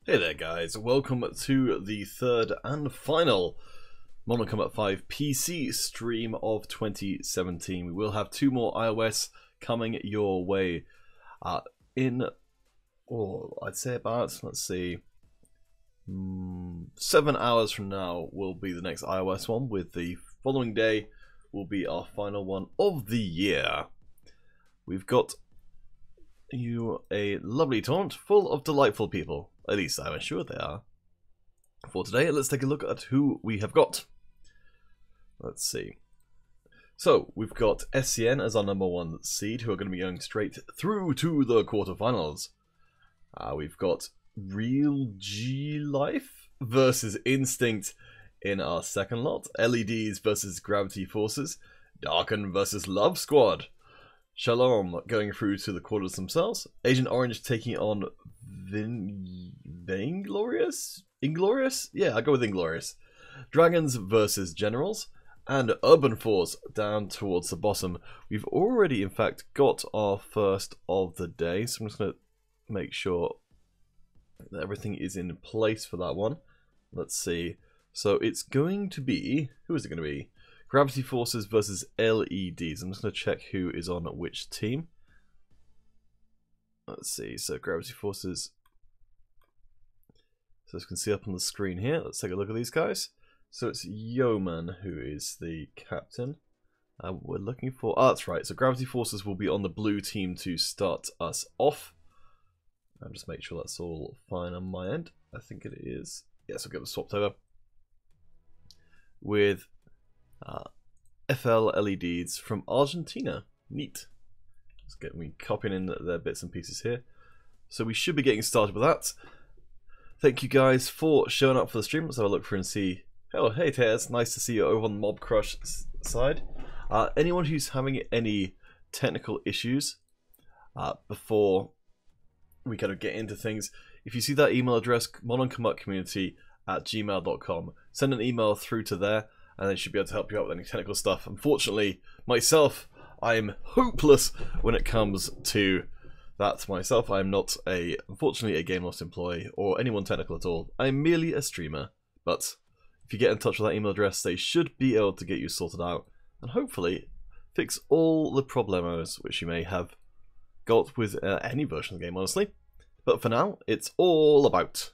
Hey there guys, welcome to the third and final Mortal Kombat 5 PC stream of 2017. We will have 2 more iOS coming your way in, I'd say about, let's see, 7 hours from now will be the next iOS one, with the following day will be our final one of the year. We've got you a lovely tournament full of delightful people, at least I'm sure they are. For today, let's take a look at who we have got. Let's see. So, we've got SCN as our #1 seed, who are going to be going straight through to the quarterfinals. We've got Real G Life versus Instinct in our second lot. LEDs versus Gravity Forces. Darken versus Love Squad. Shalom going through to the quarters themselves. Agent Orange taking on Inglorious? Yeah, I'll go with Inglorious. Dragons versus Generals. And Urban Force down towards the bottom. We've already, in fact, got our first of the day. So I'm just going to make sure that everything is in place for that one. Let's see. So it's going to be... Who is it going to be? Gravity Forces versus LEDs. I'm just going to check who is on which team. Let's see. So Gravity Forces... So as you can see up on the screen here. Let's take a look at these guys. So it's Yeoman who is the captain. We're looking for... Oh, that's right. So Gravity Forces will be on the blue team to start us off. I'll just make sure that's all fine on my end. I think it is. Yes, I'll get them swapped over. With FL LEDs from Argentina. Neat. Just get me copying in their bits and pieces here. So we should be getting started with that. Thank you guys for showing up for the stream. Let's have a look through and see. Oh, hey Taz, nice to see you over on the Mob Crush side. Anyone who's having any technical issues before we kind of get into things, if you see that email address, modernkombatcommunity@gmail.com, send an email through to there and they should be able to help you out with any technical stuff. Unfortunately, myself, I am hopeless when it comes to that myself. I am not, unfortunately, a Game Lost employee or anyone technical at all. I am merely a streamer, but... if you get in touch with that email address, they should be able to get you sorted out and hopefully fix all the problemos which you may have got with any version of the game, honestly. But for now, it's all about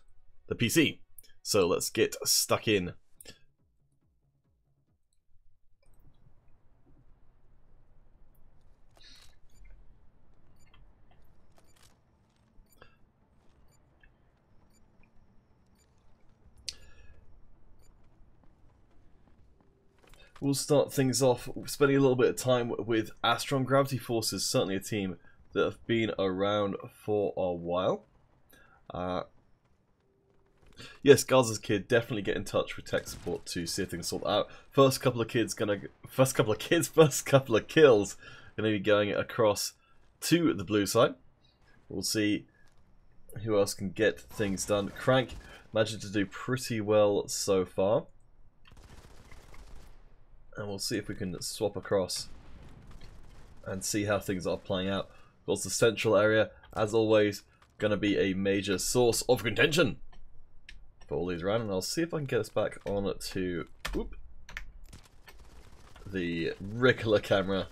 the PC. So let's get stuck in. We'll start things off spending a little bit of time with Astron. Gravity Forces, certainly a team that have been around for a while. Yes, Gaza's kid, definitely get in touch with tech support to see if things sort out. First couple of kills gonna be going across to the blue side. We'll see who else can get things done. Crank managed to do pretty well so far. And we'll see if we can swap across and see how things are playing out. Of course, the central area, as always, going to be a major source of contention for all these around. And I'll see if I can get us back on to the regular camera.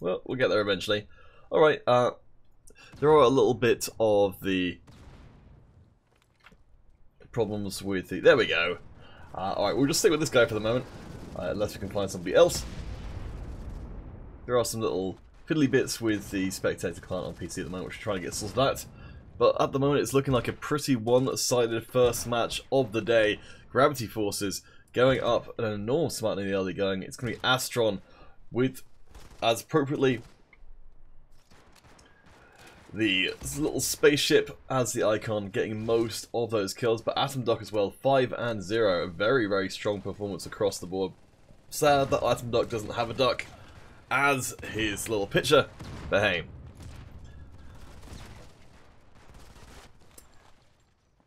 Well, we'll get there eventually. Alright, there are a little bit of the problems with the... There we go. Alright, we'll just stick with this guy for the moment, unless we can find somebody else. There are some little fiddly bits with the spectator client on PC at the moment, which we're trying to get sorted out. But at the moment, it's looking like a pretty one-sided first match of the day. Gravity Forces going up an enormous amount in the early going. It's going to be Astron with, as appropriately, the little spaceship as the icon, getting most of those kills, but Atom Duck as well, 5 and 0, a very, very strong performance across the board. Sad that Atom Duck doesn't have a duck as his little picture, but hey.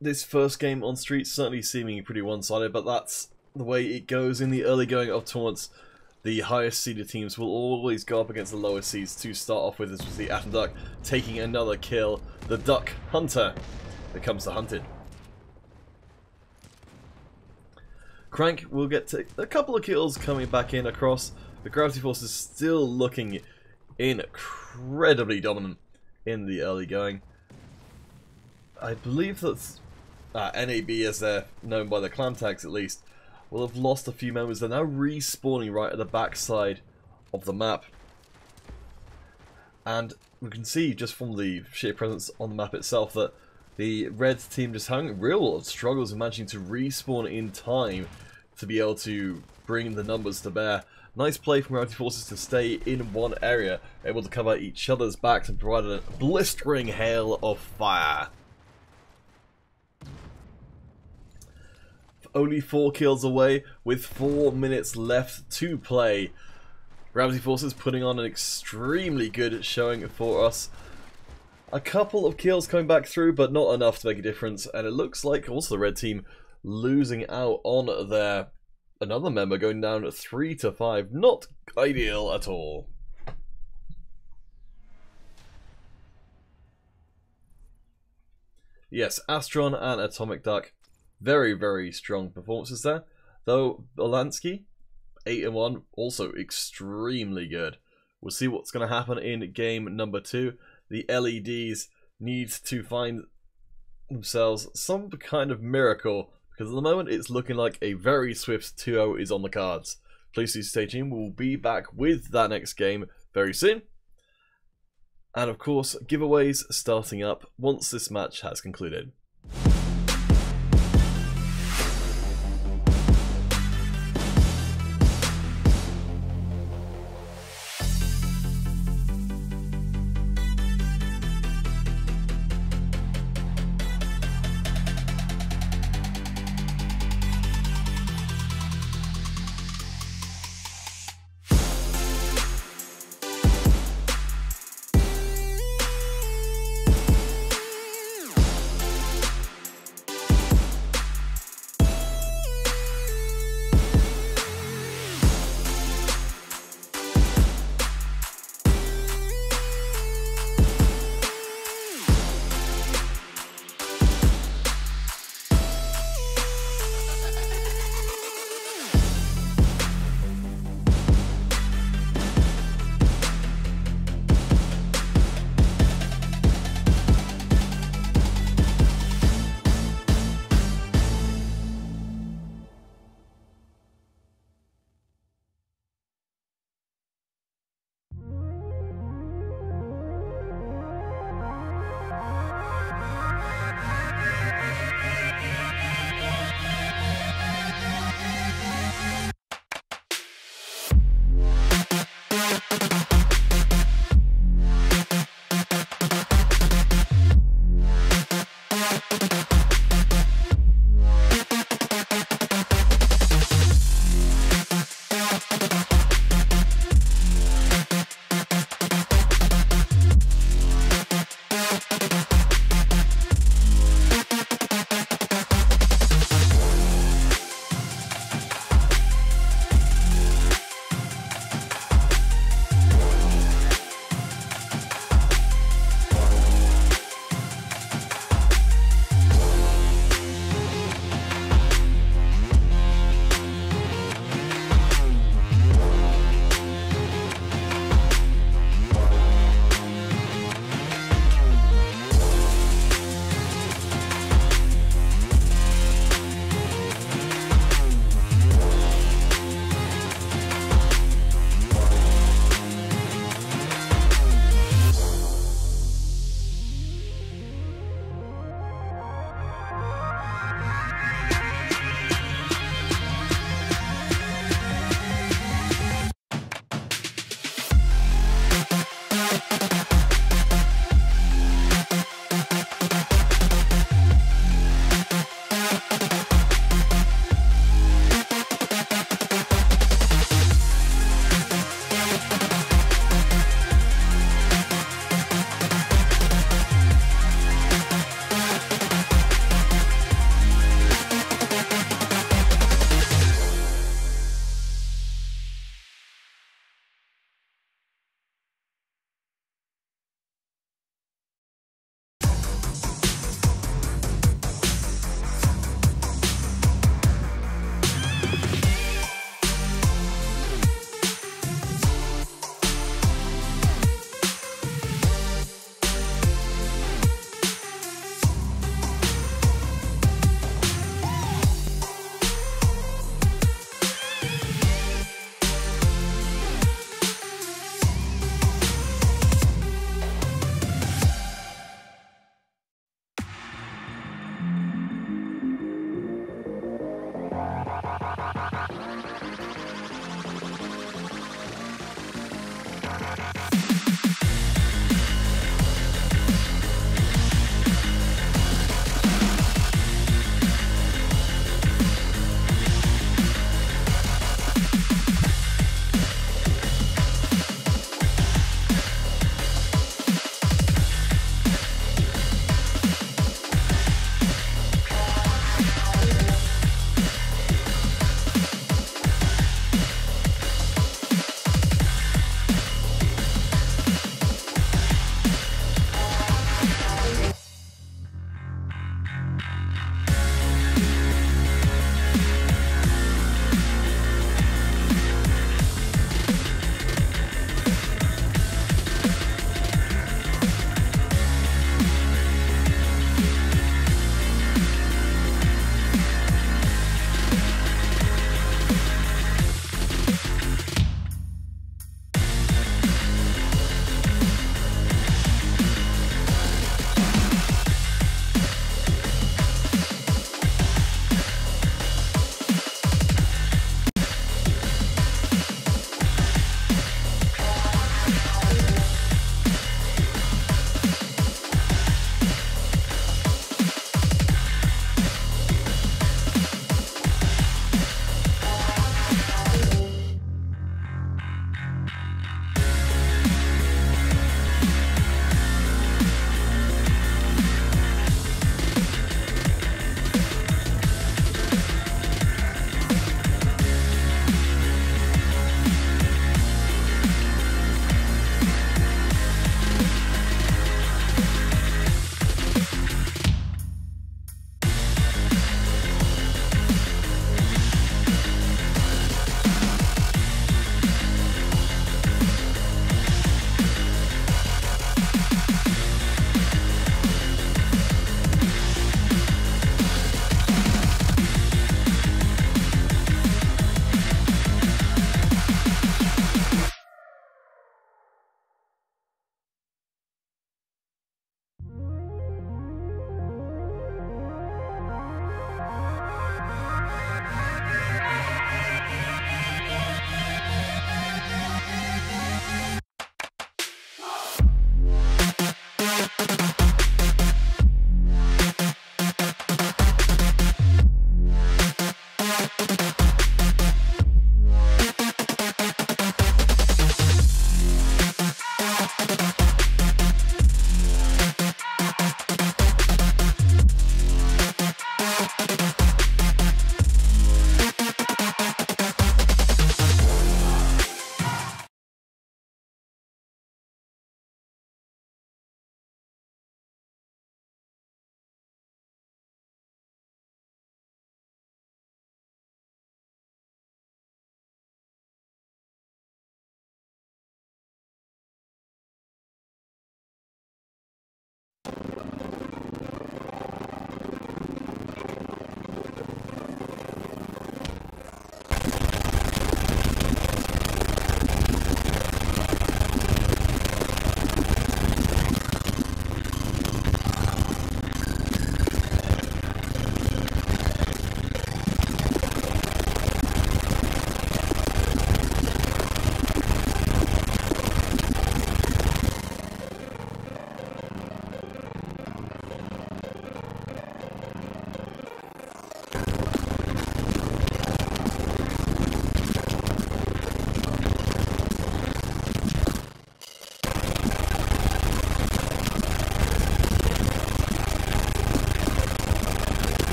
This first game on Street certainly seeming pretty one-sided, but that's the way it goes in the early going of tournaments. the highest seeded teams will always go up against the lowest seeds to start off with. This was the Atom Duck taking another kill. The Duck Hunter becomes the hunted. Crank will get a couple of kills coming back in across. The Gravity Force is still looking incredibly dominant in the early going. I believe that NAB, as they're known by the clan tags at least, will have lost a few members. They're now respawning right at the backside of the map. And we can see just from the sheer presence on the map itself that the red team just having real struggles in managing to respawn in time to be able to bring the numbers to bear. Nice play from Gravity Forces to stay in one area, able to cover each other's backs and provide a blistering hail of fire. Only 4 kills away with 4 minutes left to play. Gravity Forces putting on an extremely good showing for us. A couple of kills coming back through, but not enough to make a difference. And it looks like also the red team losing out on their another member, going down 3-5. Not ideal at all. Yes, Astron and Atomic Duck. Very, very strong performances there. Though Bolansky, 8-1, also extremely good. We'll see what's going to happen in game number 2. The LEDs need to find themselves some kind of miracle, because at the moment it's looking like a very swift 2-0 is on the cards. Please do stay tuned. We'll be back with that next game very soon. And of course, giveaways starting up once this match has concluded.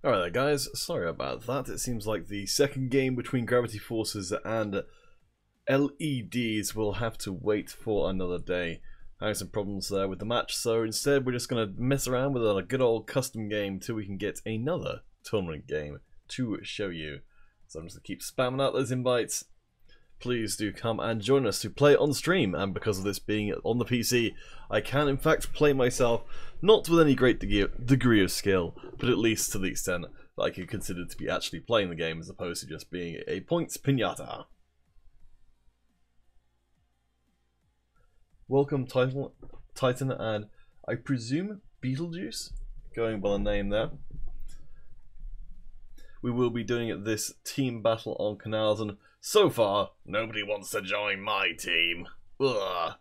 Alright there guys, sorry about that. It seems like the second game between Gravity Forces and LEDs will have to wait for another day. I had some problems there with the match, so instead we're just going to mess around with a good old custom game till we can get another tournament game to show you. So I'm just going to keep spamming out those invites. Please do come and join us to play on stream, and because of this being on the PC, I can in fact play myself, not with any great degree of skill, but at least to the extent that I can consider to be actually playing the game as opposed to just being a points pinata. Welcome Titan and I presume Beetlejuice, going by the name there. We will be doing this team battle on canals, and so far, nobody wants to join my team. Ugh.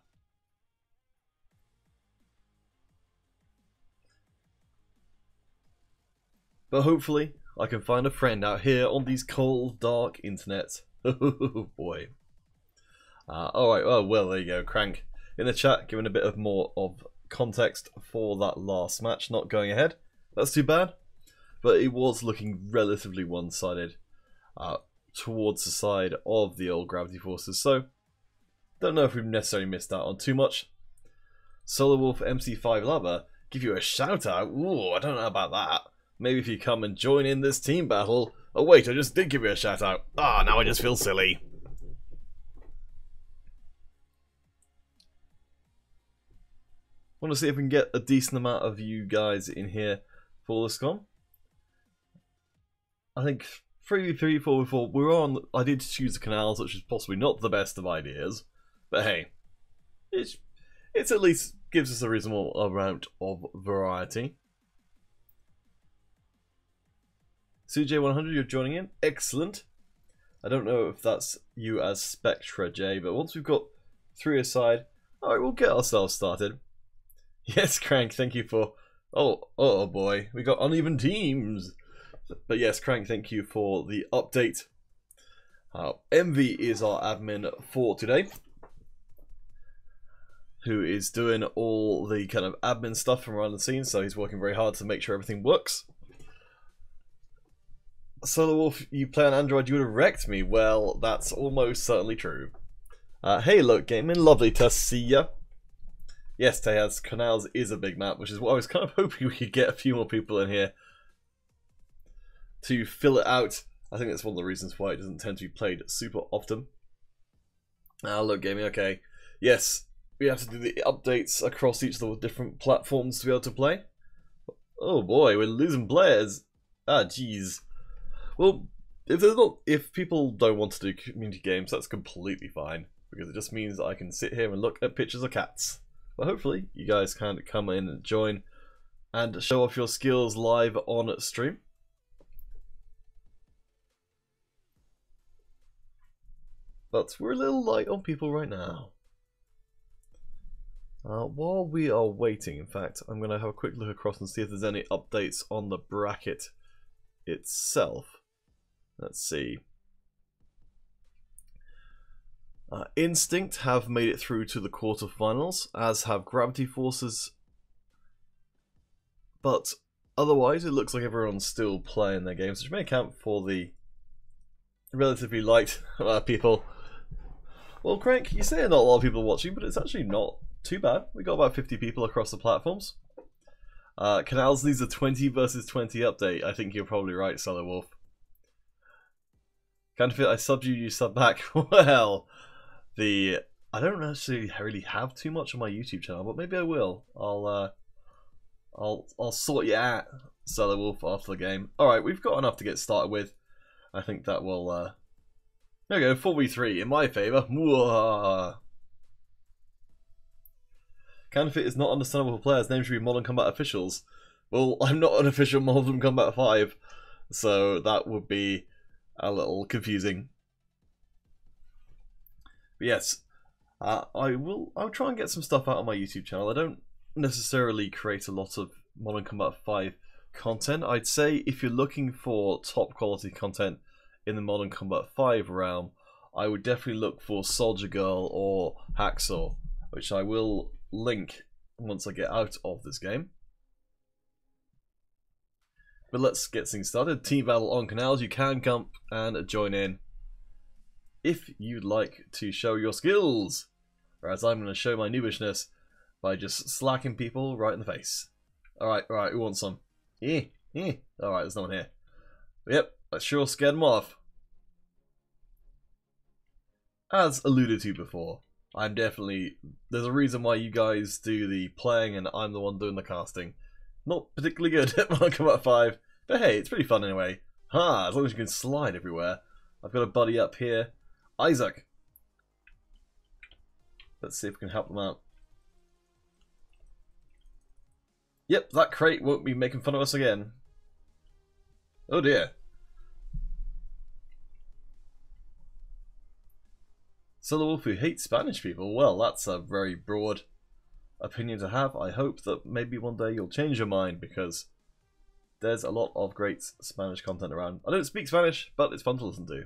But hopefully, I can find a friend out here on these cold, dark internets. Oh boy. Alright, well, there you go, Crank. In the chat, giving a bit of more of context for that last match not going ahead. That's too bad. But it was looking relatively one-sided towards the side of the old Gravity Forces, so don't know if we've necessarily missed out on too much. Solar Wolf MC5 Lover, give you a shout out? Ooh, I don't know about that. Maybe if you come and join in this team battle. Oh wait, I just did give you a shout out. Ah, now I just feel silly. Want to see if we can get a decent amount of you guys in here for this con. I think 3v3, 4v4, we're on. I did choose the canals, which is possibly not the best of ideas, but hey, it's at least gives us a reasonable amount of variety. CJ100, you're joining in. Excellent. I don't know if that's you as Spectra J, but once we've got 3 aside, alright, we'll get ourselves started. Yes, Crank, thank you for... Oh boy, we got uneven teams. But yes, Crank, thank you for the update. Envy is our admin for today, who is doing all the kind of admin stuff from around the scenes, so he's working very hard to make sure everything works. Solar Wolf, you play on Android, you would have wrecked me. Well, that's almost certainly true. Hey, look, gaming, lovely to see ya. Yes, Tejas, Canals is a big map, which is what I was kind of hoping we could get a few more people in here to fill it out. I think that's one of the reasons why it doesn't tend to be played super often. Look, gaming, okay. Yes, we have to do the updates across each of the different platforms to be able to play. Oh boy, we're losing players. Ah, jeez. Well, if people don't want to do community games, that's completely fine, because it just means that I can sit here and look at pictures of cats. But hopefully, you guys can come in and join and show off your skills live on stream. But we're a little light on people right now. While we are waiting, in fact, I'm going to have a quick look across and see if there's any updates on the bracket itself. Let's see. Instinct have made it through to the quarterfinals, as have Gravity Forces. But otherwise, it looks like everyone's still playing their games, which may account for the relatively light people. Well, Crank, you say not a lot of people watching, but it's actually not too bad. We got about 50 people across the platforms. Canals needs a 20 versus 20 update. I think you're probably right, Solar Wolf. Counterfeit, I subbed you, you sub back. Well, I don't actually really have too much on my YouTube channel, but maybe I will. I'll sort you out, Solar Wolf, after the game. Alright, we've got enough to get started with. I think that will there we go, 4v3 in my favour. Counterfeit is not understandable for players. Name should be Modern Combat Officials. Well, I'm not an official Modern Combat 5, so that would be a little confusing. But yes, I'll try and get some stuff out on my YouTube channel. I don't necessarily create a lot of Modern Combat 5 content. I'd say if you're looking for top quality content in the Modern Combat 5 realm, I would definitely look for Soldier Girl or Hacksaw, which I will link once I get out of this game. But let's get things started. Team battle on canals. You can come and join in if you'd like to show your skills. Whereas I'm going to show my noobishness by just slacking people right in the face. Alright, who wants some? Alright, there's no one here. Yep, that sure scared them off. As alluded to before, there's a reason why you guys do the playing and I'm the one doing the casting. Not particularly good at Mortal Kombat 5, but hey, it's pretty fun anyway. As long as you can slide everywhere. I've got a buddy up here, Isaac. Let's see if we can help them out. Yep, that crate won't be making fun of us again. Oh dear. Solo Wolf who hates Spanish people. Well, that's a very broad opinion to have. I hope that maybe one day you'll change your mind because there's a lot of great Spanish content around. I don't speak Spanish, but it's fun to listen to.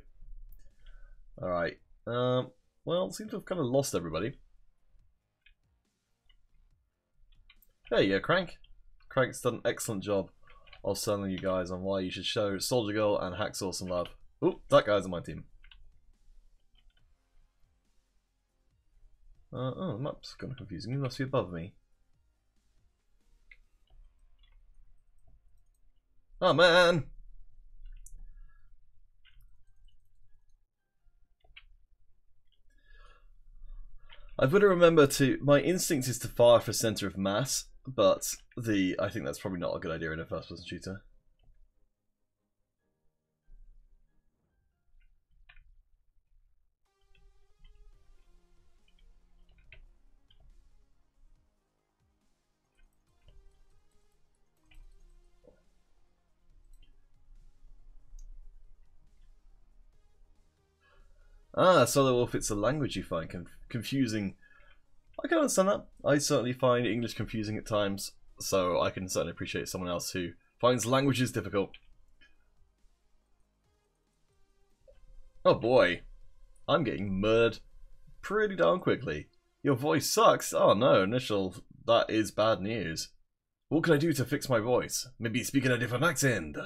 Alright. Well, seems to have kind of lost everybody. There you go, Crank. Crank's done an excellent job of selling you guys on why you should show Soldier Girl and Hacksaw some love. Oh, that guy's on my team. Oh, the map's kind of confusing. He must be above me. Oh, man! I've got to remember my instinct is to fire for center of mass, but I think that's probably not a good idea in a first-person shooter. Solo if it's a language you find confusing. I can understand that. I certainly find English confusing at times, so I can certainly appreciate someone else who finds languages difficult. Oh boy, I'm getting murdered pretty darn quickly. Your voice sucks. Oh no, that is bad news. What can I do to fix my voice? Maybe speak in a different accent.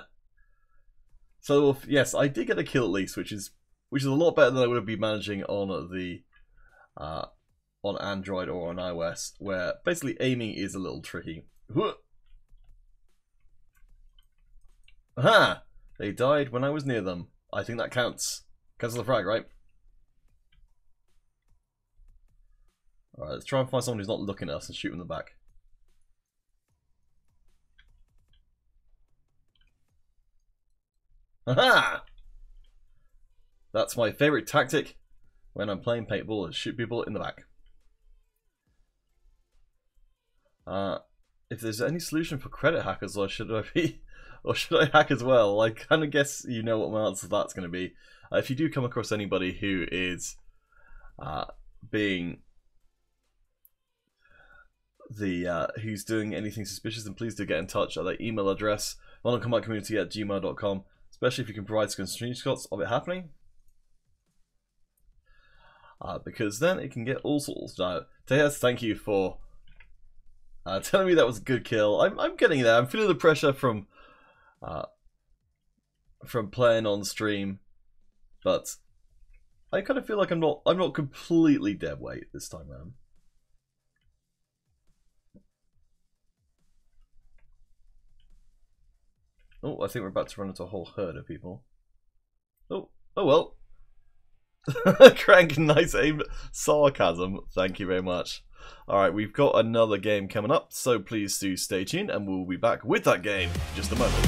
So yes, I did get a kill at least, which is a lot better than I would have been managing on the on Android or on iOS, where basically aiming is a little tricky. Aha! They died when I was near them. I think that counts. Cancel the frag, right? Alright, let's try and find someone who's not looking at us and shoot them in the back. Aha! That's my favourite tactic when I'm playing paintball, is shoot people in the back. If there's any solution for credit hackers, or should I hack as well? I kind of guess you know what my answer to that's going to be. If you do come across anybody who is who's doing anything suspicious, then please do get in touch at their email address, mortalkombatcommunity@gmail.com, especially if you can provide some screenshots of it happening. Because then it can get all sorts out. Tejas, thank you for telling me that was a good kill. I'm getting there. I'm feeling the pressure from playing on stream, but I kind of feel like I'm not completely dead weight this time around. Oh, I think we're about to run into a whole herd of people. Oh well. Crank, nice aim. Sarcasm. Thank you very much. Alright, we've got another game coming up, so please do stay tuned and we'll be back with that game in just a moment.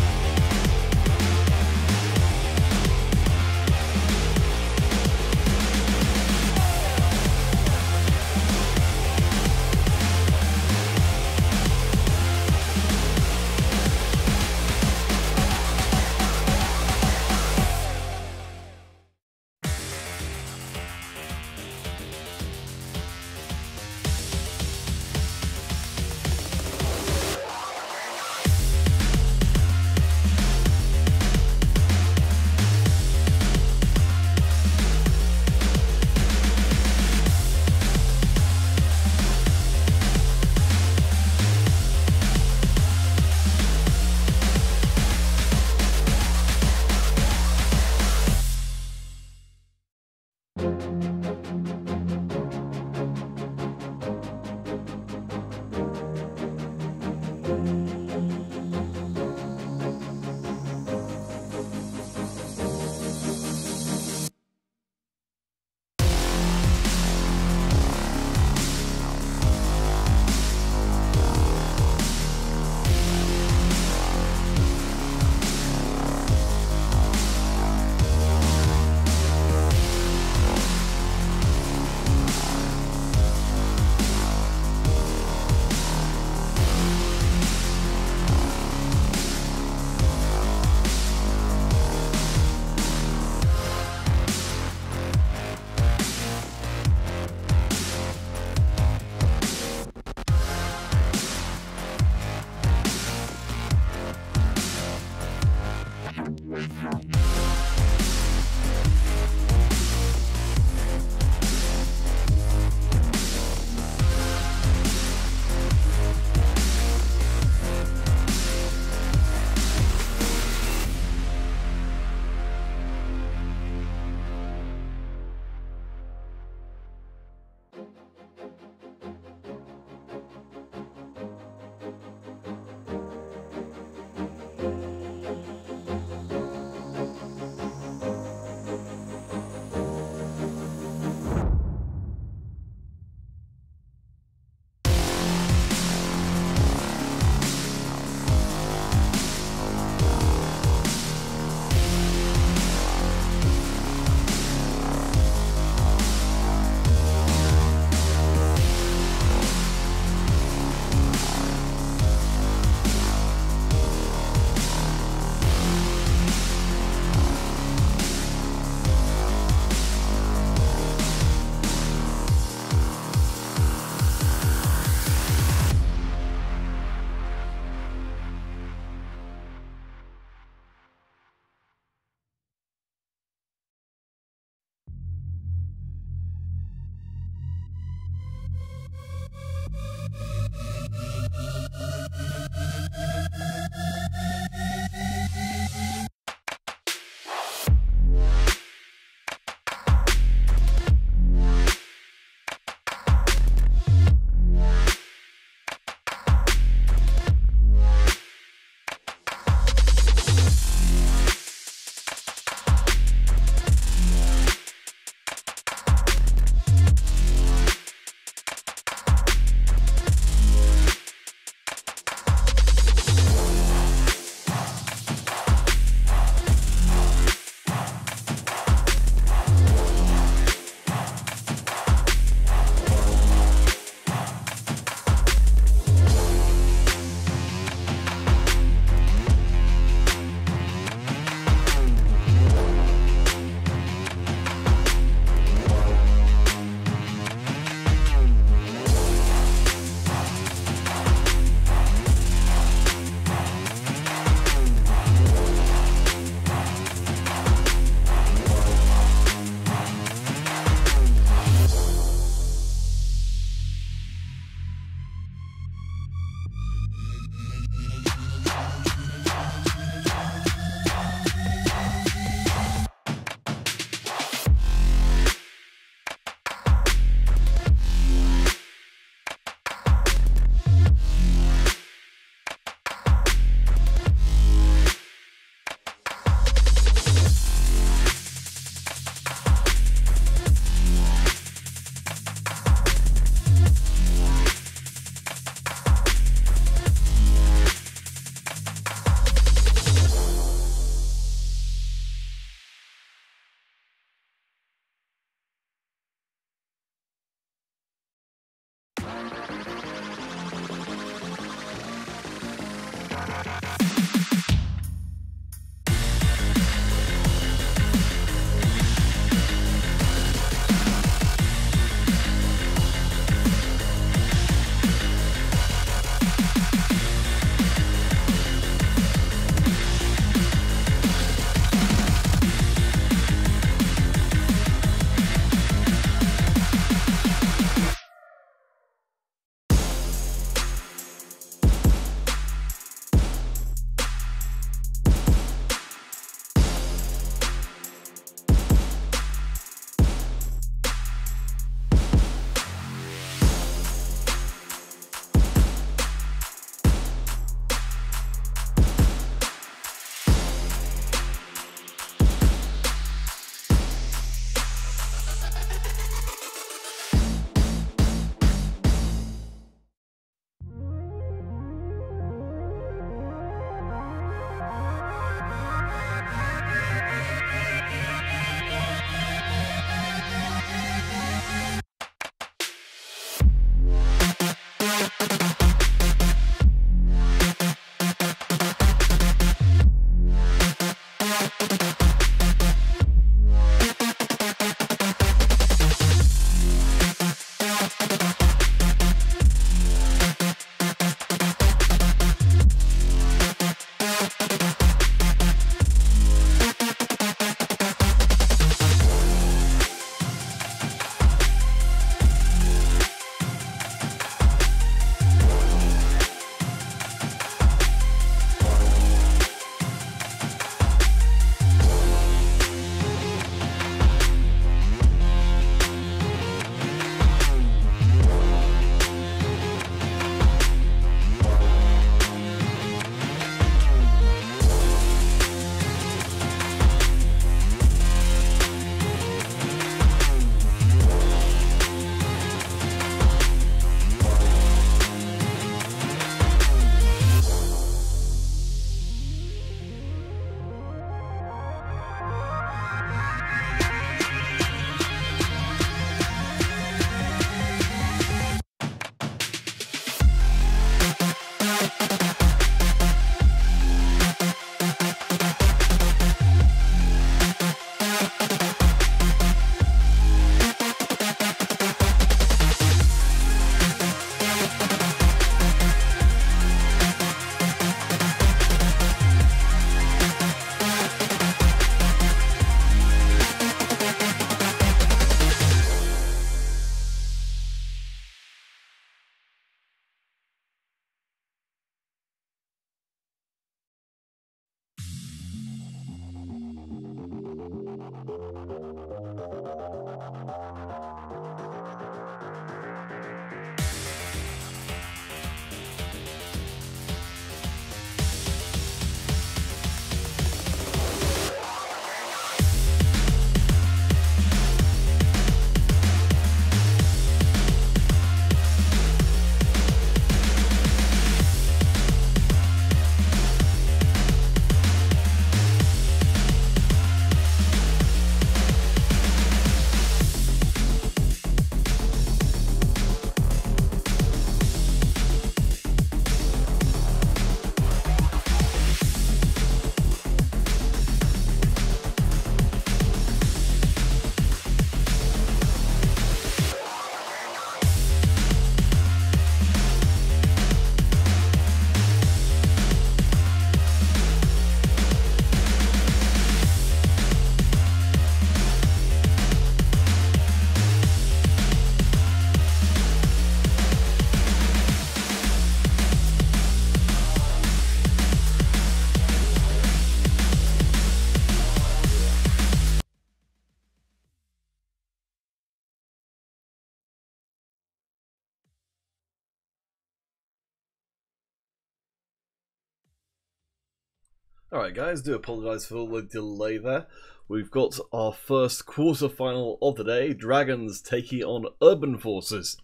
Alright guys, do apologise for the delay there. We've got our first quarter-final of the day, Dragons taking on Urban Forces.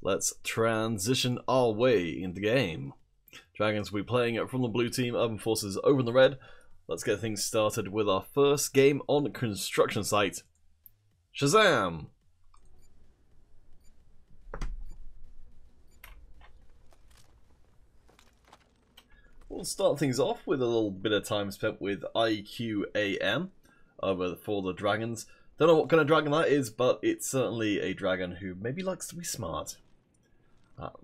Let's transition our way into the game. Dragons will be playing it from the blue team, Urban Forces over in the red. Let's get things started with our first game on construction site. Shazam! We'll start things off with a little bit of time spent with IQAM over for the Dragons. Don't know what kind of dragon that is, but it's certainly a dragon who maybe likes to be smart.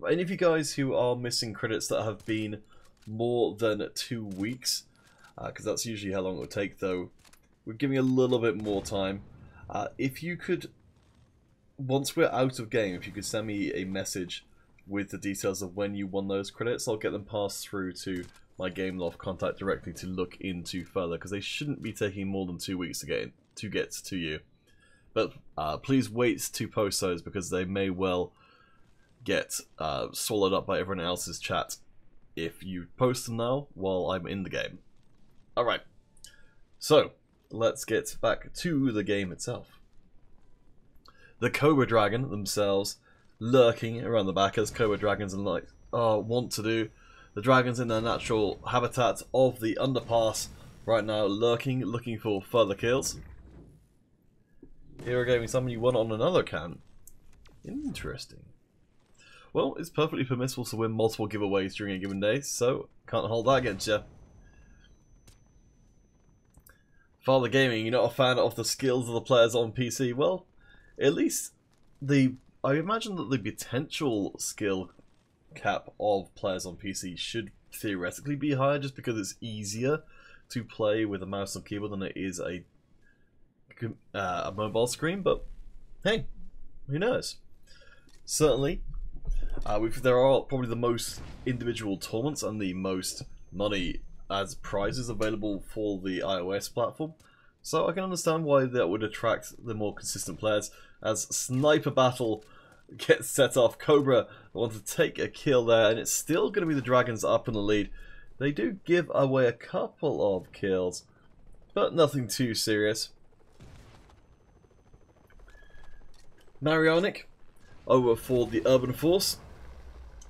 Any of you guys who are missing credits that have been more than 2 weeks, because that's usually how long it would take, though, we're giving a little bit more time. If you could, once we're out of game, if you could send me a message with the details of when you won those credits, I'll get them passed through to my Gameloft contact directly to look into further, because they shouldn't be taking more than 2 weeks to get to you. But please wait to post those, because they may well get swallowed up by everyone else's chat if you post them now while I'm in the game. Alright, so let's get back to the game itself. The Cobra Dragon themselves lurking around the back, as Cobra Dragons want to do. The dragons in their natural habitat of the underpass right now, lurking, looking for further kills. Hero Gaming, something you won on another account. Interesting. Well, it's perfectly permissible to win multiple giveaways during a given day, so can't hold that against you. Father Gaming, you're not a fan of the skills of the players on PC? Well, at least I imagine that the potential skill cap of players on PC should theoretically be higher, just because it's easier to play with a mouse and keyboard than it is a mobile screen, but hey, who knows? Certainly, there are probably the most individual tournaments and the most money as prizes available for the iOS platform, so I can understand why that would attract the more consistent players. As Sniper Battle gets set off, Cobra want to take a kill there, and it's still going to be the Dragons up in the lead. They do give away a couple of kills, but nothing too serious. Marionic over for the Urban Force.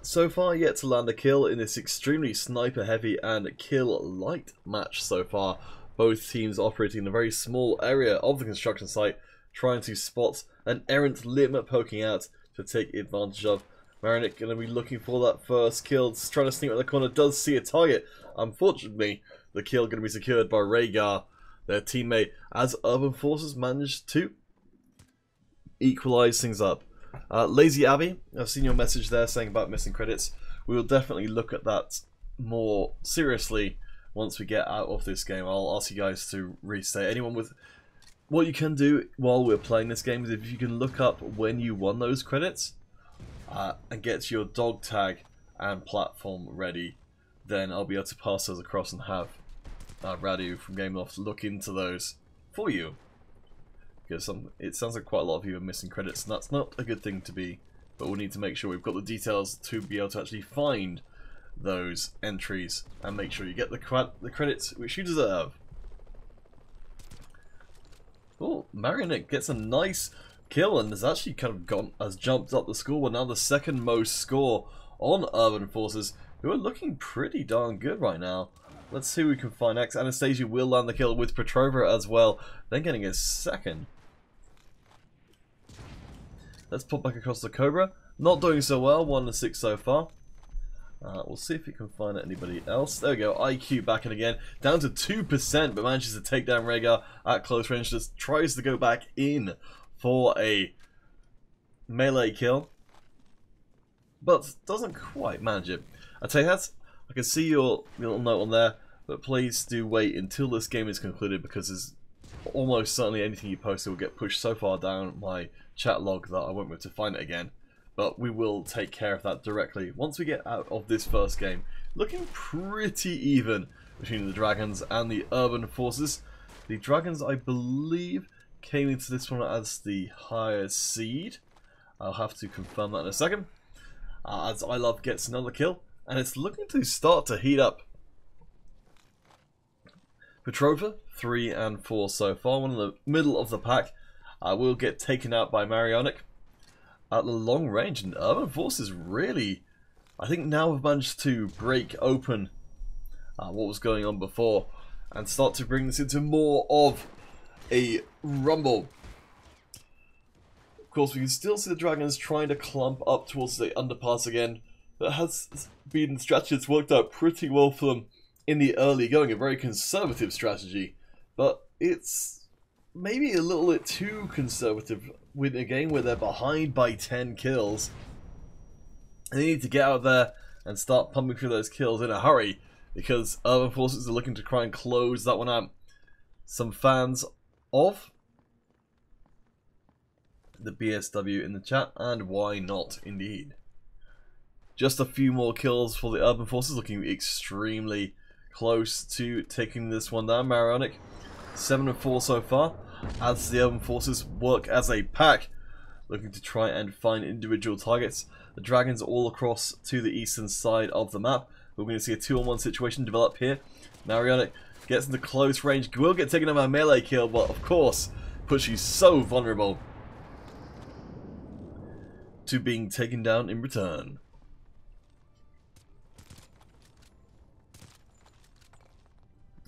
So far yet to land a kill in this extremely sniper heavy and kill light match so far. Both teams operating in a very small area of the construction site, trying to spot an errant limb poking out to take advantage of. Marionic going to be looking for that first kill, just trying to sneak around the corner, does see a target. Unfortunately, the kill going to be secured by Rhaegar, their teammate, as Urban Forces managed to equalise things up. Lazy Abby, I've seen your message there saying about missing credits. We will definitely look at that more seriously once we get out of this game. I'll ask you guys to restate. Anyone with... What you can do while we're playing this game is, if you can look up when you won those credits and get your dog tag and platform ready, then I'll be able to pass those across and have Radu from Gameloft look into those for you. Because it sounds like quite a lot of you are missing credits, and that's not a good thing to be, but we'll need to make sure we've got the details to be able to actually find those entries and make sure you get the credits which you deserve. Oh, Marionic gets a nice kill and has actually has jumped up the score. We're now the second most score on Urban Forces, who are looking pretty darn good right now. Let's see who we can find next. Anastasia will land the kill with Petrova as well, then getting a second. Let's pop back across the Cobra. Not doing so well, 1-6 so far. We'll see if we can find anybody else. There we go, IQ back in again. Down to 2%, but manages to take down Rhaegar at close range. Just tries to go back in for a melee kill, but doesn't quite manage it. I tell you that, I can see your little note on there, but please do wait until this game is concluded, because there's almost certainly anything you post will get pushed so far down my chat log that I won't be able to find it again. But we will take care of that directly once we get out of this first game. Looking pretty even between the Dragons and the Urban Forces. The Dragons, I believe, came into this one as the higher seed. I'll have to confirm that in a second. As I Love gets another kill, and it's looking to start to heat up. Petrova, 3 and 4 so far. One in the middle of the pack will get taken out by Marionic at the long range. And Urban Forces really, I think, now have managed to break open what was going on before and start to bring this into more of a rumble. Of course, we can still see the Dragons trying to clump up towards the underpass again. That has been a strategy that's worked out pretty well for them in the early going, a very conservative strategy, but it's maybe a little bit too conservative with a game where they're behind by 10 kills. They need to get out there and start pumping through those kills in a hurry, because Urban Forces are looking to try and close that one out. Some fans of the BSW in the chat, and why not indeed. Just a few more kills for the Urban Forces, looking extremely close to taking this one down. Marionic, 7 and 4 so far, as the Urban Forces work as a pack, looking to try and find individual targets. The Dragons are all across to the eastern side of the map. We're going to see a 2-on-1 situation develop here. Marionic gets into close range, will get taken out by a melee kill, but of course, puts you so vulnerable to being taken down in return.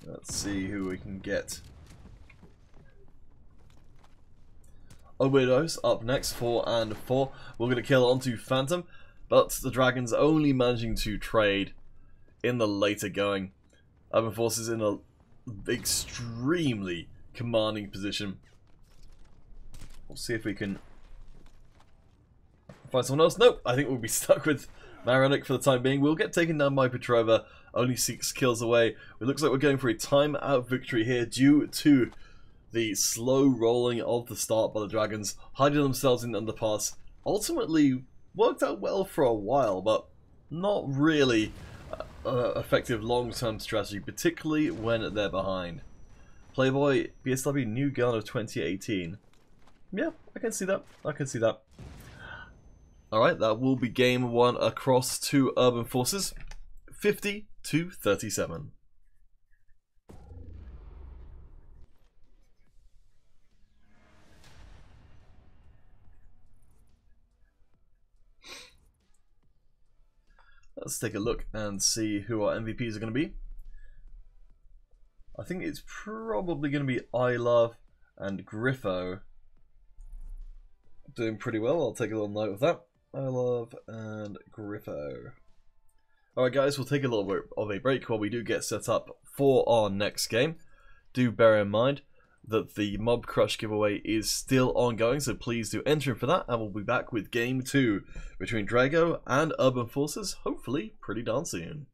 Let's see who we can get. Weirdos up next, 4 and 4. We're going to kill onto Phantom, but the Dragons only managing to trade in the later going. Urban Forces in an extremely commanding position. We'll see if we can find someone else. Nope, I think we'll be stuck with Marionic for the time being. We'll get taken down by Petrova, only 6 kills away. It looks like we're going for a timeout victory here due to the slow rolling of the start by the Dragons, hiding themselves in the underpass. Ultimately worked out well for a while, but not really effective long-term strategy, particularly when they're behind. Playboy, BSW new gun of 2018. Yeah, I can see that. I can see that. Alright, that will be game 1 across to Urban Forces. 50-37. Let's take a look and see who our MVPs are going to be. I think it's probably going to be I Love and Griffo. Doing pretty well, I'll take a little note of that. I Love and Griffo. Alright guys, we'll take a little bit of a break while we do get set up for our next game. Do bear in mind that the Mob Crush giveaway is still ongoing, so please do enter in for that, and we'll be back with game 2 between Drago and Urban Forces, hopefully pretty darn soon.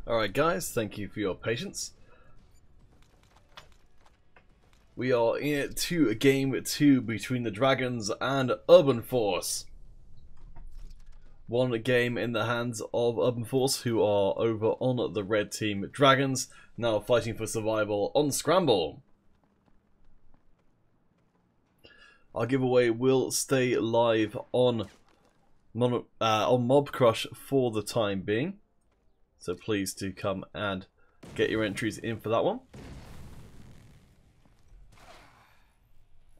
Alright guys, thank you for your patience. We are in it to game 2 between the Dragons and Urban Force. One game in the hands of Urban Force, who are over on the red team Dragons, now fighting for survival on Scramble. Our giveaway will stay live on Mob Crush for the time being, so please do come and get your entries in for that one,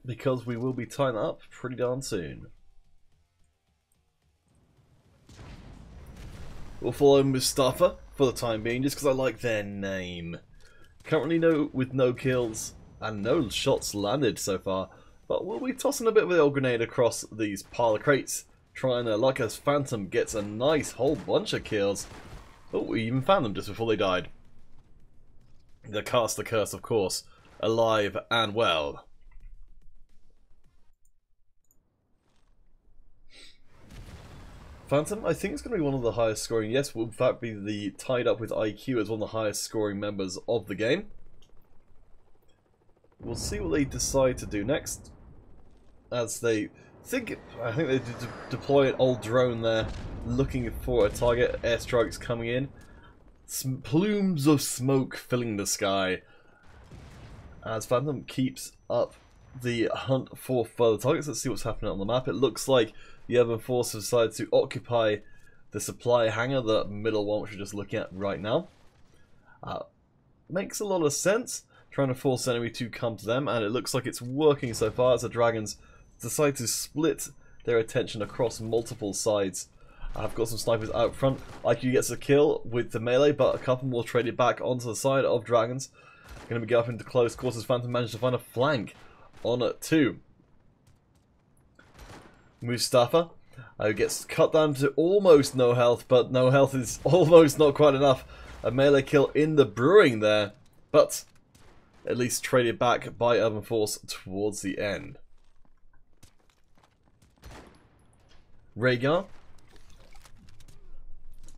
because we will be tying that up pretty darn soon. We'll follow Mustafa for the time being, just because I like their name. Currently with no kills and no shots landed so far, but we'll be tossing a bit of the old grenade across these pile of crates, trying to luck as Phantom gets a nice whole bunch of kills. Oh, we even found them just before they died. The Caster Curse, of course, alive and well. Phantom, I think, is going to be one of the highest scoring. Yes, will in fact be tied up with IQ as one of the highest scoring members of the game. We'll see what they decide to do next, as they think. I think they deploy an old drone there, looking for a target. Airstrikes coming in, plumes of smoke filling the sky, as Phantom keeps up the hunt for further targets. Let's see what's happening on the map. It looks like the Urban Force have decided to occupy the supply hangar, the middle one, which we're just looking at right now. Makes a lot of sense, trying to force the enemy to come to them, and it looks like it's working so far as the Dragons decide to split their attention across multiple sides. I've got some snipers out front. IQ gets a kill with the melee, but a couple more traded back onto the side of Dragons. Going to be going into close quarters. Phantom managed to find a flank on 2. Mustafa, who gets cut down to almost no health, but no health is almost not quite enough. A melee kill in the brewing there, but at least traded back by Urban Force towards the end. Rhaegar,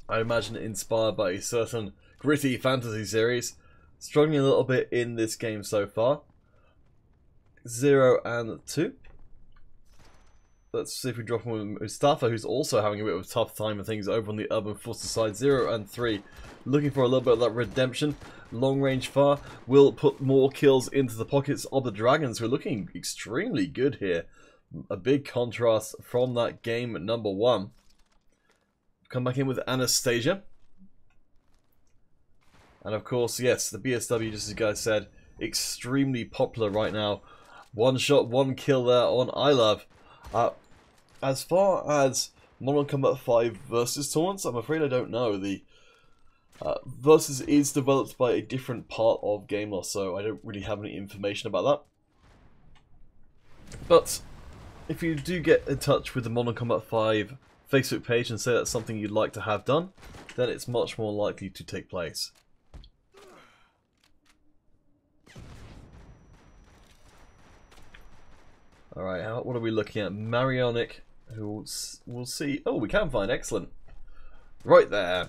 I imagine inspired by a certain gritty fantasy series, struggling a little bit in this game so far. 0 and 2. Let's see if we drop him with Mustafa, who's also having a bit of a tough time of things over on the Urban Forces side. 0 and 3. Looking for a little bit of that redemption. Long range fire will put more kills into the pockets of the Dragons, who are looking extremely good here. A big contrast from that game number 1. Come back in with Anastasia. And of course, yes, the BSW, just as you guys said, extremely popular right now. One shot, one kill there on I Love. As far as Modern Combat 5 versus tournaments, I'm afraid I don't know. The versus is developed by a different part of Gameloft, so I don't really have any information about that. But if you do get in touch with the Modern Combat 5 Facebook page and say that's something you'd like to have done, then it's much more likely to take place. Alright, what are we looking at? Marionic, who we'll see. Oh, we can find. Excellent. Right there.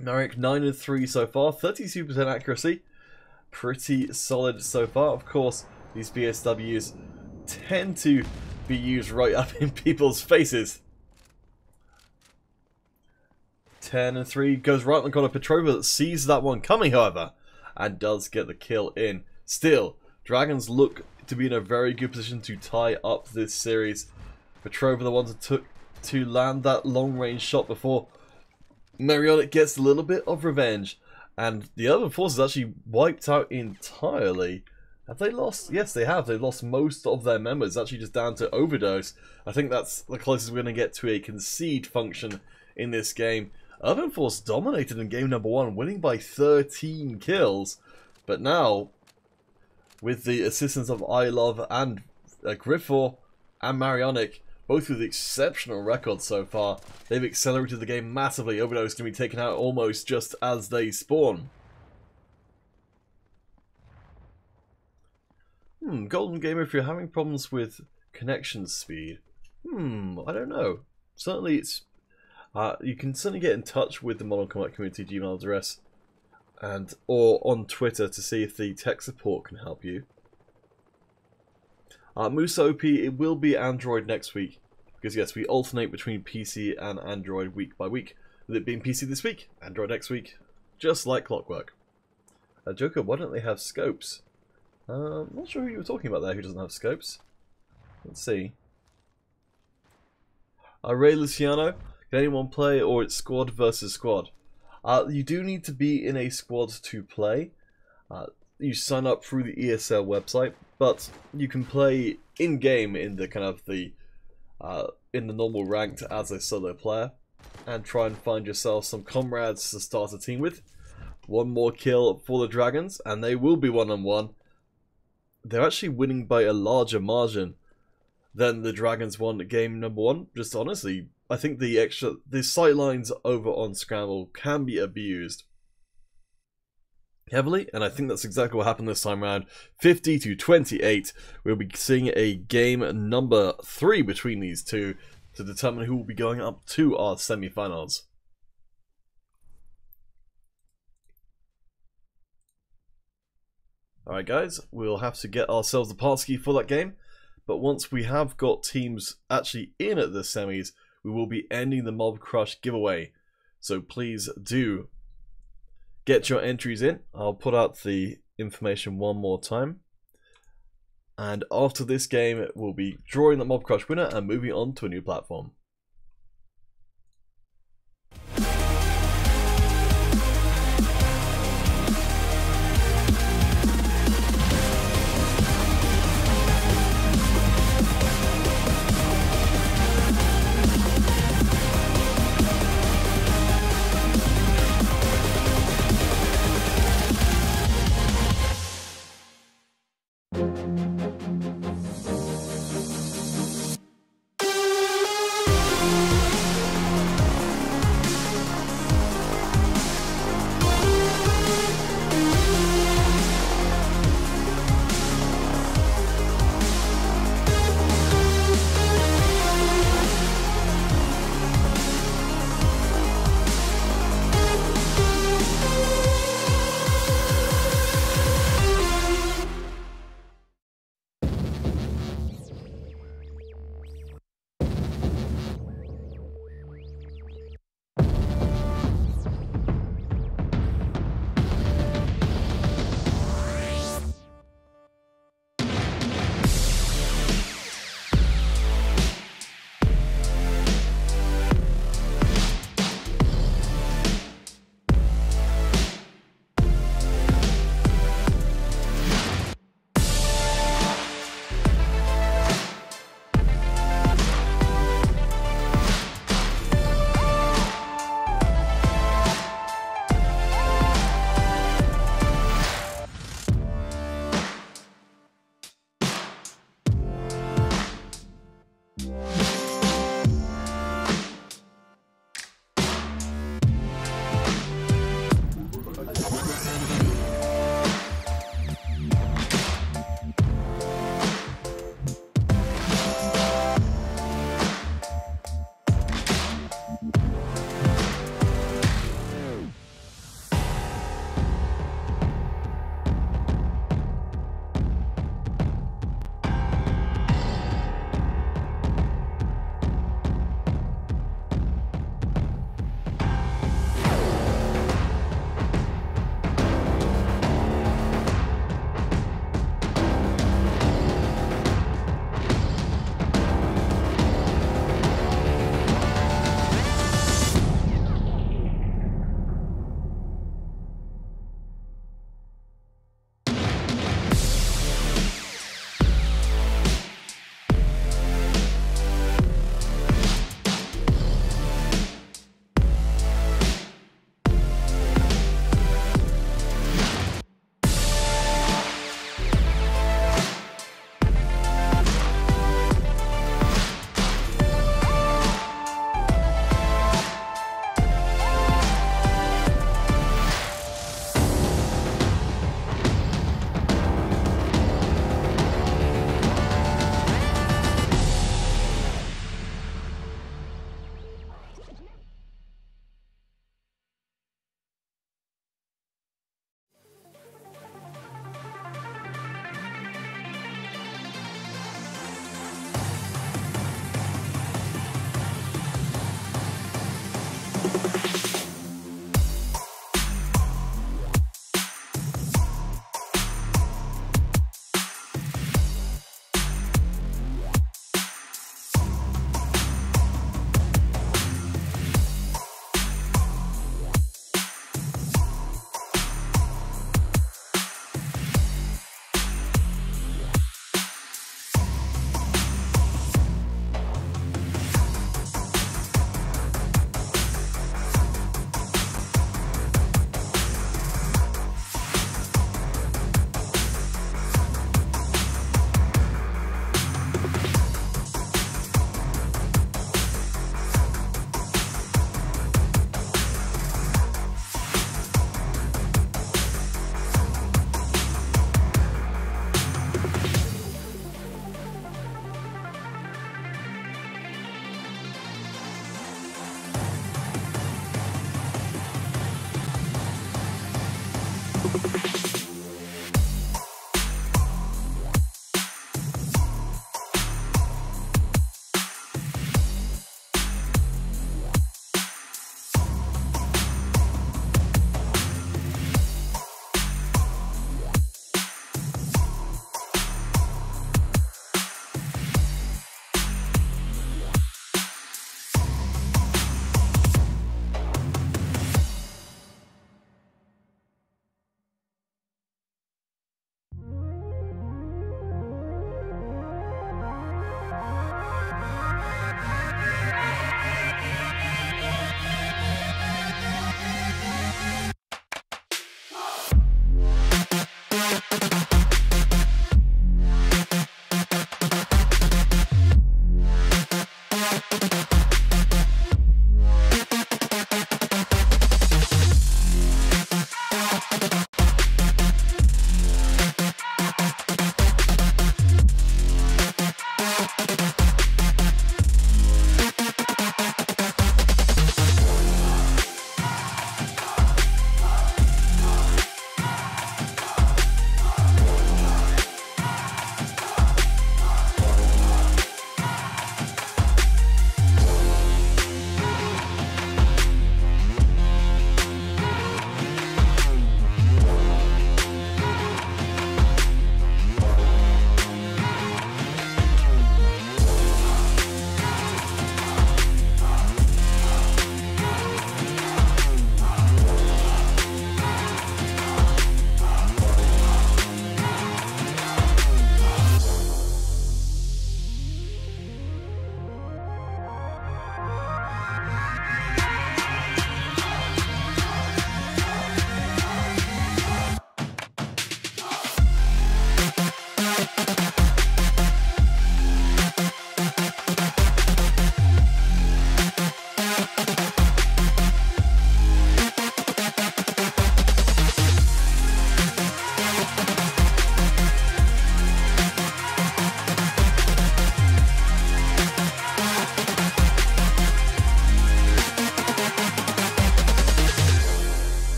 Marionic 9 and 3 so far. 32% accuracy. Pretty solid so far. Of course, these BSWs tend to be used right up in people's faces. 10 and 3 goes right on the corner. Petrova sees that one coming, however, and does get the kill in. Still, Dragons look to be in a very good position to tie up this series. Petrova, the ones that took to land that long range shot before Marionic gets a little bit of revenge, and the other forces actually wiped out entirely. Have they lost? Yes, they have. They've lost most of their members, actually just down to overdose. I think that's the closest we're going to get to a concede function in this game. Urban Force dominated in game number 1, winning by 13 kills, but now, with the assistance of I Love and Griffor and Marionic, both with exceptional records so far, they've accelerated the game massively. Overdose can be taken out almost just as they spawn. Golden Gamer, if you're having problems with connection speed, I don't know. Certainly it's You can certainly get in touch with the Modern Combat Community Gmail address or on Twitter to see if the tech support can help you. Musa OP, it will be Android next week, because yes, we alternate between PC and Android week by week. With it being PC this week, Android next week, just like clockwork. Joker, why don't they have scopes? I'm not sure who you were talking about there who doesn't have scopes. Let's see. Ray Luciano, can anyone play, or it's squad versus squad? You do need to be in a squad to play. You sign up through the ESL website, but you can play in-game in the in the normal ranked as a solo player, and try and find yourself some comrades to start a team with. One more kill for the Dragons, and they will be 1-on-1. They're actually winning by a larger margin than the Dragons won at game number 1. Just honestly, I think the sightlines over on Scramble can be abused heavily, and I think that's exactly what happened this time around. 50-28. We'll be seeing a game number 3 between these two to determine who will be going up to our semi-finals. Alright guys, we'll have to get ourselves a passkey for that game, but once we have got teams actually in at the semis, we will be ending the Mob Crush giveaway. So please do get your entries in. I'll put out the information one more time. And after this game, we'll be drawing the Mob Crush winner and moving on to a new platform.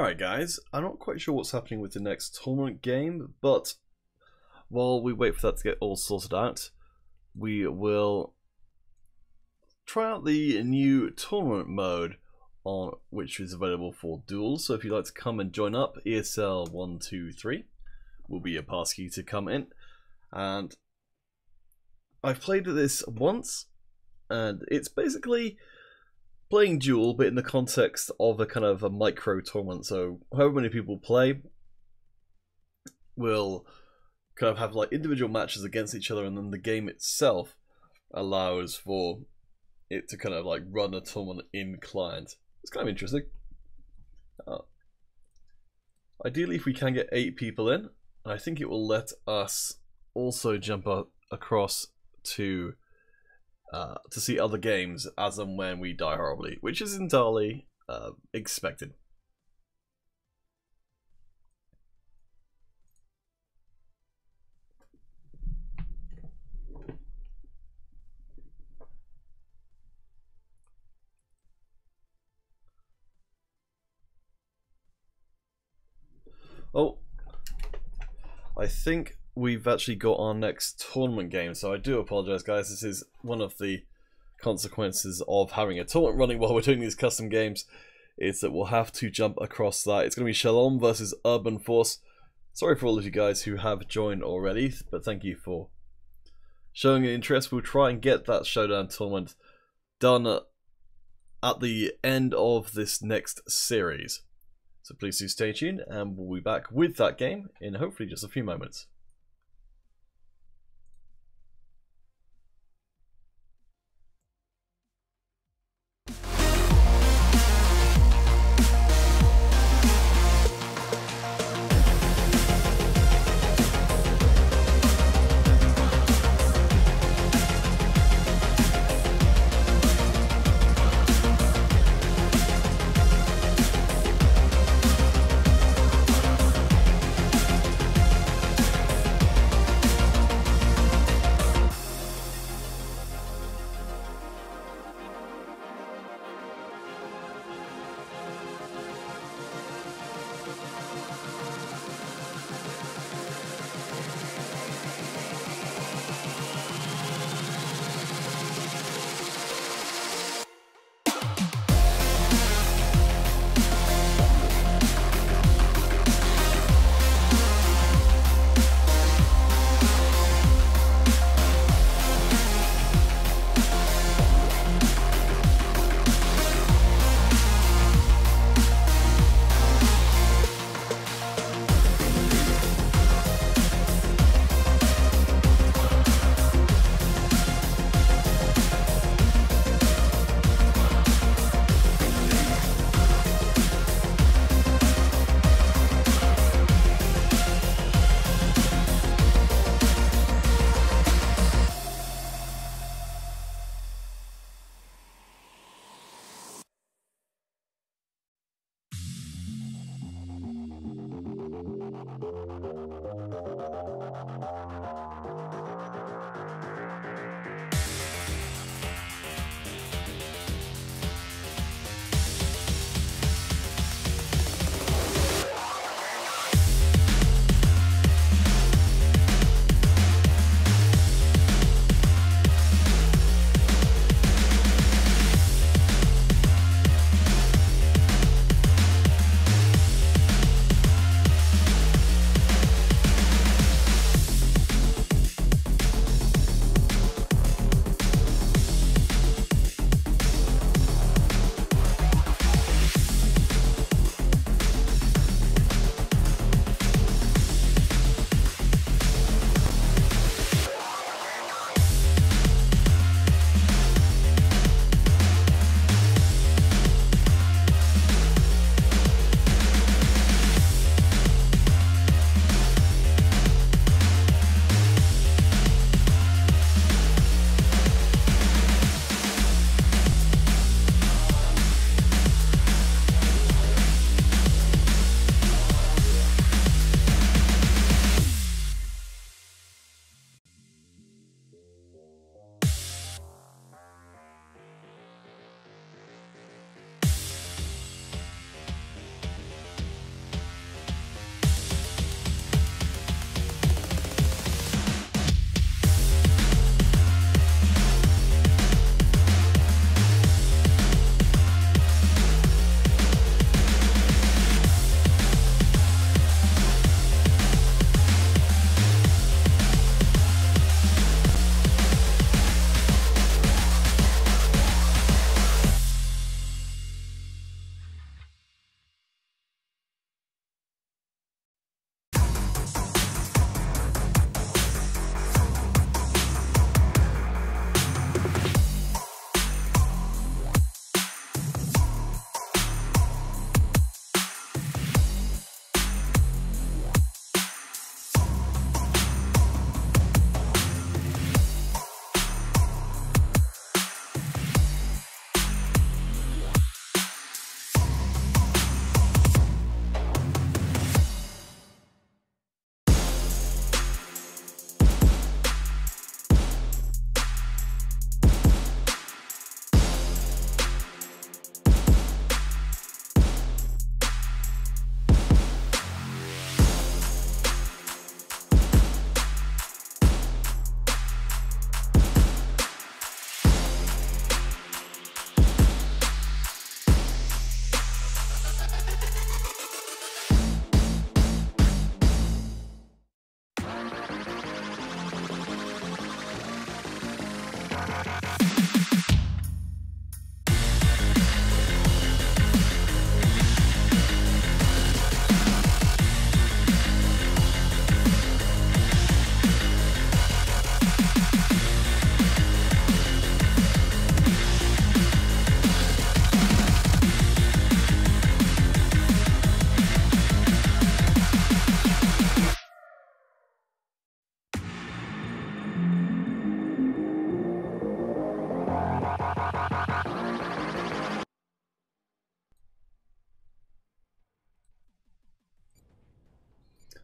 Alright guys, I'm not quite sure what's happening with the next tournament game, but while we wait for that to get all sorted out, we will try out the new tournament mode on which is available for duels. So if you'd like to come and join up, ESL 123 will be a passkey to come in. And I've played this once, and it's basically playing duel, but in the context of a kind of a micro tournament. So however many people play will kind of have like individual matches against each other, and then the game itself allows for it to kind of like run a tournament in client. It's kind of interesting. Ideally, if we can get 8 people in, I think it will let us also jump across to see other games as and when we die horribly, which is entirely expected. Oh, I think we've actually got our next tournament game, so I do apologize guys. This is one of the consequences of having a tournament running while we're doing these custom games, is that we'll have to jump across that. It's going to be Shalom versus Urban Force. Sorry for all of you guys who have joined already, but thank you for showing an interest. We'll try and get that showdown tournament done at the end of this next series. So please do stay tuned, and we'll be back with that game in hopefully just a few moments.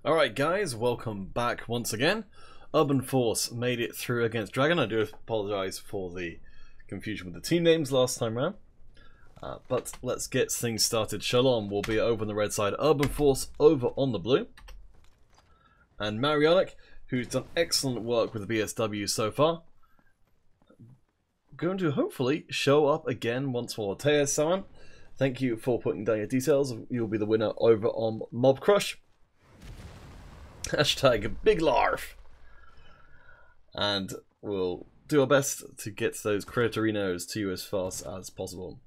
Alright guys, welcome back once again. Urban Force made it through against Dragon. I do apologise for the confusion with the team names last time round. But let's get things started. Shalom will be over on the red side, Urban Force over on the blue. And Marionic, who's done excellent work with the BSW so far, going to hopefully show up again once more. Teo-san, thank you for putting down your details. You'll be the winner over on Mob Crush. Hashtag Big Larf. And we'll do our best to get those Criterinos to you as fast as possible.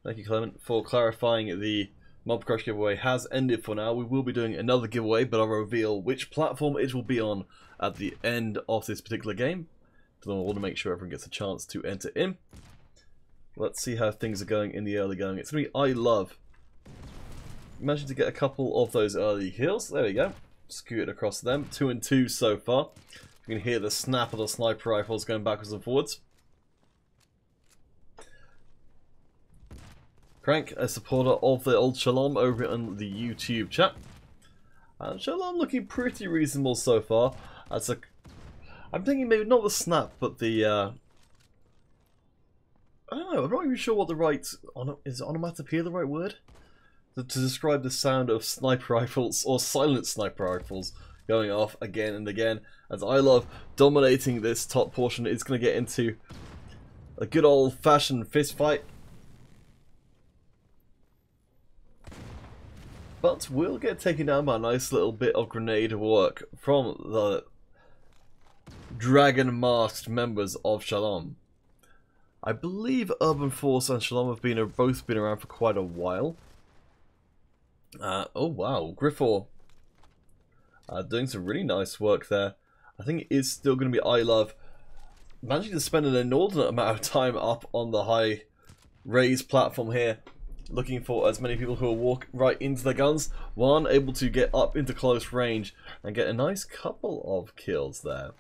Thank you, Clement, for clarifying the Mob Crush giveaway has ended for now. We will be doing another giveaway, but I'll reveal which platform it will be on at the end of this particular game. So I want to make sure everyone gets a chance to enter in. Let's see how things are going in the early going. It's going to be I Love. Managed to get a couple of those early kills. There we go. Scooted across them. 2 and 2 so far. You can hear the snap of the sniper rifles going backwards and forwards. Crank, a supporter of the old Shalom over on the YouTube chat. And Shalom looking pretty reasonable so far. I'm thinking maybe not the snap, but the I don't know, I'm not even sure what the right... Is onomatopoeia the right word? To describe the sound of sniper rifles, or silent sniper rifles, going off again and again. As I Love dominating this top portion, it's going to get into a good old-fashioned fist fight. But we'll get taken down by a nice little bit of grenade work from the dragon-masked members of Shalom. I believe Urban Force and Shalom have both been around for quite a while. Oh wow, Griffor doing some really nice work there. I think it is still going to be I Love managing to spend an inordinate amount of time up on the high raised platform here, looking for as many people who will walk right into the guns. One able to get up into close range and get a nice couple of kills there.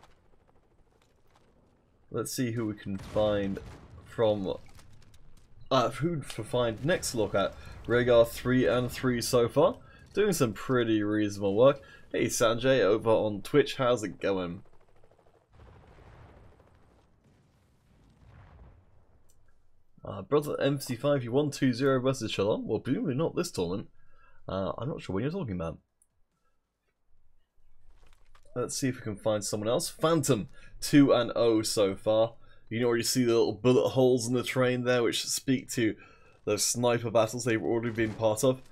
Let's see who we can find from who to find next to look at. Rhaegar 3 and 3 so far, doing some pretty reasonable work. Hey Sanjay over on Twitch, how's it going? Brother MC5, you won 2-0 versus Shalom? Well, presumably not this tournament. I'm not sure what you're talking about. Let's see if we can find someone else. Phantom 2 and 0 so far. You can already see the little bullet holes in the terrain there, which speak to those sniper battles they've already been part of.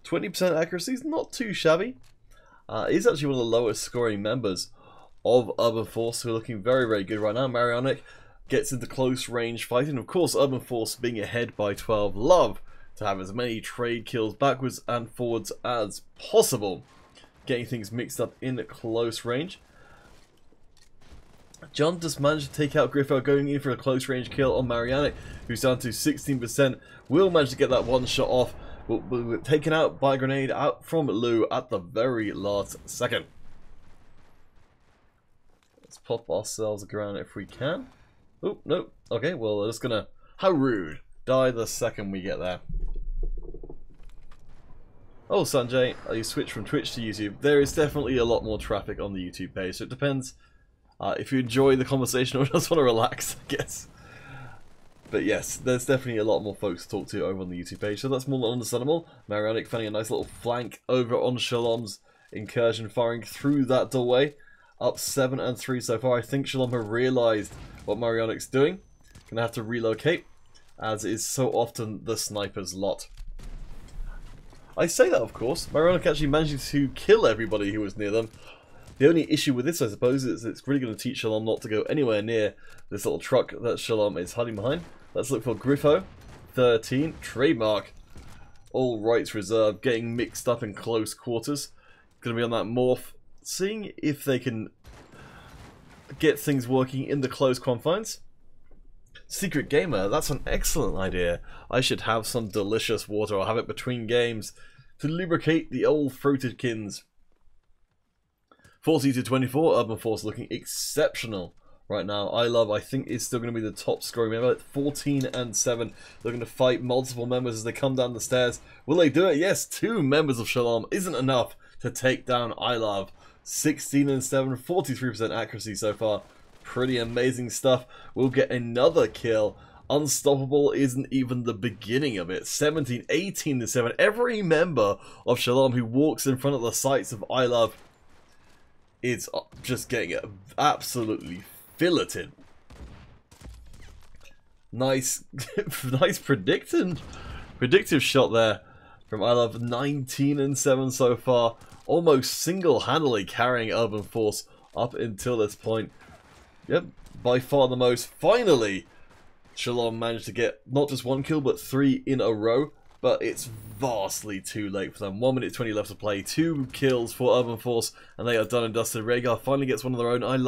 20% accuracy is not too shabby. He's actually one of the lowest scoring members of Urban Force, who are looking very, very good right now. Marionic gets into close range fighting. Of course, Urban Force being ahead by 12, love to have as many trade kills backwards and forwards as possible. Getting things mixed up in close range. John just managed to take out Griffo, going in for a close range kill on Marianic, who's down to 16%. Will manage to get that one shot off, but taken out by a grenade out from Lou at the very last second. Let's pop ourselves a grenade if we can. Oh, no. Okay, well, we're just gonna... How rude. Die the second we get there. Oh, Sanjay, you switched from Twitch to YouTube. There is definitely a lot more traffic on the YouTube page, so it depends if you enjoy the conversation or just want to relax, I guess. But yes, there's definitely a lot more folks to talk to over on the YouTube page, so that's more than understandable. Marionic finding a nice little flank over on Shalom's incursion, firing through that doorway. Up 7 and 3 so far. I think Shalom have realised what Marionic's doing. Gonna have to relocate, as is so often the sniper's lot. I say that, of course. Marionic actually managed to kill everybody who was near them. The only issue with this, I suppose, is it's really going to teach Shalom not to go anywhere near this little truck that Shalom is hiding behind. Let's look for Griffo. 13. Trademark. All rights reserved. Getting mixed up in close quarters. Going to be on that morph. Seeing if they can get things working in the close confines. Secret Gamer. That's an excellent idea. I should have some delicious water. I'll have it between games to lubricate the old throated kins. 40 to 24, Urban Force looking exceptional right now. I think, is still going to be the top scoring member at 14 and 7. They're going to fight multiple members as they come down the stairs. Will they do it? Yes, 2 members of Shalom isn't enough to take down I 16 and 7, 43% accuracy so far. Pretty amazing stuff. We'll get another kill. Unstoppable isn't even the beginning of it. 17, 18 and 7. Every member of Shalom who walks in front of the sights of I is just getting absolutely filleted. Nice, nice predictive shot there from I 19 and 7 so far. Almost single-handedly carrying Urban Force up until this point. Yep, by far the most. Finally, Shalom managed to get not just 1 kill, but 3 in a row. But it's vastly too late for them. 1 minute 20 left to play. 2 kills for Urban Force, and they are done and dusted. Rhaegar finally gets one of their own. I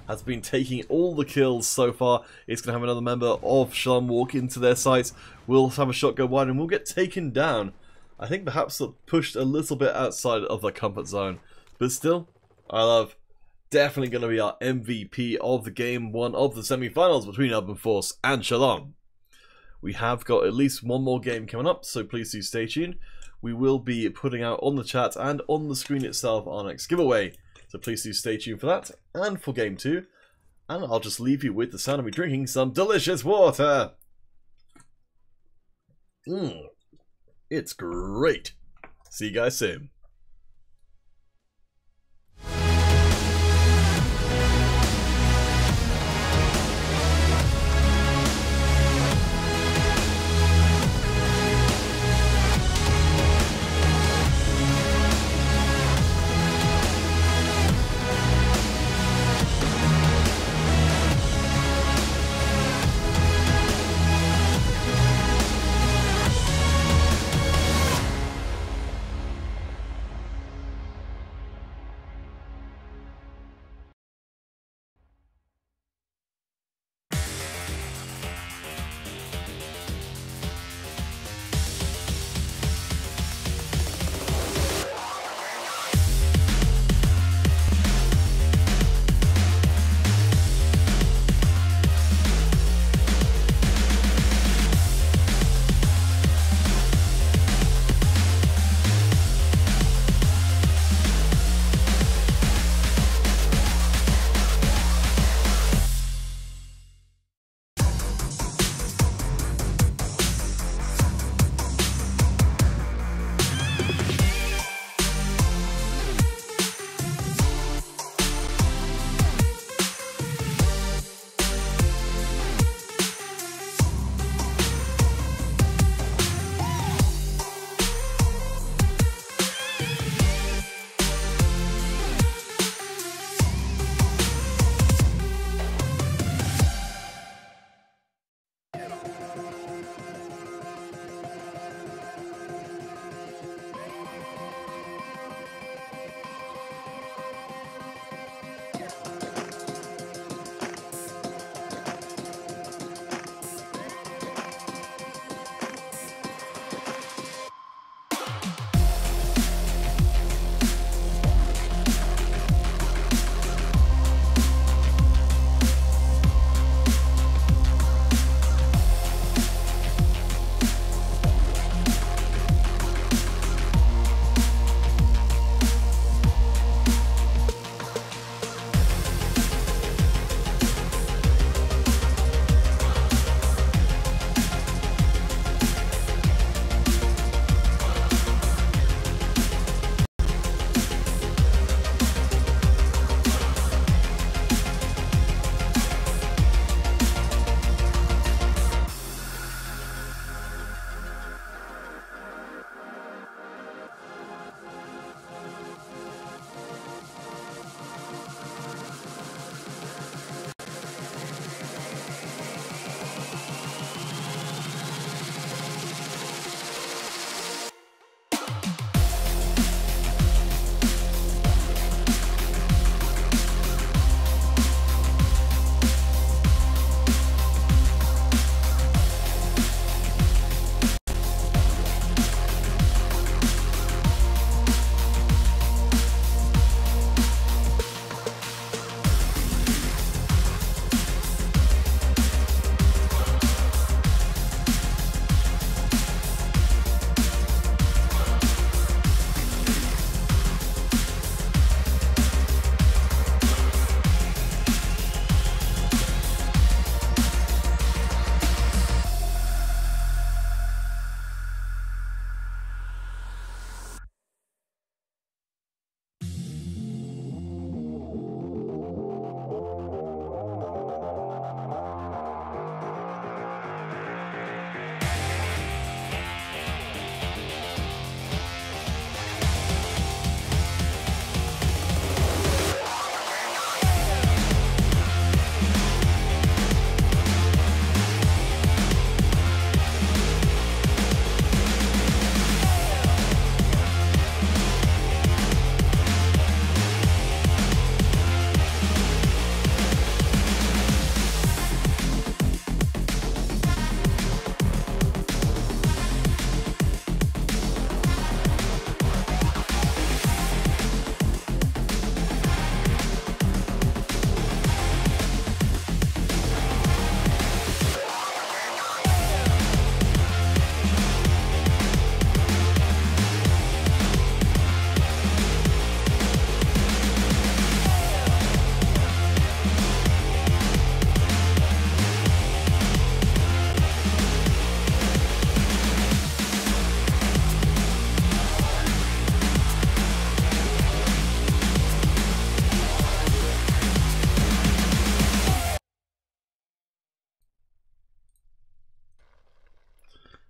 has been taking all the kills so far. It's going to have another member of Shalom walk into their sights. We'll have a shot go wide, and we'll get taken down. I think perhaps pushed a little bit outside of the comfort zone. But still, I definitely going to be our MVP of the game 1 of the semi-finals between Urban Force and Shalom. We have got at least 1 more game coming up, so please do stay tuned. We will be putting out on the chat and on the screen itself our next giveaway, so please do stay tuned for that and for game 2. And I'll just leave you with the sound of me drinking some delicious water. It's great. See you guys soon.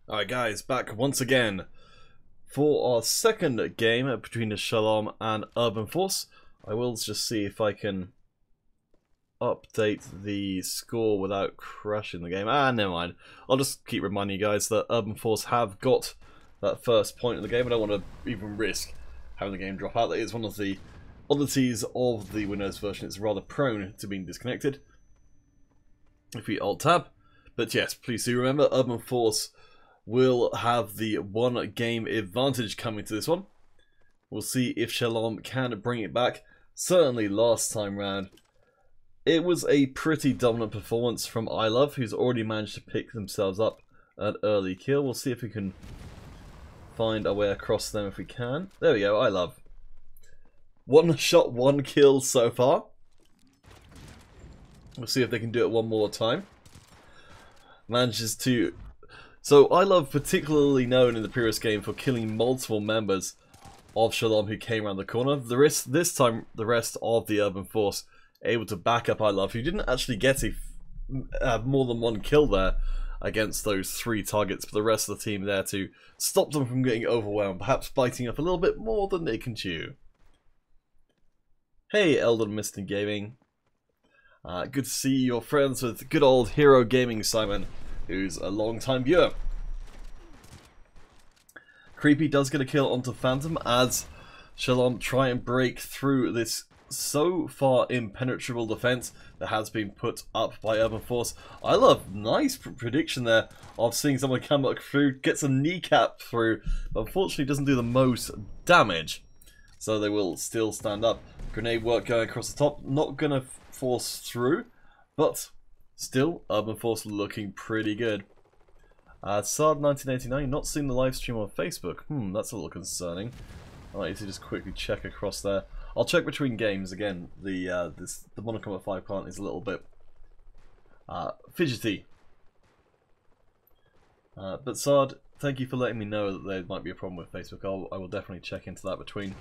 Alright guys, back once again for our second game between the Shalom and Urban Force. I will just see if I can update the score without crashing the game. Never mind. I'll just keep reminding you guys that Urban Force have got that first point in the game. I don't want to even risk having the game drop out. That is one of the oddities of the Windows version. It's rather prone to being disconnected if we Alt-Tab. But yes, please do remember, Urban Force will have the one game advantage coming to this one. We'll see if Shalom can bring it back. Certainly last time round, it was a pretty dominant performance from iLove, who's already managed to pick themselves up an early kill. We'll see if we can find our way across them if we can. There we go, iLove. One shot, one kill so far. We'll see if they can do it one more time. Manages to... So, iLove, particularly known in the previous game for killing multiple members of Shalom who came around the corner. This time, the rest of the Urban Force able to back up iLove, who didn't actually get more than one kill there against those three targets, but the rest of the team there to stop them from getting overwhelmed, perhaps biting up a little bit more than they can chew. Hey, Eldon Mr. Gaming. Good to see your friends with good old Hero Gaming Simon, who's a long-time viewer. Creepy does get a kill onto Phantom as Shalom try and break through this so far impenetrable defense that has been put up by Urban Force. iLove, nice prediction there of seeing someone come up through, gets a kneecap through, but unfortunately doesn't do the most damage. So they will still stand up. Grenade work going across the top, not gonna force through, but still, Urban Force looking pretty good. Sard 1989, not seeing the live stream on Facebook. That's a little concerning. I need to just quickly check across there. I'll check between games again. The Monocom 5 client is a little bit fidgety. But Sard, thank you for letting me know that there might be a problem with Facebook. I will definitely check into that between.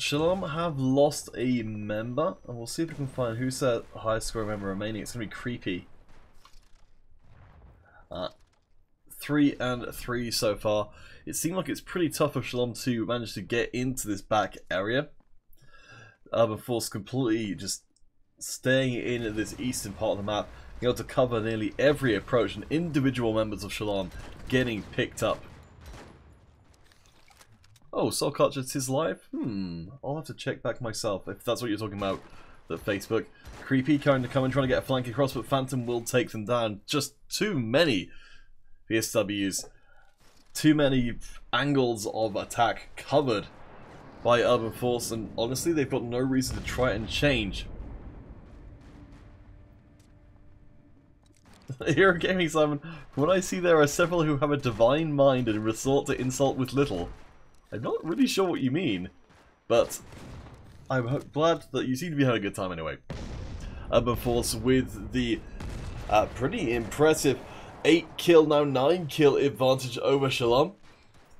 Shalom have lost a member, and we'll see if we can find who's their highest score member remaining. It's going to be Creepy. 3 and 3 so far. It seemed like it's pretty tough for Shalom to manage to get into this back area. Urban Force completely just staying in this eastern part of the map, being able to cover nearly every approach, and individual members of Shalom getting picked up. Oh, Soul Cartridge is live? I'll have to check back myself if that's what you're talking about, that Facebook. Creepy kind of coming, trying to get a flank across, but Phantom will take them down. Just too many PSWs. Too many angles of attack covered by Urban Force, and honestly, they've got no reason to try and change. Hero Gaming Simon, from what I see, there are several who have a divine mind and resort to insult with little. I'm not really sure what you mean, but I'm glad that you seem to be having a good time anyway. Urban Force with the pretty impressive 8 kill, now 9 kill advantage over Shalom.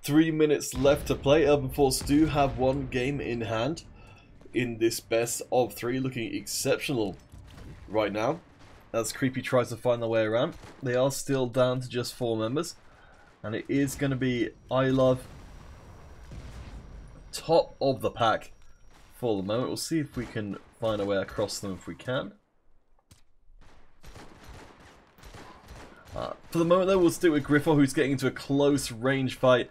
3 minutes left to play. Urban Force do have one game in hand in this best of 3, looking exceptional right now. As Creepy tries to find their way around, they are still down to just 4 members, and it is going to be iLove top of the pack for the moment. We'll see if we can find a way across them if we can. For the moment though, we'll stick with Griffo, who's getting into a close range fight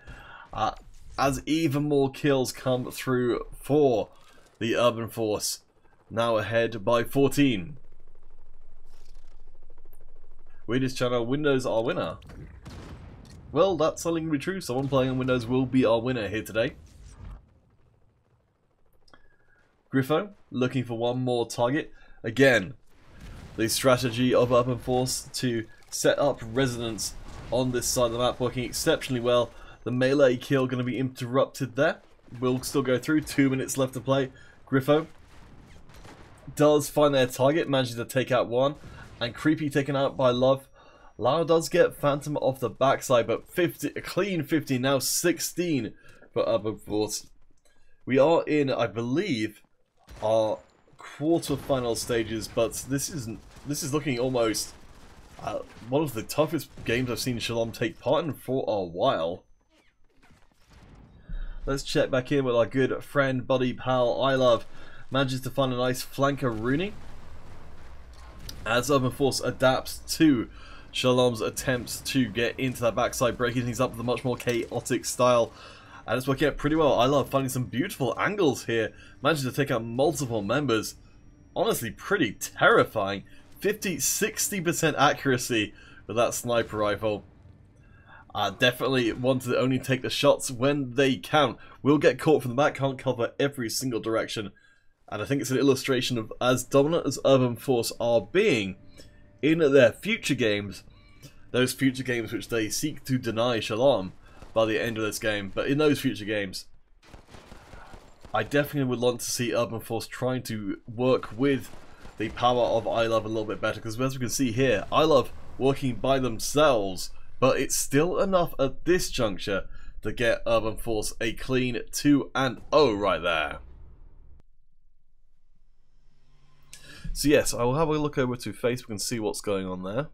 as even more kills come through for the Urban Force, now ahead by 14. Weirdest channel, Windows our winner. Well, that's something to be true. Someone playing on Windows will be our winner here today. Griffo looking for one more target. Again, the strategy of Urban Force to set up resonance on this side of the map working exceptionally well. The melee kill going to be interrupted there. We'll still go through. 2 minutes left to play. Griffo does find their target, manages to take out one, and Creepy taken out by Love. Lau does get Phantom off the backside, but a clean 15, now 16 for Urban Force. We are in, I believe, our quarter-final stages, but this is looking almost One of the toughest games I've seen Shalom take part in for a while. Let's check back in with our good friend, buddy, pal, I Love. Manages to find a nice flanker Rooney. As Urban Force adapts to Shalom's attempts to get into that backside, breaking things up with a much more chaotic style. And it's working out pretty well. I Love finding some beautiful angles here. Manages to take out multiple members. Honestly, pretty terrifying. 50-60% accuracy with that sniper rifle. Definitely want to only take the shots when they count. Will get caught from the back, can't cover every single direction. And I think it's an illustration of as dominant as Urban Force are being in their future games. Those future games which they seek to deny Shalom by the end of this game. But in those future games, I definitely would want to see Urban Force trying to work with the power of I Love a little bit better, because as we can see here, I Love working by themselves, but it's still enough at this juncture to get Urban Force a clean 2-0 right there. So yes, I will have a look over to Facebook and see what's going on there.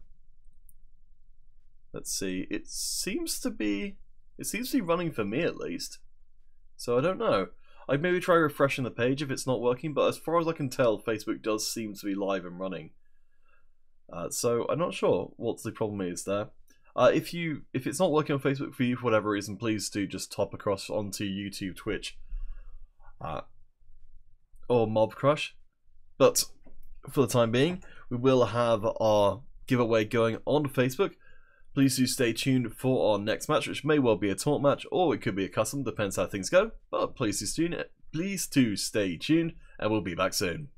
Let's see, it seems to be running for me at least. So I don't know. I'd maybe try refreshing the page if it's not working, but as far as I can tell, Facebook does seem to be live and running. So I'm not sure what the problem is there. If it's not working on Facebook for you for whatever reason, please do just top across onto YouTube, Twitch, or Mob Crush. But for the time being, we will have our giveaway going on Facebook. Please do stay tuned for our next match, which may well be a taunt match, or it could be a custom, depends how things go. But please do stay tuned, and we'll be back soon.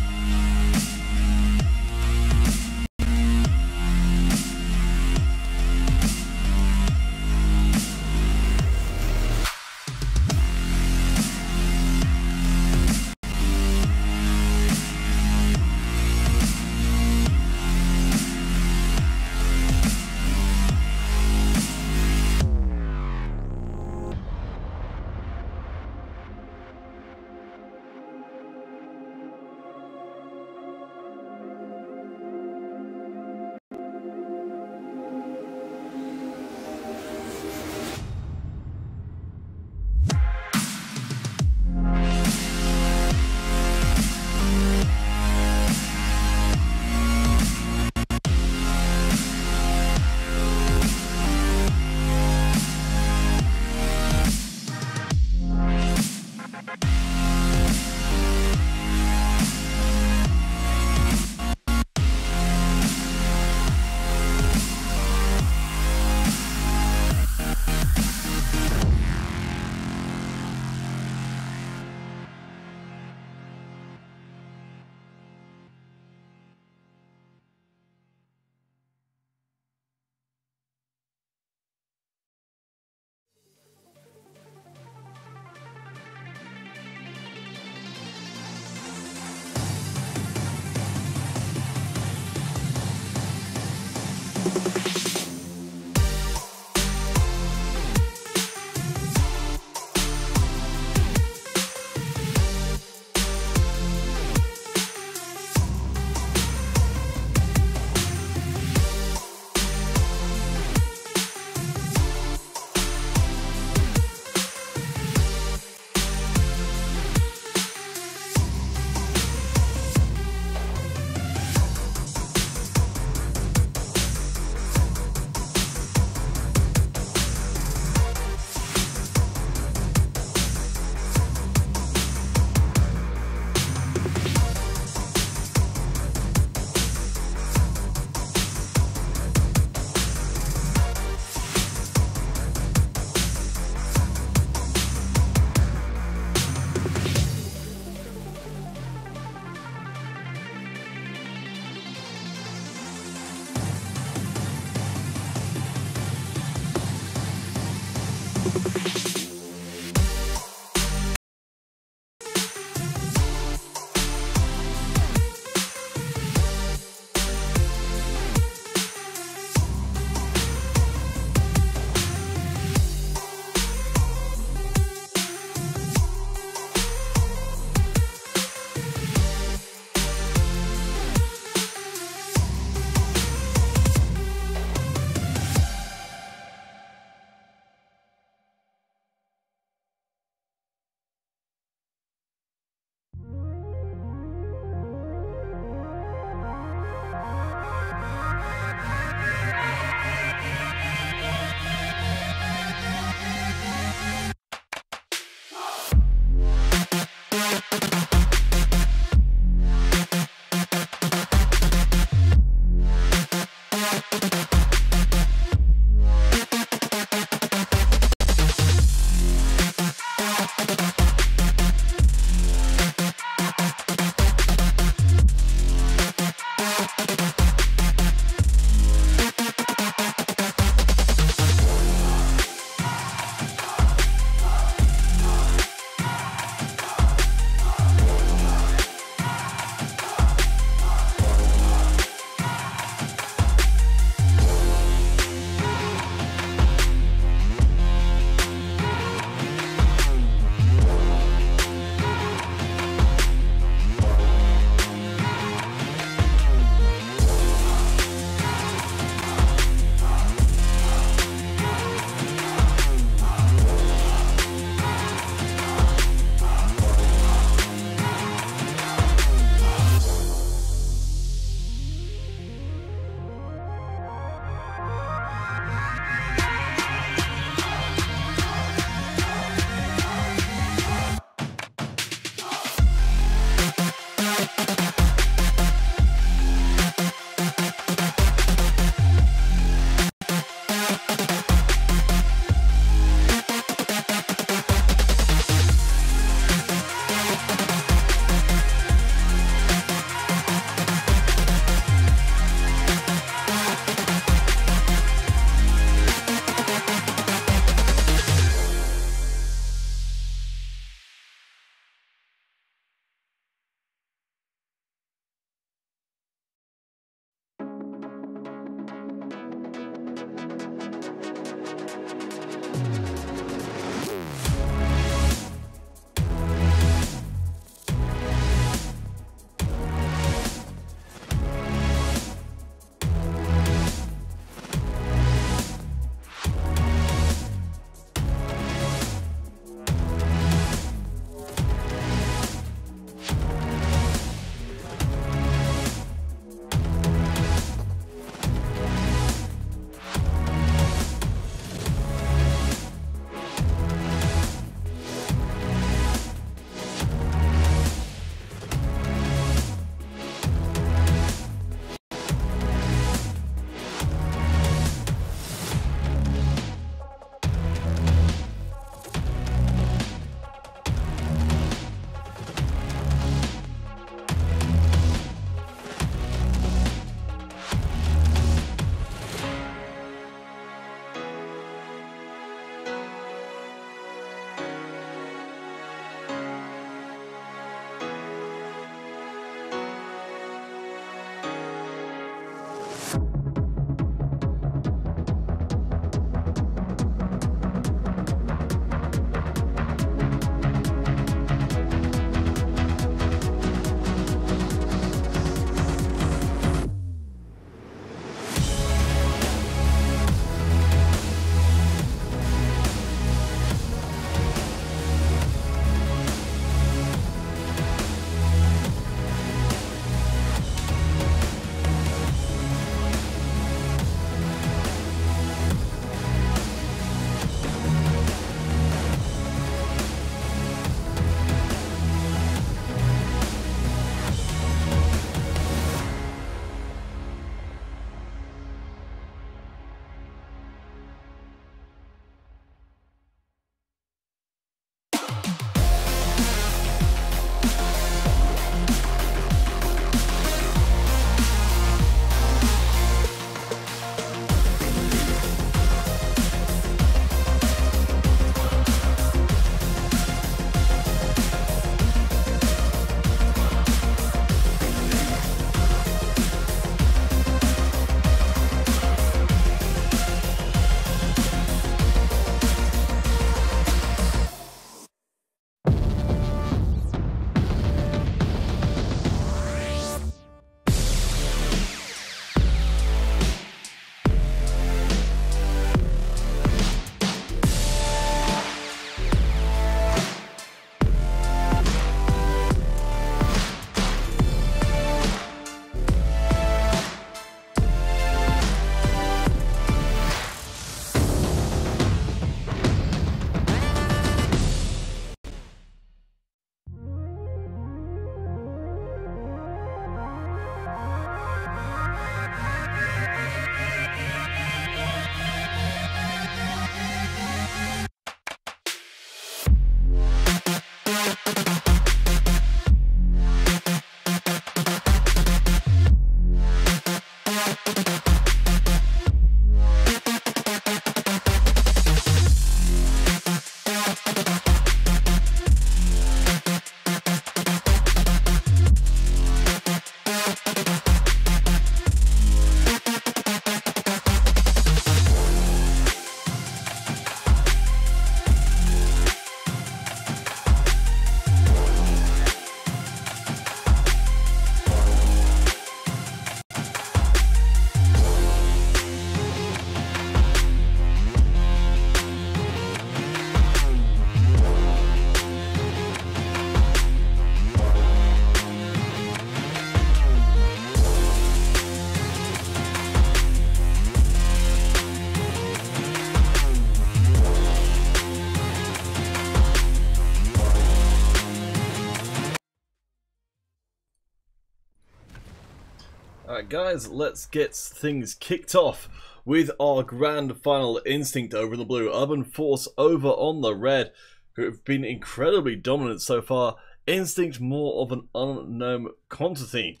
Alright guys, let's get things kicked off with our grand final. Instinct over the blue, Urban Force over on the red, who have been incredibly dominant so far. Instinct more of an unknown quantity.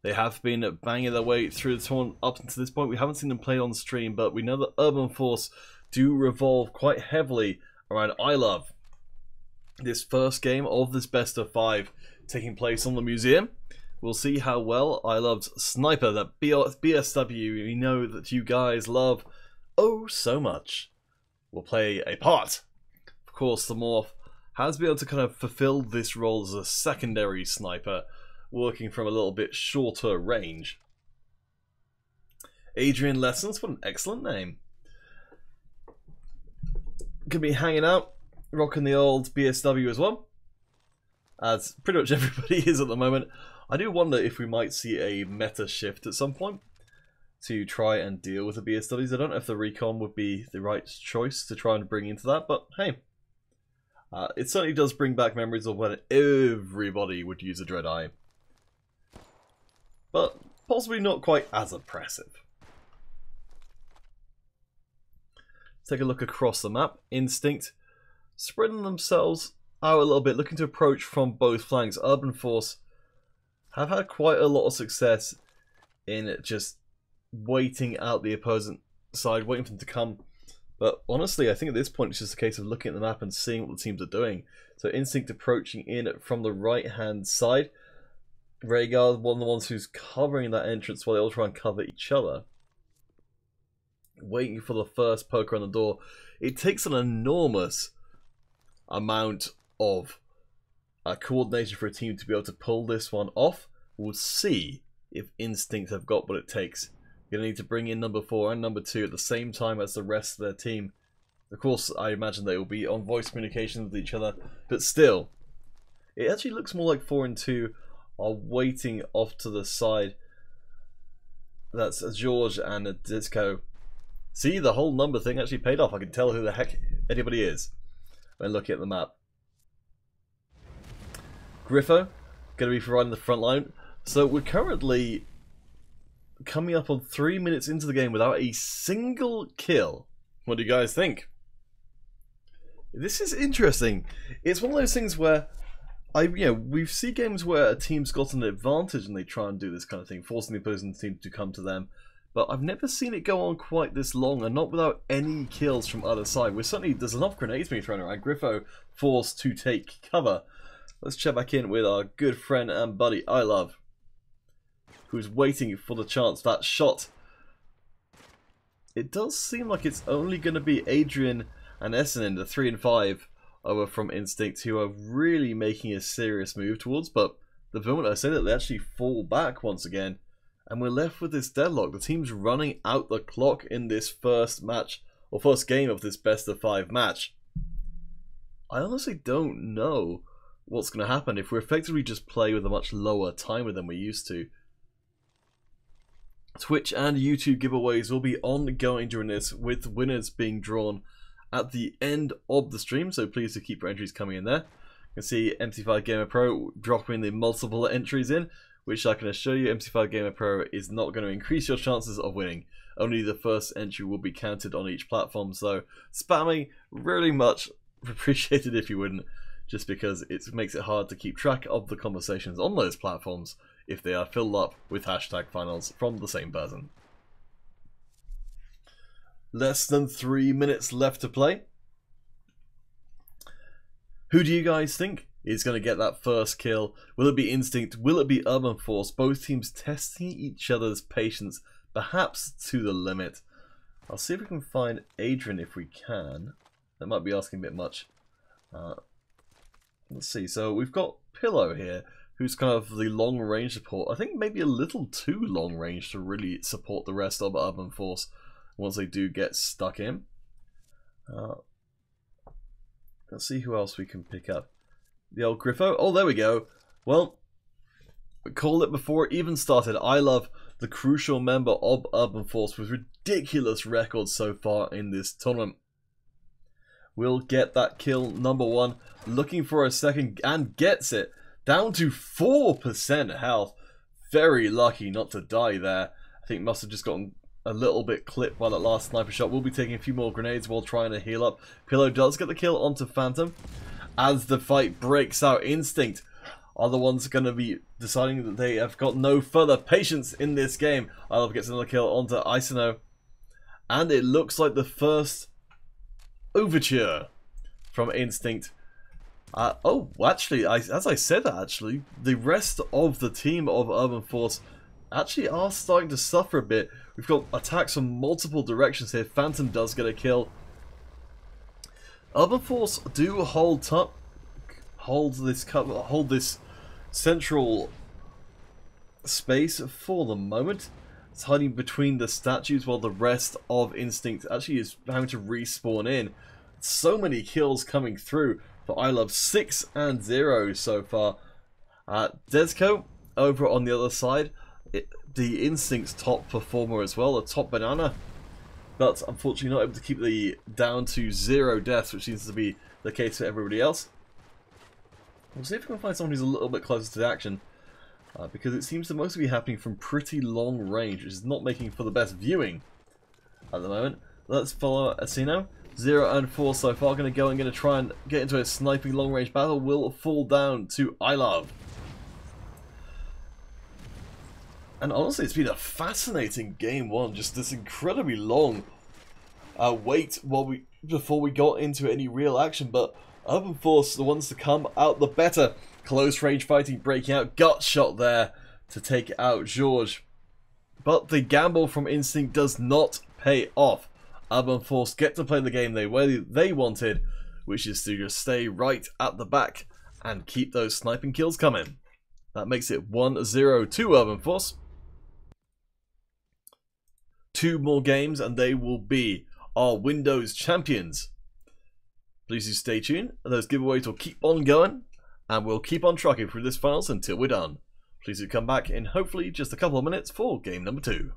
They have been banging their way through the tournament up until this point. We haven't seen them play on stream, but we know that Urban Force do revolve quite heavily around I Love. This first game of this best of 5 taking place on the museum. We'll see how well I Love's Sniper, that BSW we know that you guys love oh so much, will play a part. Of course, the Morph has been able to kind of fulfill this role as a secondary sniper, working from a little bit shorter range. Adrian Lessons, what an excellent name. Could be hanging out, rocking the old BSW as well, as pretty much everybody is at the moment. I do wonder if we might see a meta shift at some point to try and deal with the BSWs. I don't know if the Recon would be the right choice to try and bring into that, but hey. It certainly does bring back memories of when everybody would use a Dread-Eye. But possibly not quite as oppressive. Let's take a look across the map. Instinct spreading themselves out a little bit, looking to approach from both flanks. Urban Force have had quite a lot of success in just waiting out the opposing side, waiting for them to come. But honestly, I think at this point it's just a case of looking at the map and seeing what the teams are doing. So Instinct approaching in from the right-hand side. Rhaegar, one of the ones who's covering that entrance while they all try and cover each other. Waiting for the first poker on the door. It takes an enormous amount of coordination for a team to be able to pull this one off. We'll see if Instinct have got what it takes. You're going to need to bring in number 4 and number 2 at the same time as the rest of their team. Of course, I imagine they will be on voice communication with each other, but still, it actually looks more like 4 and 2 are waiting off to the side. That's a George and a Disco. See, the whole number thing actually paid off. I can tell who the heck anybody is when looking at the map. Griffo, going to be providing the front line. So we're currently coming up on 3 minutes into the game without a single kill. What do you guys think? This is interesting. It's one of those things where we see games where a team's got an advantage and they try and do this kind of thing, forcing the opposing team to come to them. But I've never seen it go on quite this long, and not without any kills from either side. There's enough grenades being thrown around. Griffo forced to take cover. Let's check back in with our good friend and buddy, I Love, who's waiting for the chance. That shot. It does seem like it's only going to be Adrian and Essendon, the 3 and 5 over from Instinct, who are really making a serious move towards. But the moment I say that, they actually fall back once again. And we're left with this deadlock. The team's running out the clock in this first match, or first game of this best of 5 match. I honestly don't know what's going to happen if we effectively just play with a much lower timer than we're used to. Twitch and YouTube giveaways will be ongoing during this, with winners being drawn at the end of the stream, so please do keep your entries coming in there. You can see MC5 Gamer Pro dropping the multiple entries in, which I can assure you MC5 Gamer Pro is not going to increase your chances of winning. Only the first entry will be counted on each platform, so spamming really much appreciated if you wouldn't, just because it makes it hard to keep track of the conversations on those platforms if they are filled up with hashtag finals from the same person. Less than 3 minutes left to play. Who do you guys think is going to get that first kill? Will it be Instinct? Will it be Urban Force? Both teams testing each other's patience, perhaps to the limit. I'll see if we can find Adrian if we can. That might be asking a bit much. Let's see. So we've got Pillow here, who's kind of the long-range support. I think maybe a little too long-range to really support the rest of Urban Force once they do get stuck in. Let's see who else we can pick up. The old Griffo. Oh, there we go. Well, we called it before it even started. I Love, the crucial member of Urban Force with ridiculous records so far in this tournament. Will get that kill number 1. Looking for a second and gets it. Down to 4% health. Very lucky not to die there. I think must have just gotten a little bit clipped by that last sniper shot. We'll be taking a few more grenades while trying to heal up. Pillow does get the kill onto Phantom. As the fight breaks out, Instinct are the ones going to be deciding that they have got no further patience in this game. I Love gets another kill onto Isano. And it looks like the first overture from Instinct. Oh, actually, as I said that, actually, the rest of the team of Urban Force actually are starting to suffer a bit. We've got attacks from multiple directions here. Phantom does get a kill. Urban Force do hold this central space for the moment. It's hiding between the statues while the rest of Instinct actually is having to respawn in. So many kills coming through for I Love. 6 and 0 so far. Desco over on the other side, the Instinct's top performer as well, a top banana, but unfortunately not able to keep the down to 0 deaths, which seems to be the case for everybody else. We'll see if we can find someone who's a little bit closer to the action, because it seems to mostly be happening from pretty long range, which is not making for the best viewing at the moment. Let's follow Asino. 0 and 4 so far. Going to go and going to try and get into a sniping long range battle. Will fall down to I Love. And honestly, it's been a fascinating game 1. Just this incredibly long wait before we got into any real action. But Urban Force, the ones to come out the better. Close range fighting breaking out. Gut shot there to take out George. But the gamble from Instinct does not pay off. Urban Force get to play the game they wanted, which is to just stay right at the back and keep those sniping kills coming. That makes it 1-0 to Urban Force. 2 more games and they will be our Windows champions. Please do stay tuned. Those giveaways will keep on going and we'll keep on trucking through this finals until we're done. Please do come back in hopefully just a couple of minutes for game number 2.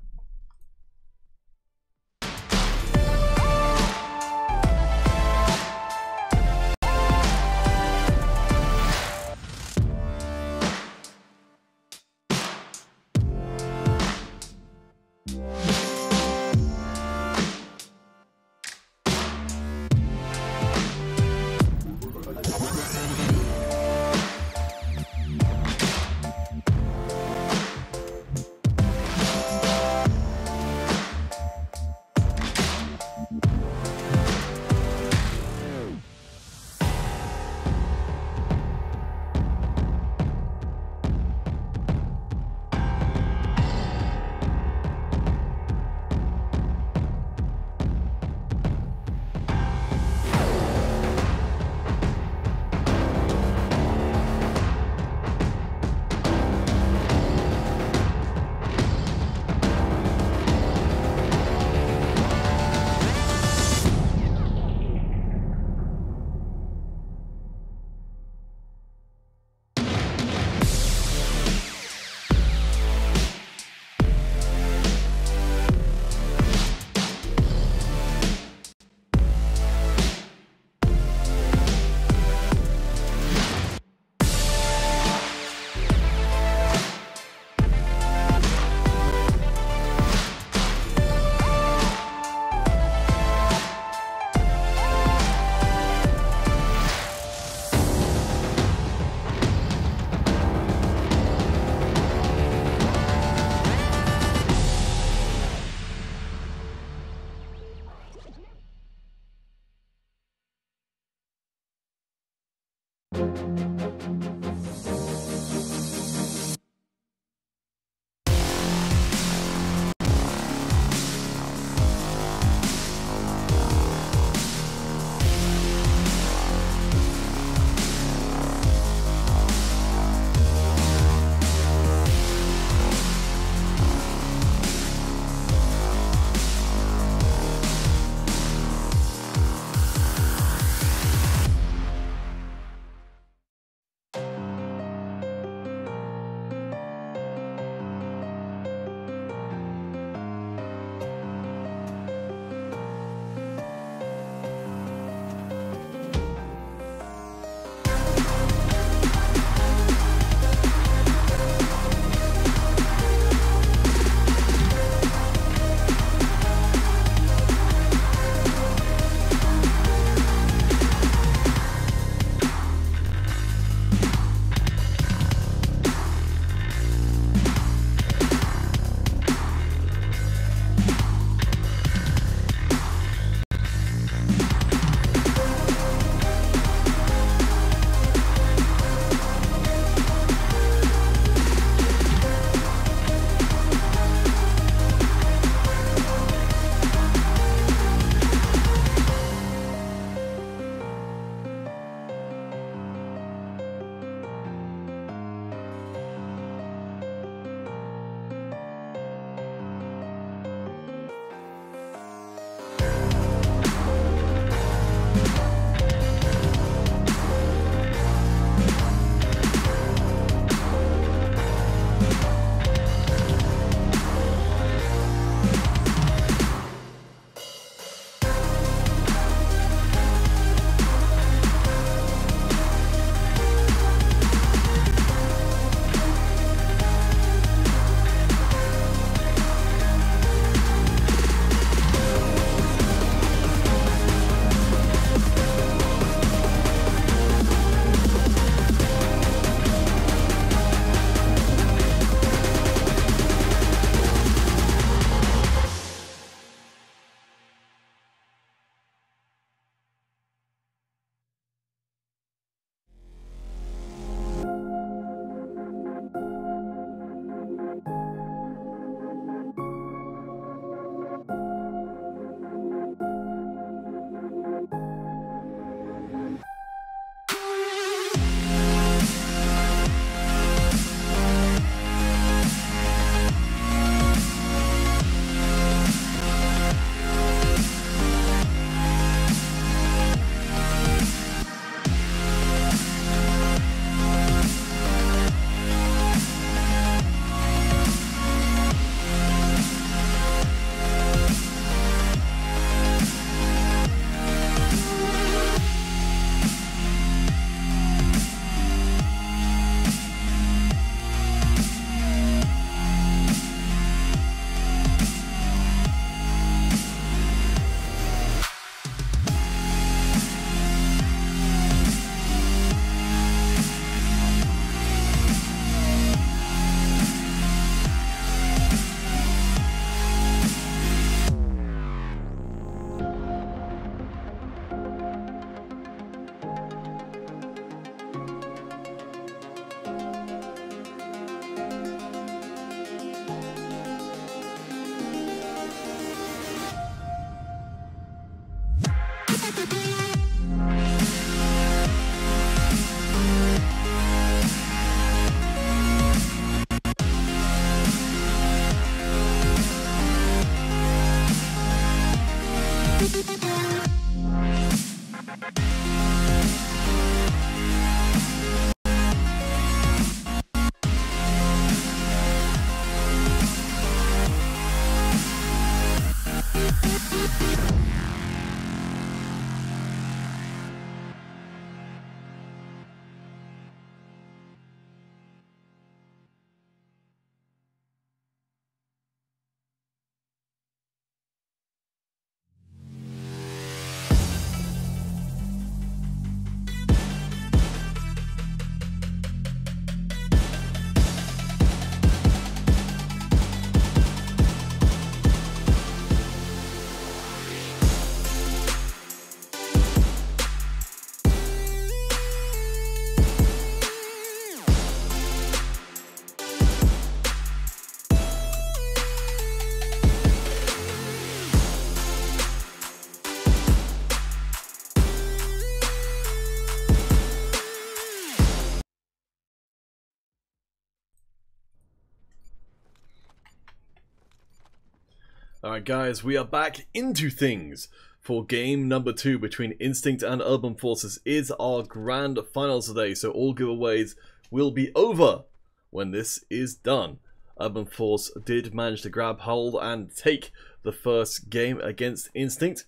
Alright guys, we are back into things for game number 2 between Instinct and Urban Forces. Is our grand final today, so all giveaways will be over when this is done. Urban Force did manage to grab hold and take the first game against Instinct.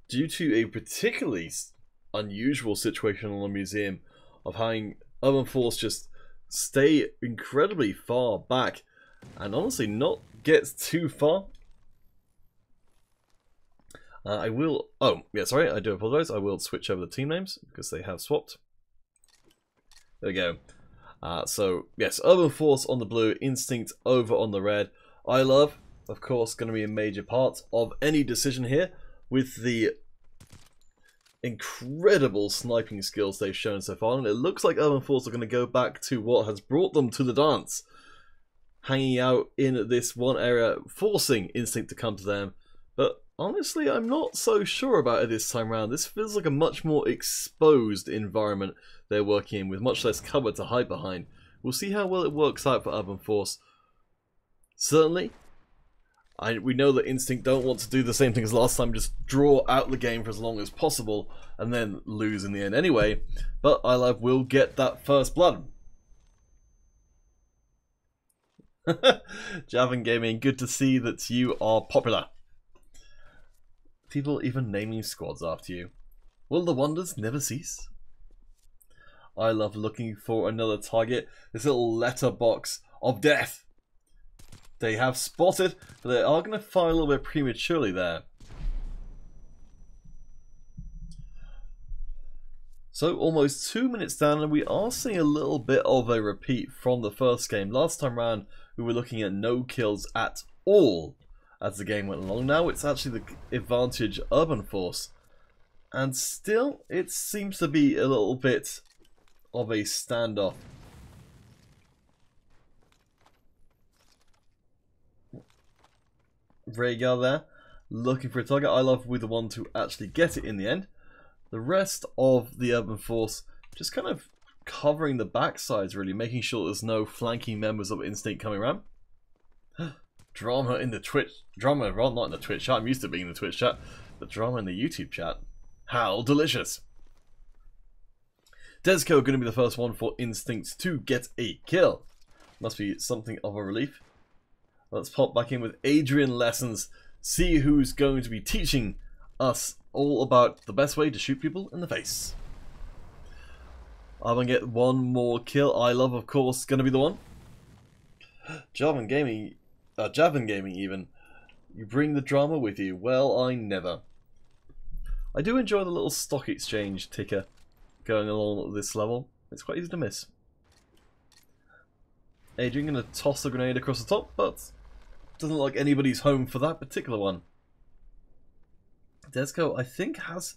Due to a particularly unusual situation on the museum of having Urban Force just stay incredibly far back and honestly not get too far. I do apologize. I will switch over the team names because they have swapped. There we go. So yes, Urban Force on the blue, Instinct over on the red. I love, of course, going to be a major part of any decision here with the incredible sniping skills they've shown so far, and it looks like Urban Force are going to go back to what has brought them to the dance, hanging out in this one area, forcing Instinct to come to them. But honestly, I'm not so sure about it this time around. This feels like a much more exposed environment they're working in, with much less cover to hide behind. We'll see how well it works out for Urban Force. Certainly, we know that Instinct don't want to do the same thing as last time, just draw out the game for as long as possible and then lose in the end anyway. But iLove will get that first blood. Javin Gaming, good to see that you are popular. People even naming squads after you. Will the wonders never cease? I love looking for another target. This little letterbox of death. They have spotted, but they are going to fire a little bit prematurely there. So almost 2 minutes down, and we are seeing a little bit of a repeat from the first game. Last time round, we were looking at no kills at all as the game went along. Now it's actually the advantage Urban Force. And still, it seems to be a little bit of a standoff. Rhaegar there, looking for a target. I love with the one to actually get it in the end. The rest of the Urban Force just kind of covering the backsides, really, making sure there's no flanking members of Instinct coming around. Drama in the Twitch, well, not in the Twitch chat, I'm used to being in the Twitch chat, but drama in the YouTube chat. How delicious. Desco going to be the first one for Instinct to get a kill. Must be something of a relief. Let's pop back in with Adrian lessons, see who's going to be teaching us all about the best way to shoot people in the face. I'm going to get one more kill. iLove, of course, going to be the one. Javin Gaming even. You bring the drama with you. Well, I never. I do enjoy the little stock exchange ticker going along this level. It's quite easy to miss. Adrian going to toss a grenade across the top, but doesn't look like anybody's home for that particular one. Desco, I think, has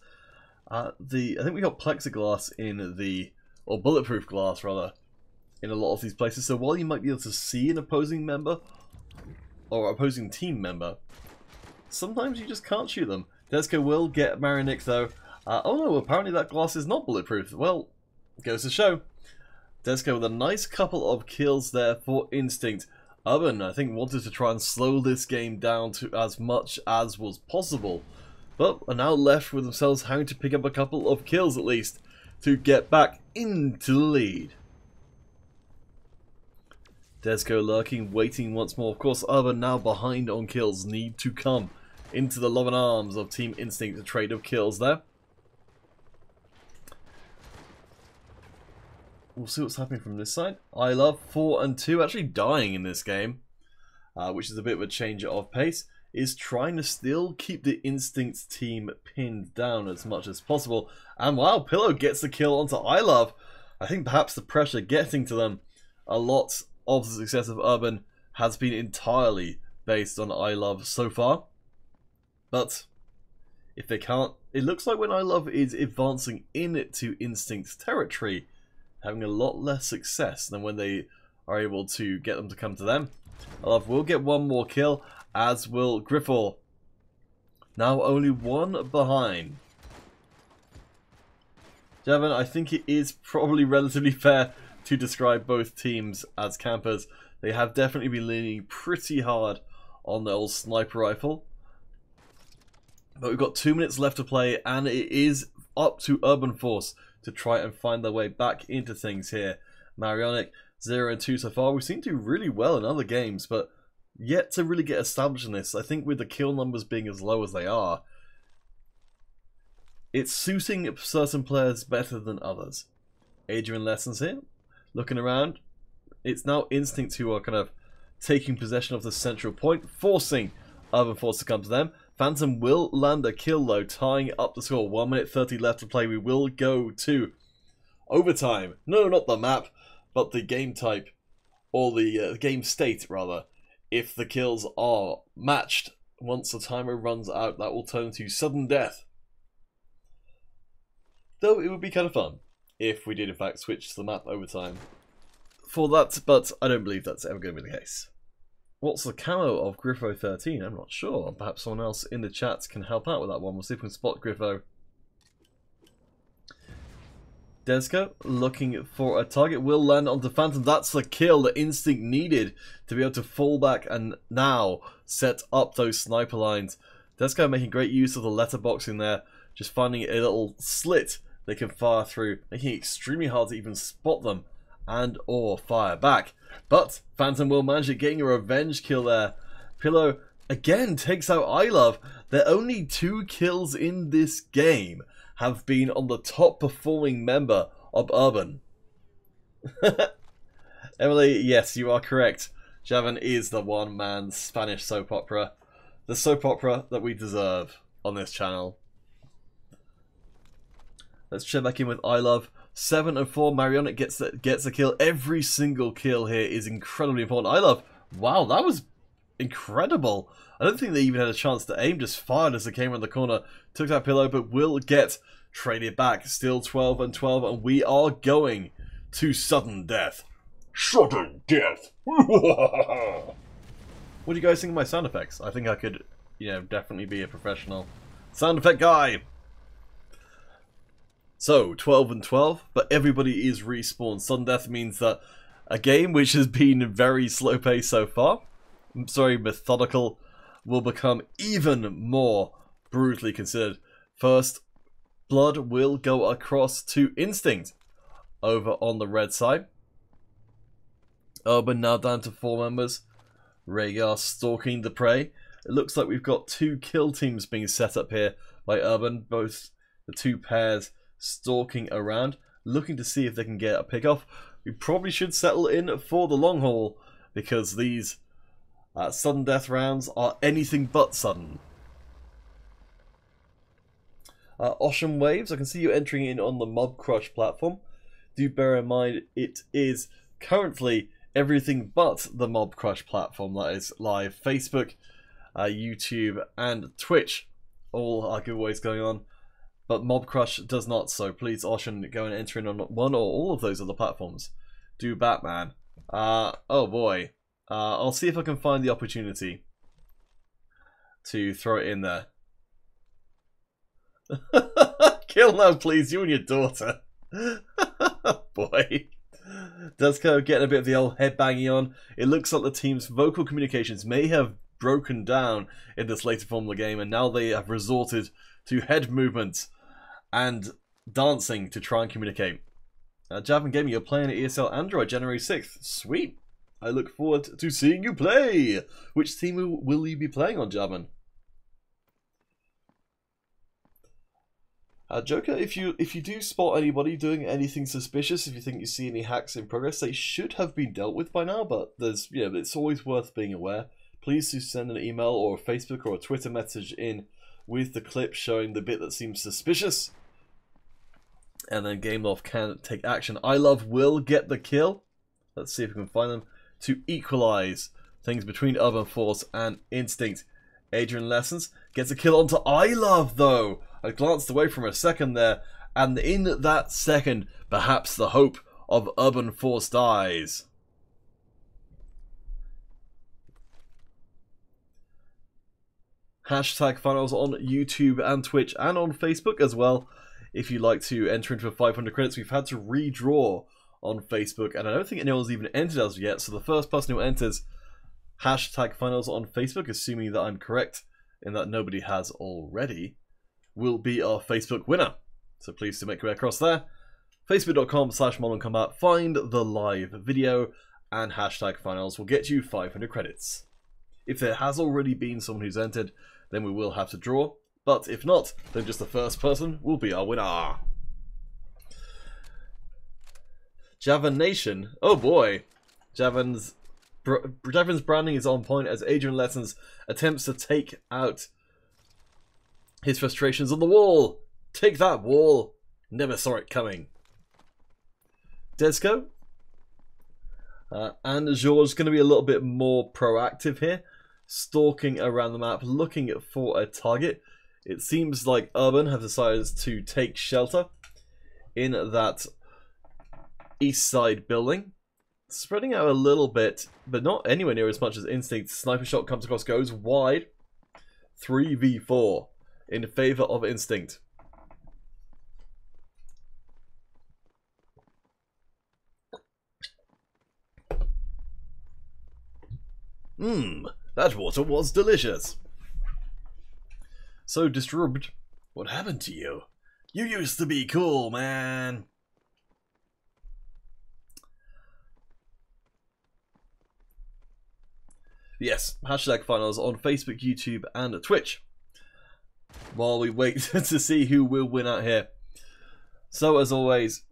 I think we got plexiglass in the, or bulletproof glass rather, in a lot of these places. So while you might be able to see an opposing member or opposing team member, sometimes you just can't shoot them. Desco will get Marinick though. Oh no, apparently that glass is not bulletproof. Well, goes to show. Desco with a nice couple of kills there for Instinct. Urban, I think, wanted to try and slow this game down to as much as was possible, but are now left with themselves having to pick up a couple of kills at least to get back into the lead. Desco lurking, waiting once more. Of course, Urban now behind on kills, need to come into the loving arms of Team Instinct to trade of kills there. We'll see what's happening from this side. iLove 4 and 2 actually dying in this game, which is a bit of a change of pace. Is trying to still keep the Instinct team pinned down as much as possible. And wow, Pillow gets the kill onto iLove. I think perhaps the pressure getting to them, a lot of the success of Urban has been entirely based on iLove so far. But if they can't, it looks like when iLove is advancing into Instinct's territory, having a lot less success than when they are able to get them to come to them. iLove will get one more kill, as will Griffle. Now only one behind. Javin, I think it is probably relatively fair to describe both teams as campers. They have definitely been leaning pretty hard on the old sniper rifle. But we've got 2 minutes left to play, and it is up to Urban Force to try and find their way back into things here. Marionic 0 and 2 so far. We've seen do really well in other games, but yet to really get established in this. I think with the kill numbers being as low as they are, it's suiting certain players better than others. Adrian Lessons here, looking around. It's now Instinct who are kind of taking possession of the central point, forcing Urban Force to come to them. Phantom will land a kill though, tying up the score. 1 minute 30 left to play. We will go to overtime. No, not the map, but the game type, or the game state rather. If the kills are matched, once the timer runs out, that will turn to sudden death. Though it would be kind of fun if we did in fact switch to the map overtime for that, but I don't believe that's ever going to be the case. What's the camo of Griffo 13? I'm not sure. Perhaps someone else in the chat can help out with that one. We'll see if we can spot Griffo. Desco looking for a target. Will land onto Phantom. That's the kill that Instinct needed to be able to fall back and now set up those sniper lines. Desco making great use of the letterboxing there. Just finding a little slit they can fire through. Making it extremely hard to even spot them and or fire back. But Phantom will manage it, getting a revenge kill there. Pillow again takes out I Love. Their only 2 kills in this game have been on the top performing member of Urban. Emily, yes, you are correct. Javan is the one-man Spanish soap opera. The soap opera that we deserve on this channel. Let's check back in with I Love. 7 and 4. Marionic gets a kill. Every single kill here is incredibly important. I Love. Wow, that was incredible. I don't think they even had a chance to aim. Just fired as they came around the corner. Took that Pillow, but will get traded back. Still 12 and 12, and we are going to sudden death. Sudden death. What do you guys think of my sound effects? I think I could, definitely be a professional sound effect guy. So, 12 and 12, but everybody is respawned. Sudden death means that a game which has been very slow paced so far, methodical, will become even more brutally considered. First blood will go across to Instinct over on the red side. Urban now down to 4 members. Rhaegar stalking the prey. It looks like we've got 2 kill teams being set up here by Urban, both the 2 pairs stalking around, looking to see if they can get a pick off. We probably should settle in for the long haul, because these sudden death rounds are anything but sudden. Ocean Waves, I can see you entering in on the Mob Crush platform. Do bear in mind it is currently everything but the Mob Crush platform that is live. Facebook, YouTube and Twitch all are giveaways going on. But Mob Crush does not, so please, Ocean, go and enter in on one or all of those other platforms. Do Batman. Oh boy. I'll see if I can find the opportunity to throw it in there. Kill now, please, you and your daughter. Boy. Desco getting a bit of the old headbanging on. It looks like the team's vocal communications may have broken down in this later form of the game, and now they have resorted to head movements and dancing to try and communicate. Javan Gaming, you're playing at ESL Android January 6th. Sweet. I look forward to seeing you play. Which team will you be playing on, Javan? Joker, if you do spot anybody doing anything suspicious, if you think you see any hacks in progress, they should have been dealt with by now, but there's it's always worth being aware. Please do send an email or a Facebook or a Twitter message in with the clip showing the bit that seems suspicious. And then Gameloft can take action. I Love will get the kill. Let's see if we can find them to equalize things between Urban Force and Instinct. Adrian Lessons gets a kill onto I Love though. I glanced away from a second there, and in that second, perhaps the hope of Urban Force dies. Hashtag finals on YouTube and Twitch and on Facebook as well. If you'd like to enter into 500 credits, we've had to redraw on Facebook, and I don't think anyone's even entered as yet. So the first person who enters Hashtag finals on Facebook, assuming that I'm correct in that nobody has already, will be our Facebook winner. So please do make your way across there. Facebook.com/ModernCombat, find the live video, and hashtag finals will get you 500 credits. If there has already been someone who's entered, then we will have to draw. But if not, then just the first person will be our winner. Javan Nation. Oh boy. Javan's branding is on point as Adrian Lessons attempts to take out his frustrations on the wall. Take that, wall. Never saw it coming. Desco. And Georges going to be a little bit more proactive here. Stalking around the map, looking for a target. It seems like Urban have decided to take shelter in that east side building. Spreading out a little bit, but not anywhere near as much as Instinct. Sniper shot comes across, goes wide. 3v4 in favor of Instinct. That water was delicious. So disturbed. What happened to you? You used to be cool, man. Yes, hashtag finals on Facebook, YouTube, and Twitch. While we wait to see who will win out here. So as always,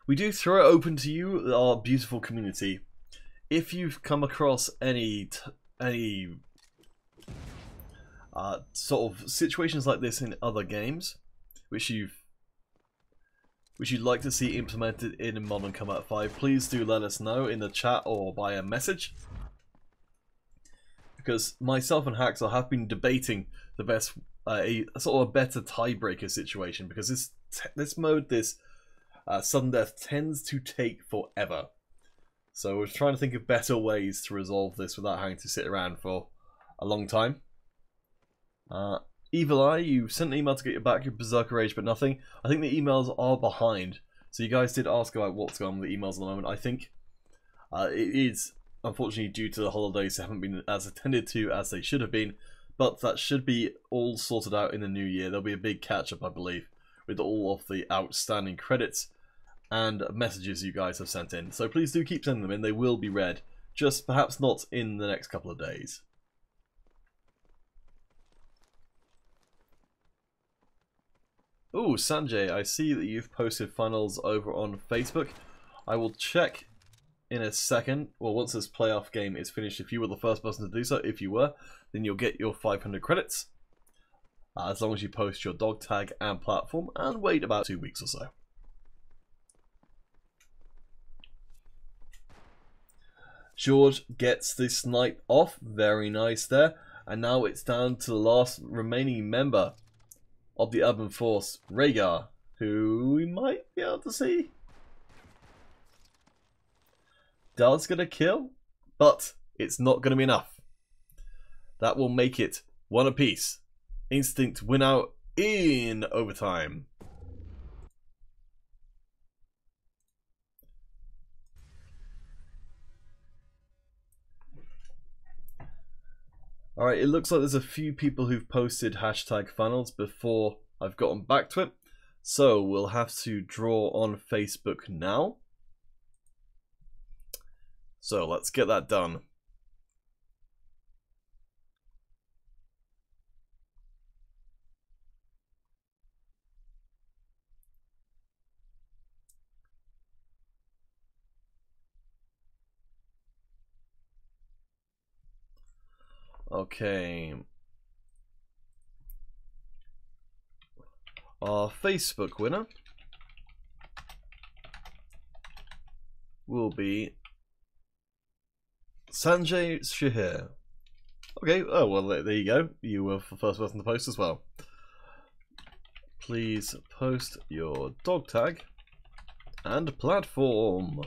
we do throw it open to you, our beautiful community. If you've come across any sort of situations like this in other games, which you'd like to see implemented in Modern Combat 5, please do let us know in the chat or by a message. Because myself and Haxel have been debating the best, a sort of a better tiebreaker situation. Because this mode, this sudden death, tends to take forever. So we're trying to think of better ways to resolve this without having to sit around for a long time. Evil Eye, you sent an email to get your back your Berserker Rage, but nothing. I think the emails are behind. So you guys did ask about what's going on with the emails at the moment. I think it is, unfortunately, due to the holidays, they haven't been as attended to as they should have been. But that should be all sorted out in the new year. There'll be a big catch-up, I believe, with all of the outstanding credits and messages you guys have sent in. So please do keep sending them in. They will be read. Just perhaps not in the next couple of days. Oh, Sanjay, I see that you've posted finals over on Facebook. I will check in a second. Well, once this playoff game is finished, if you were the first person to do so, if you were, then you'll get your 500 credits. As long as you post your dog tag and platform and wait about 2 weeks or so. George gets the snipe off. Very nice there. And now it's down to the last remaining member of the Urban Force, Rhaegar, who we might be able to see. Does get a kill, but it's not going to be enough. That will make it one apiece. Instinct win out in overtime. Alright, it looks like there's a few people who've posted hashtag finals before I've gotten back to it. So we'll have to draw on Facebook now. So let's get that done. Okay. Our Facebook winner will be Sanjay Shahir. Okay, oh well, there you go. You were the first person to post as well. Please post your dog tag and platform.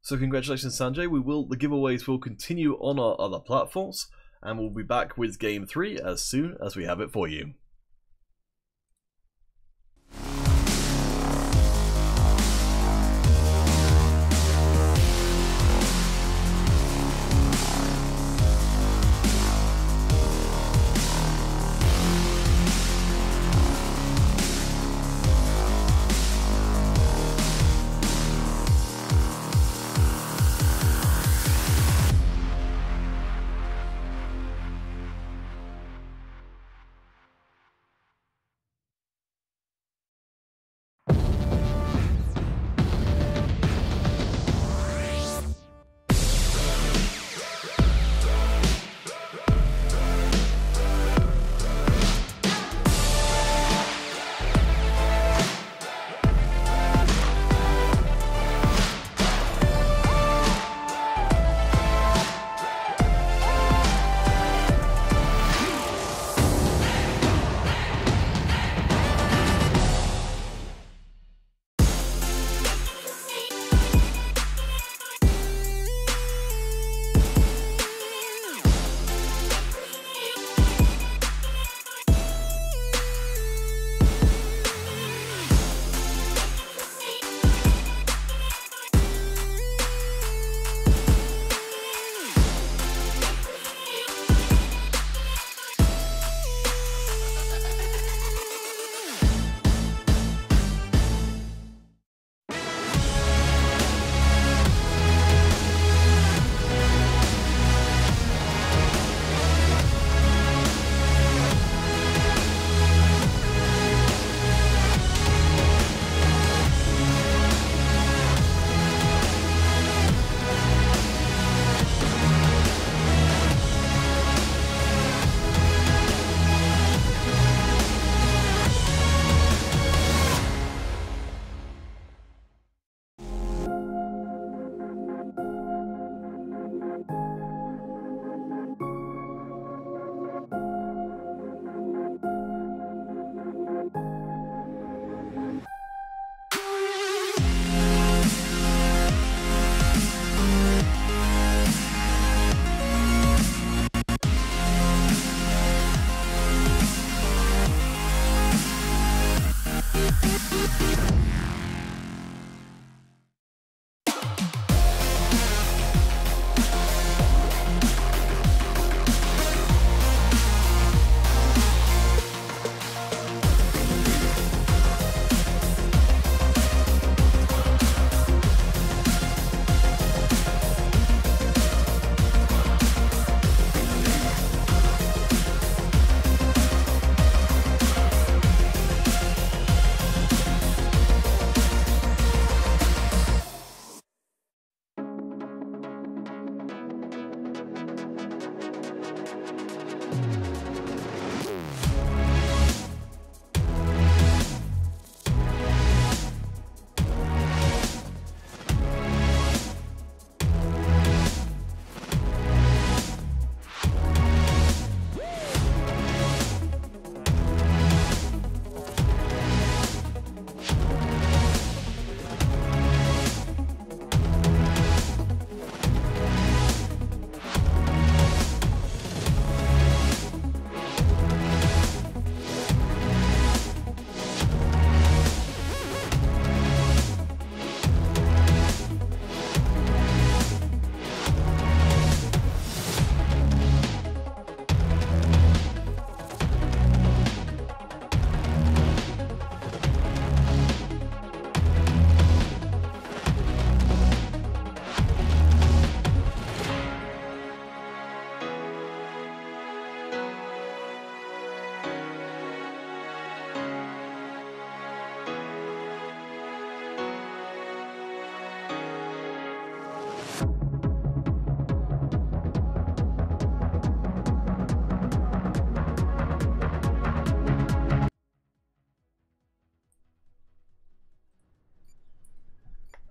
So congratulations, Sanjay. The giveaways will continue on our other platforms, and we'll be back with Game 3 as soon as we have it for you.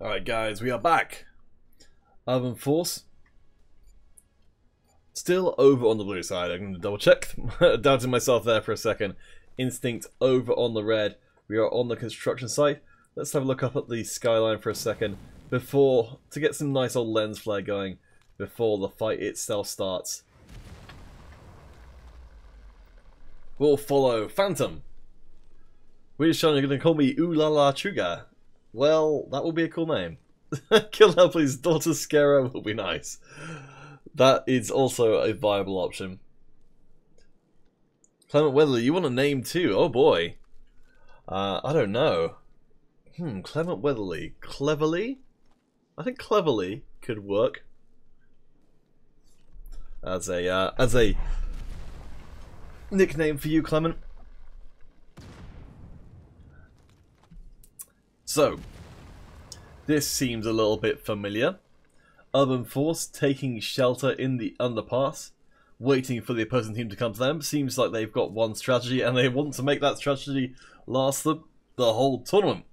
Alright guys, we are back. Urban Force. Still over on the blue side. I'm going to double check. Doubting myself there for a second. Instinct over on the red. We are on the construction site. Let's have a look up at the skyline for a second to get some nice old lens flare going before the fight itself starts. We'll follow Phantom. We're sure you're going to call me Ooh La La Chuga. Well, that will be a cool name. Kill Now Please Daughter Scara will be nice. That is also a viable option. Clement Weatherly, you want a name too? Oh boy. I don't know. Clement Weatherly. Cleverly? I think Cleverly could work. As a nickname for you, Clement. So, this seems a little bit familiar. Urban Force taking shelter in the underpass, waiting for the opposing team to come to them. Seems like they've got one strategy and they want to make that strategy last them the whole tournament.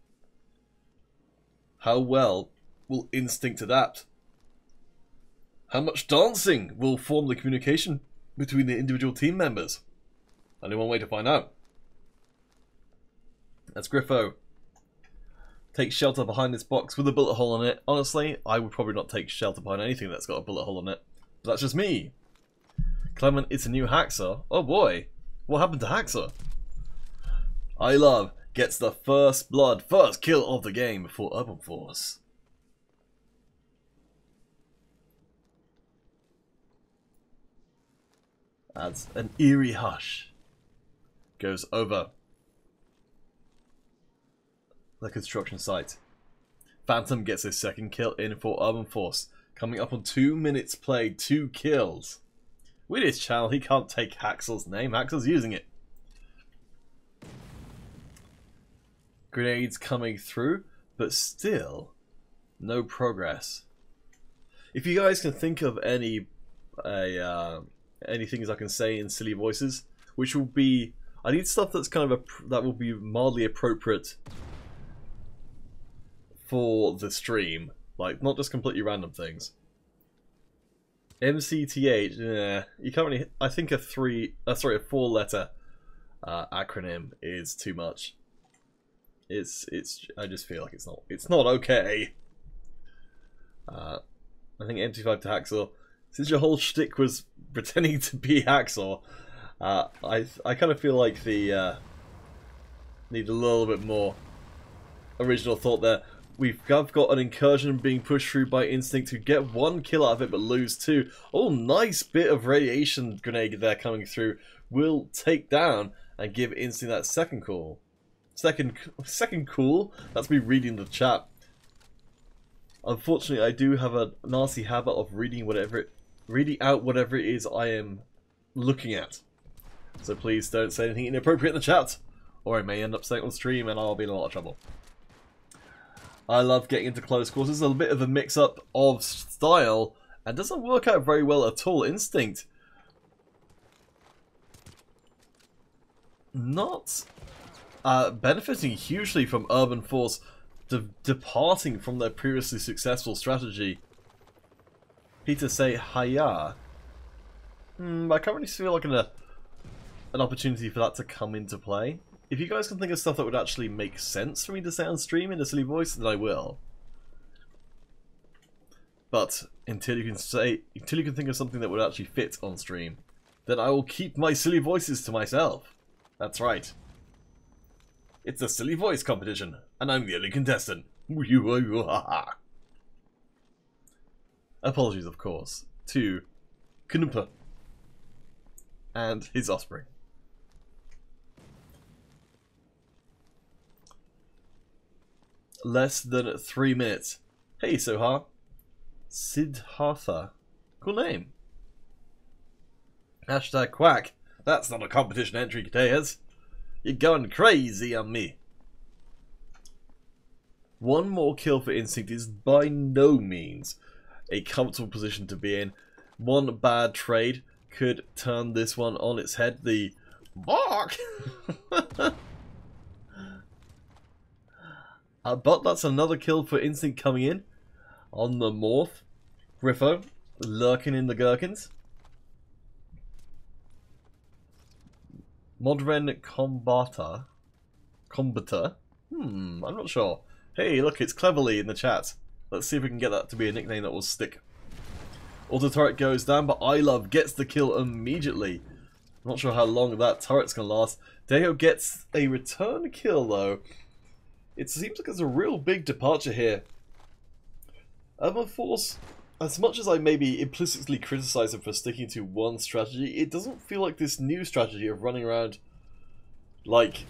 How well will Instinct adapt? How much dancing will form the communication between the individual team members? Only one way to find out. That's Griffo. Take shelter behind this box with a bullet hole in it. Honestly, I would probably not take shelter behind anything that's got a bullet hole in it. But that's just me. Clement, it's a new Hacksaw. Oh boy. What happened to Hacksaw? I Love gets the first kill of the game for Urban Force. As an eerie hush goes over the construction site. Phantom gets his second kill in for Urban Force. Coming up on 2 minutes played, 2 kills. With his channel, he can't take Haxel's name. Haxel's using it. Grenades coming through, but still no progress. If you guys can think of any things I can say in silly voices, which will be, I need stuff that's kind of that will be mildly appropriate for the stream, like not just completely random things. MCTH, yeah, you can't really. I think a 4-letter acronym is too much. I just feel like it's not okay. I think MC5 to Hacksaw. Since your whole shtick was pretending to be Hacksaw, I kind of feel like the need a little bit more original thought there. We've got an incursion being pushed through by Instinct to get 1 kill out of it but lose 2. Oh, nice bit of radiation grenade there coming through. Will take down and give Instinct that second call. Second call? That's me reading the chat. Unfortunately, I do have a nasty habit of reading out whatever it is I am looking at. So please don't say anything inappropriate in the chat, or I may end up saying it on stream and I'll be in a lot of trouble. I love getting into close quarters. A bit of a mix-up of style and doesn't work out very well at all. Instinct not benefiting hugely from Urban Force departing from their previously successful strategy. Peter say hiya. I can't really feel like an opportunity for that to come into play. If you guys can think of stuff that would actually make sense for me to say on stream in a silly voice, then I will. But until you can think of something that would actually fit on stream, then I will keep my silly voices to myself. That's right. It's a silly voice competition, and I'm the only contestant. Apologies, of course, to Knupper and his offspring. Less than 3 minutes. Hey, Soha. Siddhartha. Cool name. Hashtag quack. That's not a competition entry, Kateas. You're going crazy on me. 1 more kill for Instinct is by no means a comfortable position to be in. 1 bad trade could turn this one on its head. The bark. But that's another kill for Instinct coming in on the Morph. Griffo lurking in the Gherkins. Modern Combator. I'm not sure. Hey, look, it's Cleverly in the chat. Let's see if we can get that to be a nickname that will stick. Auto turret goes down, but I Love gets the kill immediately. I'm not sure how long that turret's going to last. Deo gets a return kill, though. It seems like there's a real big departure here. Urban Force, as much as I maybe implicitly criticize them for sticking to one strategy, it doesn't feel like this new strategy of running around like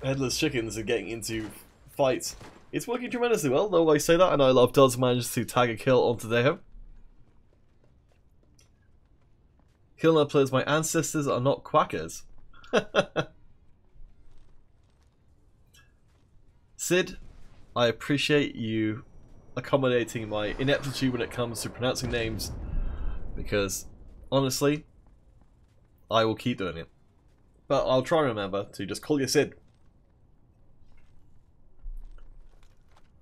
headless chickens and getting into fights. It's working tremendously well, though I say that, and I Love does manage to tag a kill onto Deho. Killing players, my ancestors are not quackers. Sid, I appreciate you accommodating my ineptitude when it comes to pronouncing names, because honestly, I will keep doing it. But I'll try and remember to just call you Sid.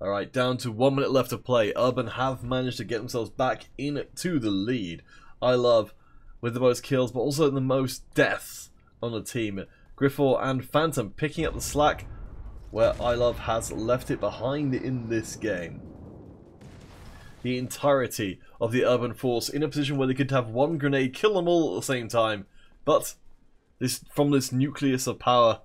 Alright, down to 1 minute left to play. Urban have managed to get themselves back into the lead. I Love with the most kills, but also the most deaths on the team. Griffor and Phantom picking up the slack where I Love has left it behind in this game. The entirety of the Urban Force in a position where they could have one grenade kill them all at the same time, but from this nucleus of power,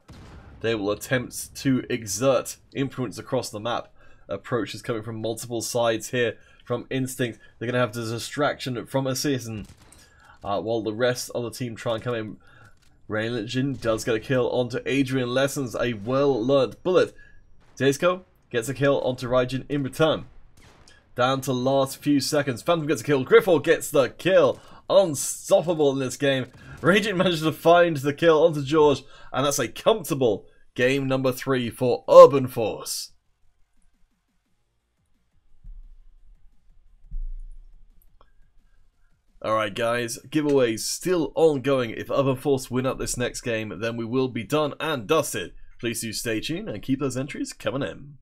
they will attempt to exert influence across the map. Approach is coming from multiple sides here. From Instinct, they're going to have the distraction from Assassin, while the rest of the team try and come in. Raylingen does get a kill onto Adrian Lessons, a well-learned bullet. Daisco gets a kill onto Raijin in return. Down to last few seconds, Phantom gets a kill, Griffo gets the kill. Unstoppable in this game. Raijin manages to find the kill onto George, and that's a comfortable game number 3 for Urban Force. Alright guys, giveaways still ongoing. If Urban Force win up this next game, then we will be done and dusted. Please do stay tuned and keep those entries coming in.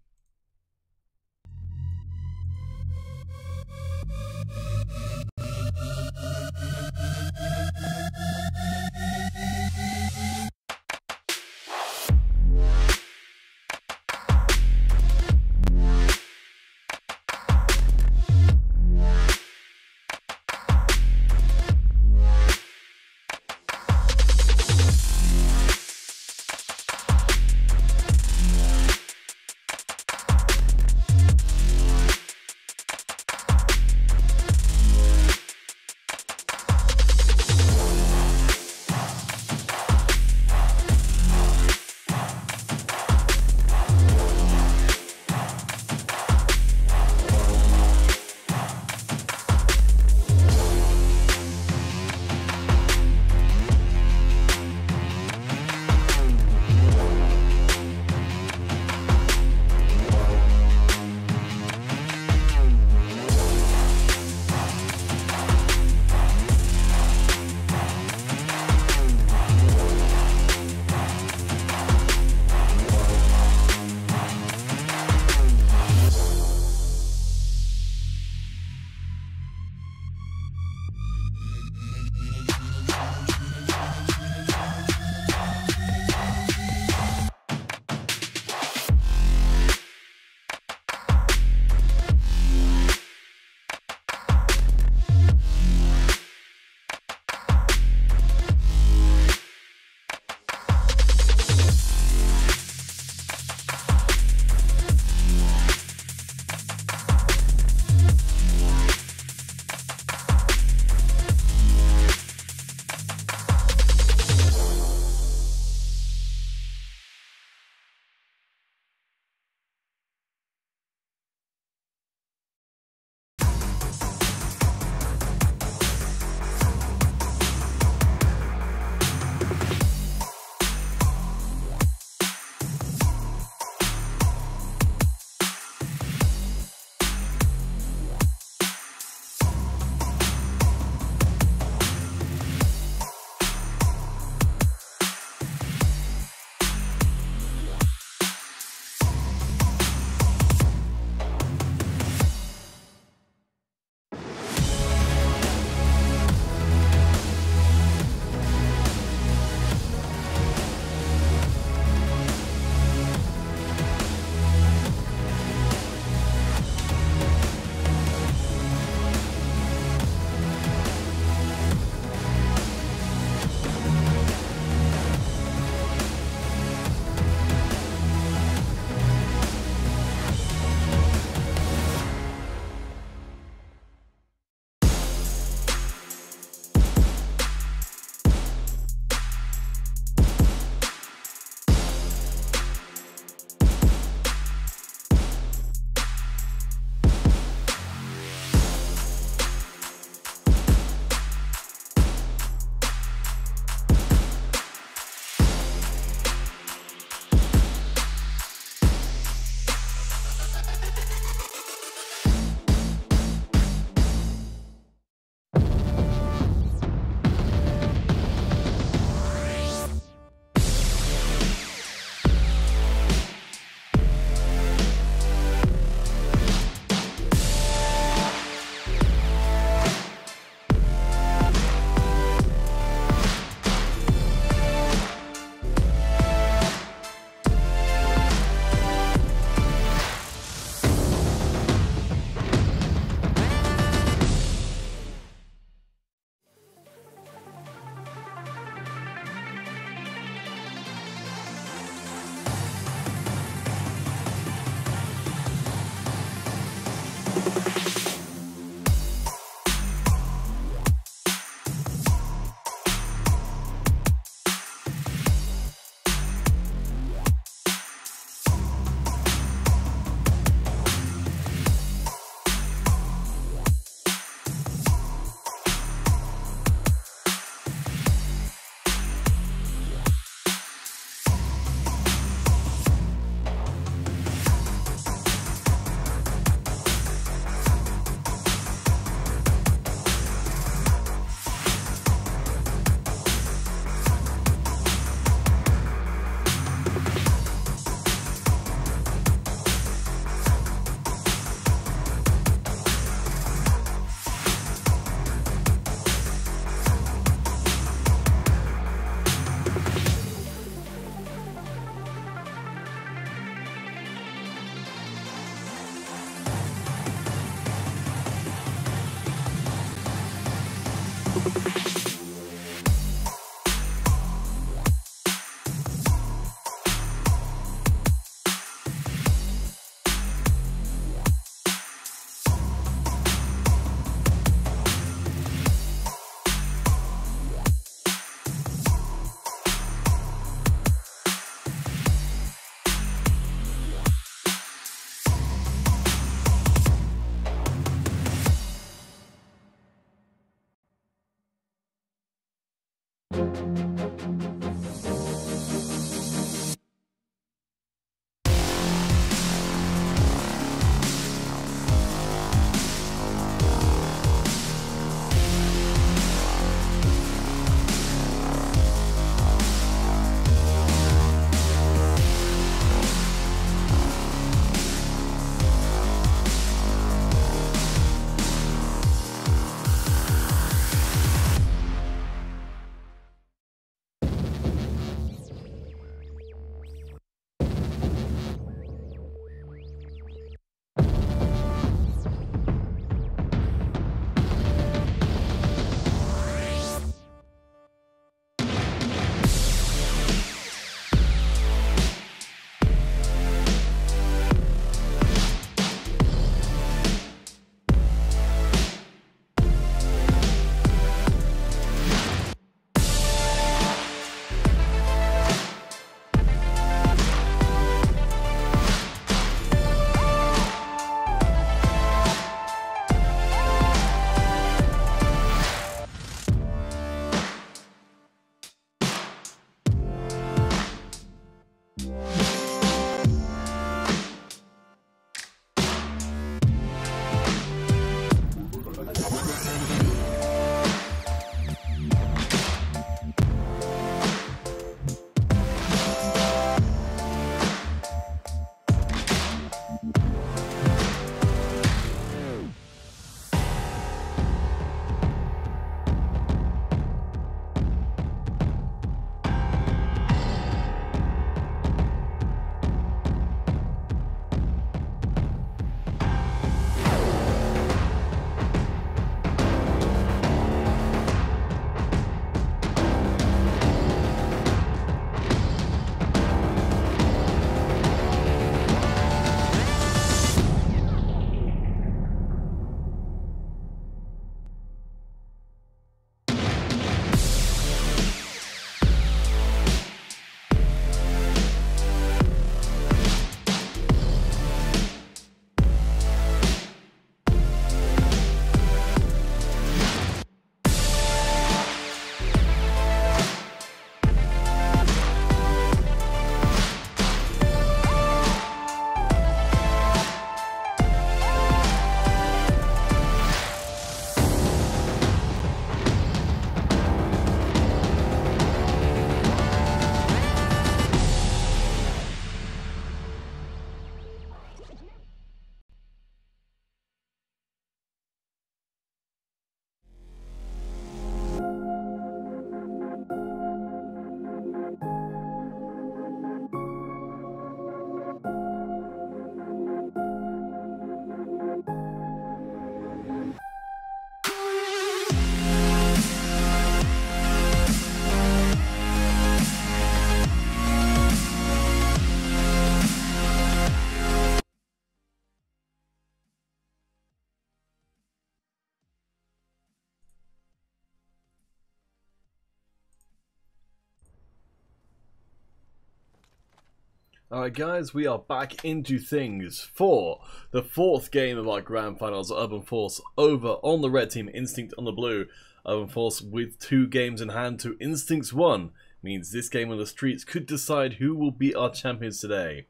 Alright guys, we are back into things for the 4th game of our Grand Finals. Urban Force over on the red team, Instinct on the blue. Urban Force with 2 games in hand to Instinct's 1. Means this game on the streets could decide who will be our champions today.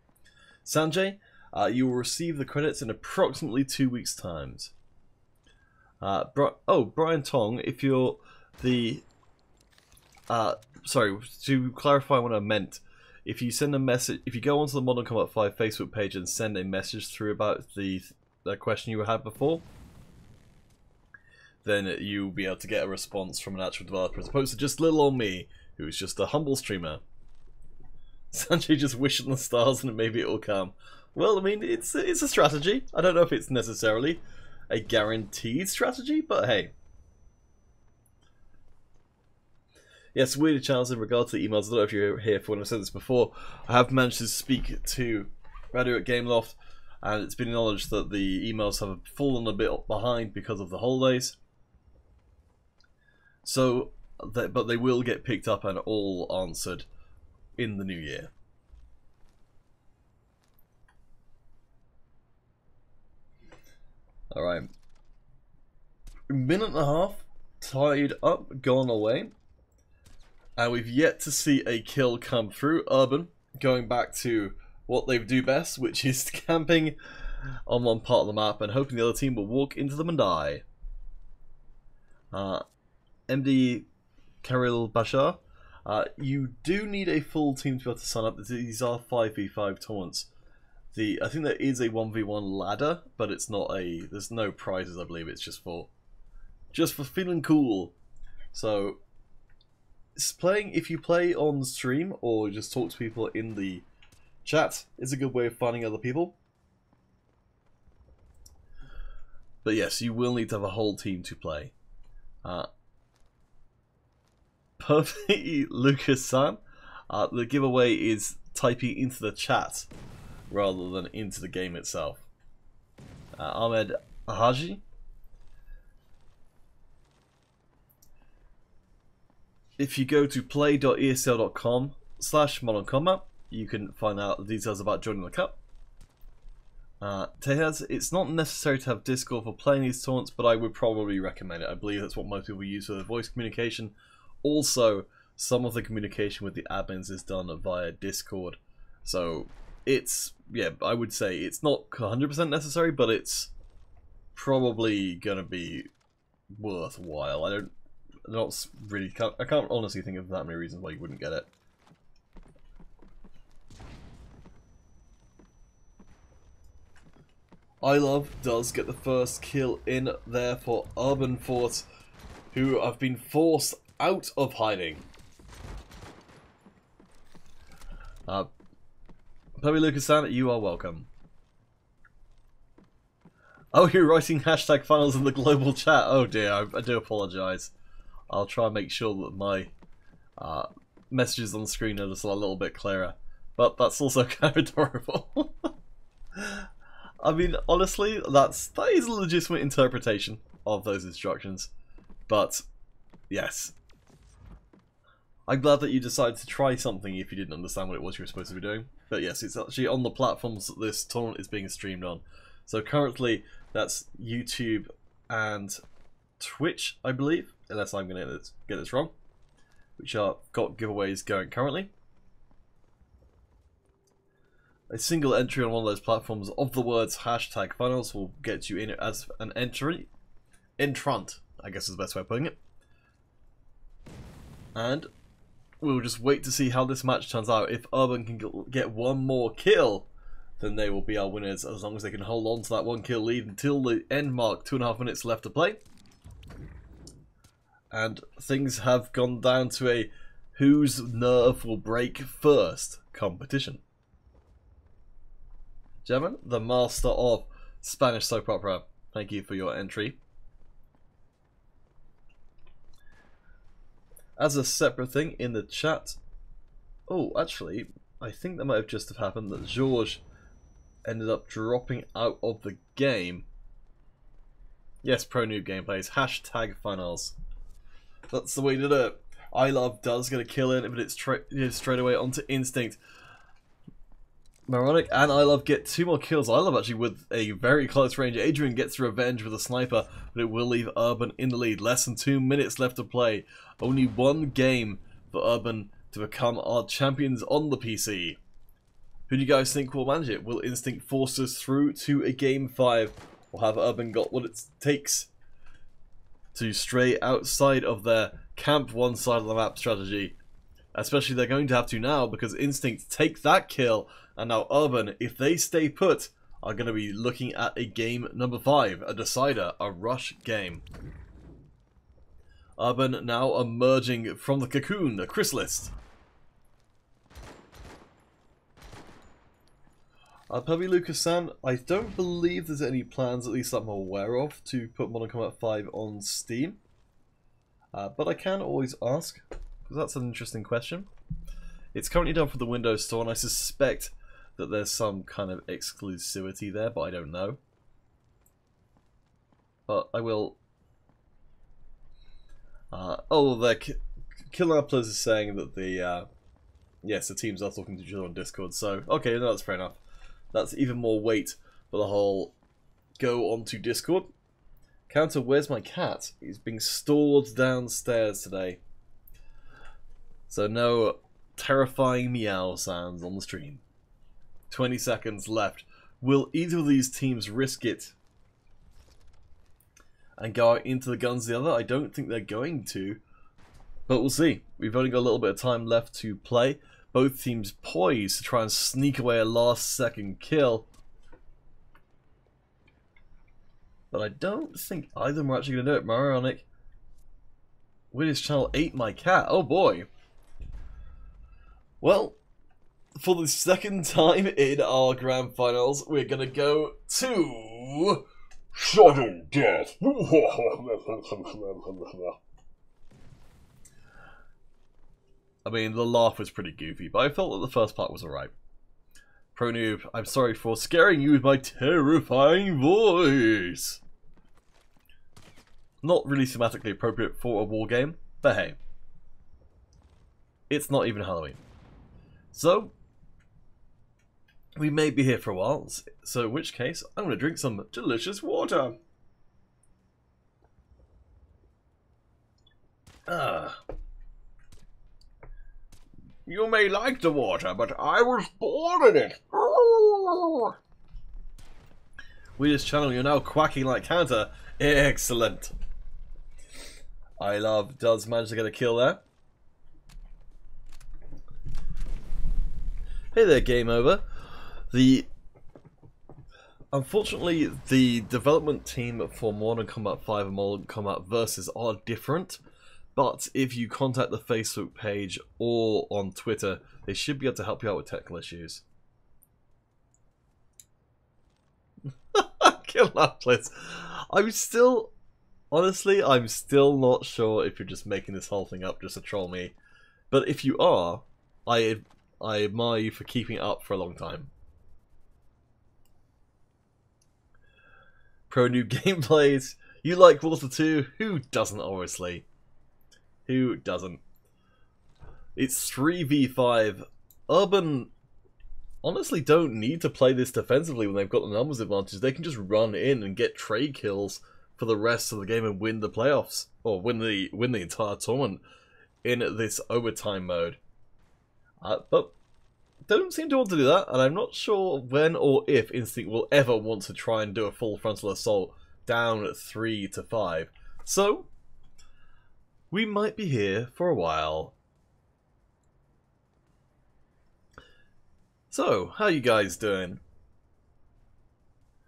Sanjay, you will receive the credits in approximately 2 weeks' time. Brian Tong, if you're the... sorry, to clarify what I meant. If you send a message, if you go onto the Modern Combat 5 Facebook page and send a message through about the question you had before, then you'll be able to get a response from an actual developer as opposed to just little old me, who's just a humble streamer. Sanjay just wish on the stars and maybe it'll come. Well, I mean, it's a strategy. I don't know if it's necessarily a guaranteed strategy, but hey. Yes, weird channels in regard to the emails. I don't know if you're here for when I've said this before. I have managed to speak to Radio at Gameloft, and it's been acknowledged that the emails have fallen a bit behind because of the holidays. So, but they will get picked up and all answered in the new year. Alright. A minute and a half, tied up, gone away. And we've yet to see a kill come through. Urban going back to what they do best, which is camping on one part of the map and hoping the other team will walk into them and die. MD Karil Bashar, you do need a full team to be able to sign up. These are 5v5 tournaments. I think there is a 1v1 ladder, but it's not there's no prizes, I believe. It's just for feeling cool. So if you play on stream or just talk to people in the chat, is a good way of finding other people. But yes, you will need to have a whole team to play. Perfect Lucas-san, the giveaway is typing into the chat rather than into the game itself. Ahmed Haji, if you go to play.esl.com/modern-combat, you can find out the details about joining the cup. Tejas, it's not necessary to have Discord for playing these tournaments, but I would probably recommend it. I believe that's what most people use for their voice communication. Also, some of the communication with the admins is done via Discord. So, yeah, I would say it's not 100% necessary, but it's probably going to be worthwhile. I can't honestly think of that many reasons why you wouldn't get it. I Love does get the first kill in there for Urban Force, who have been forced out of hiding. Chloe Lucas-san, you are welcome. Oh, you're writing hashtag finals in the global chat. Oh dear, I do apologise. I'll try and make sure that my messages on the screen are just a little bit clearer. But that's also kind of adorable. I mean, honestly, that is a legitimate interpretation of those instructions. But, yes. I'm glad that you decided to try something if you didn't understand what it was you were supposed to be doing. But yes, it's actually on the platforms that this tournament is being streamed on. So currently, that's YouTube and Twitch, I believe. Unless I'm going to get this wrong. Which are got giveaways going currently. A single entry on one of those platforms of the words hashtag finals will get you in as an entrant, I guess is the best way of putting it. And we'll just wait to see how this match turns out. If Urban can get one more kill, then they will be our winners, as long as they can hold on to that 1 kill lead until the end mark. 2.5 minutes left to play. And things have gone down to a whose nerve will break first competition. Gentlemen, the master of Spanish soap opera, thank you for your entry. As a separate thing in the chat, oh, actually, I think that might have just happened that George ended up dropping out of the game. Yes, Pro Noob Gameplays, hashtag finals. That's the way to do it. I Love does get a kill in, but it's straight away onto Instinct. Moronic and I Love get 2 more kills. I Love actually with a very close range. Adrian gets revenge with a sniper, but it will leave Urban in the lead. Less than 2 minutes left to play. Only 1 game for Urban to become our champions on the PC. Who do you guys think will manage it? Will Instinct force us through to a Game 5? Or have Urban got what it takes to stray outside of their camp one side of the map strategy? Especially they're going to have to now because Instinct take that kill. And now Urban, if they stay put, are going to be looking at a game number 5. A decider, a rush game. Urban now emerging from the cocoon, the chrysalis. Pubby Lucas-san, I don't believe there's any plans, at least I'm aware of, to put Modern Combat 5 on Steam. But I can always ask, because that's an interesting question. It's currently done for the Windows Store, and I suspect that there's some kind of exclusivity there, but I don't know. But I will... Killer Applers is saying that the... yes, the teams are talking to each other on Discord, so... Okay, no, that's fair enough. That's even more weight for the whole go onto Discord. Counter, where's my cat? He's being stored downstairs today. So no terrifying meow sounds on the stream. 20 seconds left. Will either of these teams risk it and go out into the guns the other? I don't think they're going to, but we'll see. We've only got a little bit of time left to play. Both teams poised to try and sneak away a last-second kill. But I don't think either of them are actually going to do it. Moronic with his channel ate my cat. Oh boy. Well, for the second time in our grand finals, we're going to go to sudden death. I mean, the laugh was pretty goofy, but I felt that the first part was alright. Pro Noob, I'm sorry for scaring you with my terrifying voice. Not really thematically appropriate for a war game, but hey. It's not even Halloween. So, we may be here for a while, so in which case, I'm going to drink some delicious water. You may like the water, but I was born in it. Weirdest channel, you're now quacking like Counter. Excellent. I Love does manage to get a kill there. Hey there, Game Over. Unfortunately, the development team for Modern Combat 5 and Modern Combat Versus are different. But if you contact the Facebook page or on Twitter, they should be able to help you out with technical issues. Kill that, please. Honestly, I'm still not sure if you're just making this whole thing up just to troll me. But if you are, I admire you for keeping it up for a long time. Pro Noob gameplays. You like Water 2? Who doesn't, obviously? Who doesn't? It's 3v5. Urban honestly don't need to play this defensively when they've got the numbers advantage. They can just run in and get trade kills for the rest of the game and win the playoffs. Or win the entire tournament in this overtime mode. But they don't seem to want to do that, and I'm not sure when or if Instinct will ever want to try and do a full frontal assault down 3-5. So we might be here for a while. So, how you guys doing?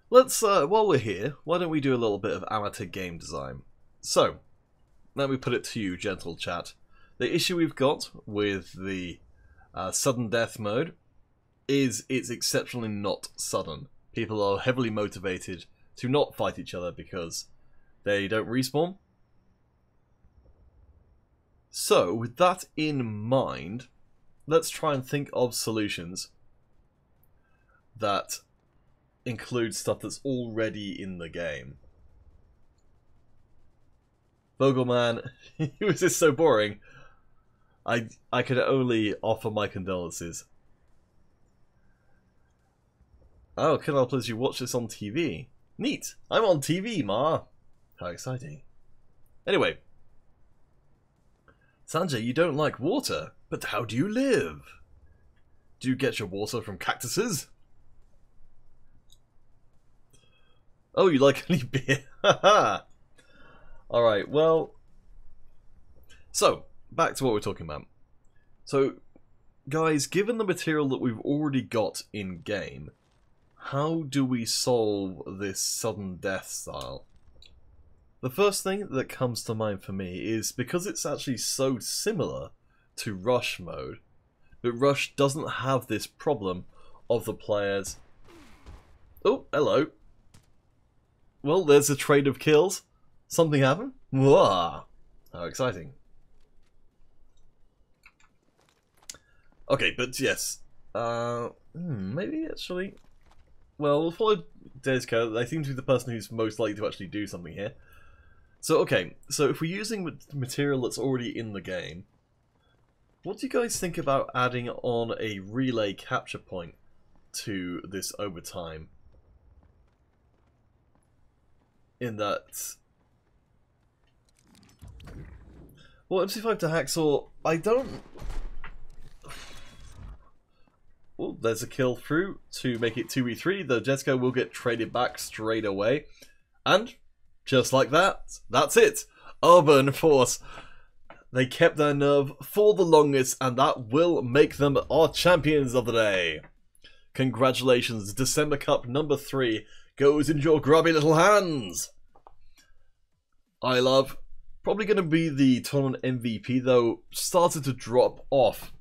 Let's, while we're here, why don't we do a little bit of amateur game design? So, let me put it to you, gentle chat. The issue we've got with the sudden death mode is it's exceptionally not sudden. People are heavily motivated to not fight each other because they don't respawn. So, with that in mind, let's try and think of solutions that include stuff that's already in the game. Vogelman, was this so boring? I could only offer my condolences. Oh, Canal Plus, you watch this on TV. Neat. I'm on TV, Ma. How exciting. Anyway. Sanjay, you don't like water, but how do you live? Do you get your water from cactuses? Oh, you like only beer. Haha. Alright, well. So, back to what we're talking about. So, guys, given the material that we've already got in-game, how do we solve this sudden death style? The first thing that comes to mind for me is because it's actually so similar to Rush mode, but Rush doesn't have this problem of the players... Oh, hello. Well, there's a trade of kills. Something happened? Whoa! How exciting. Okay, but yes. Maybe actually... Well, we'll follow Dezco. They seem to be the person who's most likely to actually do something here. So, okay. So, if we're using material that's already in the game, what do you guys think about adding on a relay capture point to this over time? In that... Well, MC5 to Hacksaw, I don't... Well, there's a kill through to make it 2v3. The Jesco will get traded back straight away. And, just like that, that's it. Urban Force. They kept their nerve for the longest, and that will make them our champions of the day. Congratulations, December Cup number 3 goes into your grubby little hands. I love, probably going to be the tournament MVP, though, started to drop off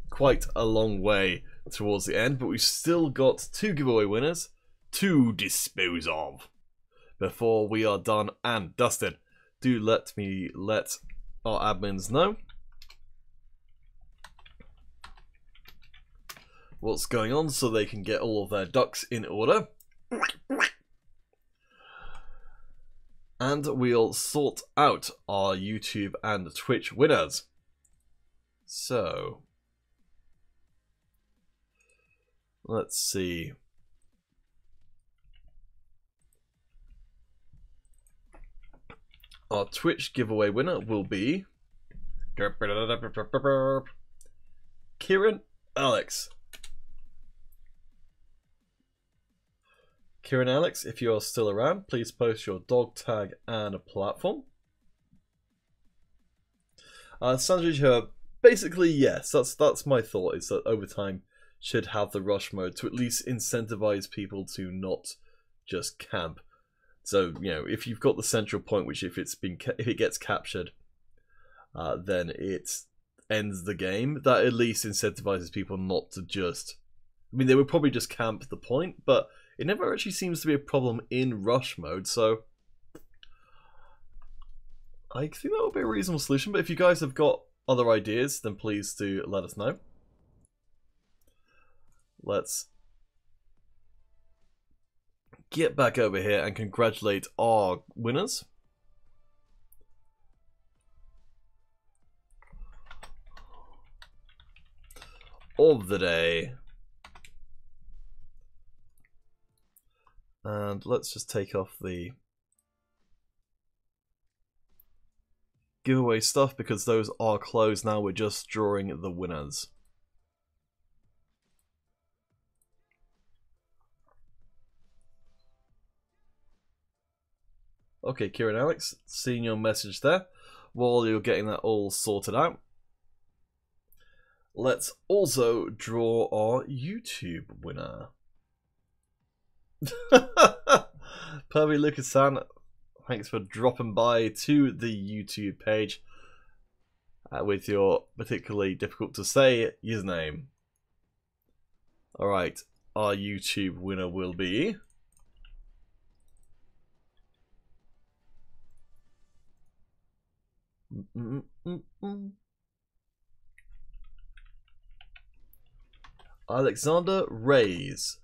quite a long way towards the end, but we've still got 2 giveaway winners to dispose of before we are done and dusted. Do let our admins know what's going on so they can get all of their ducks in order. And we'll sort out our YouTube and Twitch winners. So, let's see. Our Twitch giveaway winner will be Kieran Alex. Kieran Alex, if you are still around, please post your dog tag and a platform. Sanjay, basically yes, that's my thought, is that overtime should have the rush mode to at least incentivize people to not just camp. So, you know, if you've got the central point, which if it gets captured, then it ends the game. That at least incentivizes people not to just... I mean, they would probably just camp the point, but it never actually seems to be a problem in rush mode, so I think that would be a reasonable solution. But if you guys have got other ideas, then please do let us know. Let's get back over here and congratulate our winners. Of the day. And let's just take off the giveaway stuff because those are closed now. We're just drawing the winners. Okay, Kieran Alex, seeing your message there. While you're getting that all sorted out, let's also draw our YouTube winner. Pervy Lucas-san, thanks for dropping by to the YouTube page with your particularly difficult to say username. Alright, our YouTube winner will be... Alexander Reyes.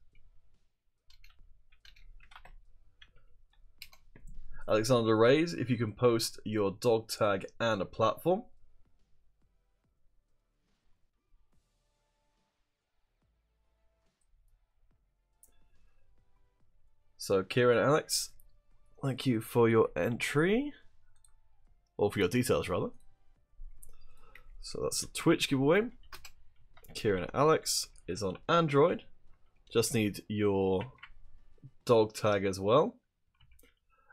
Alexander Reyes, if you can post your dog tag and a platform. So Kieran and Alex, thank you for your entry. Or for your details, rather. So that's the Twitch giveaway. Kieran and Alex is on Android. Just need your dog tag as well.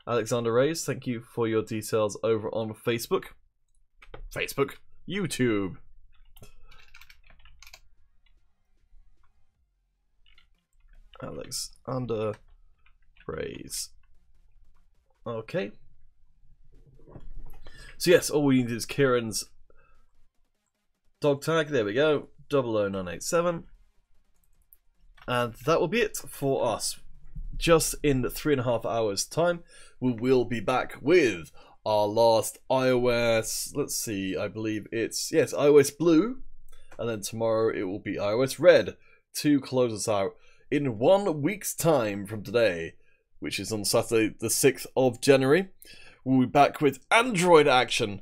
Alexander Reyes, thank you for your details over on Facebook. YouTube. Alexander Reyes. Okay. So yes, all we need is Kieran's dog tag. There we go. 00987. And that will be it for us. Just in 3.5 hours time, we will be back with our last iOS, let's see, I believe it's, yes, iOS Blue, and then tomorrow it will be iOS Red to close us out in 1 week's time from today, which is on Saturday the 6th of January. We'll be back with Android action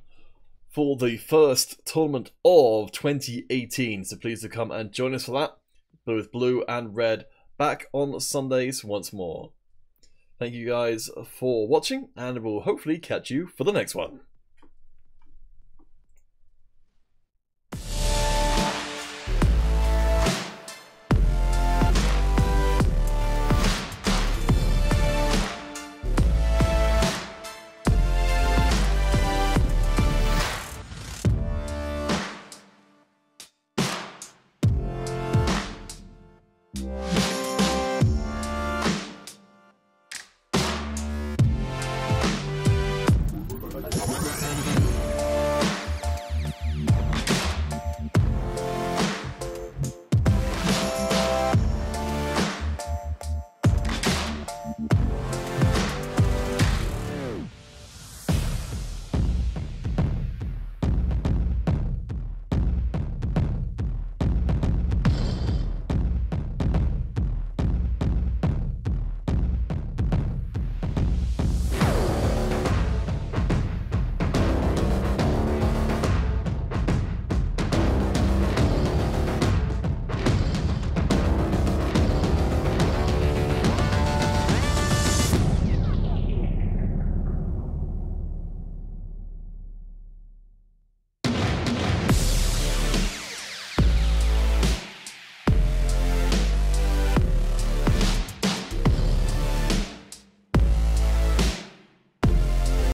for the first tournament of 2018, so please do come and join us for that, with Blue and Red back on Sundays once more. Thank you guys for watching, and we'll hopefully catch you for the next one.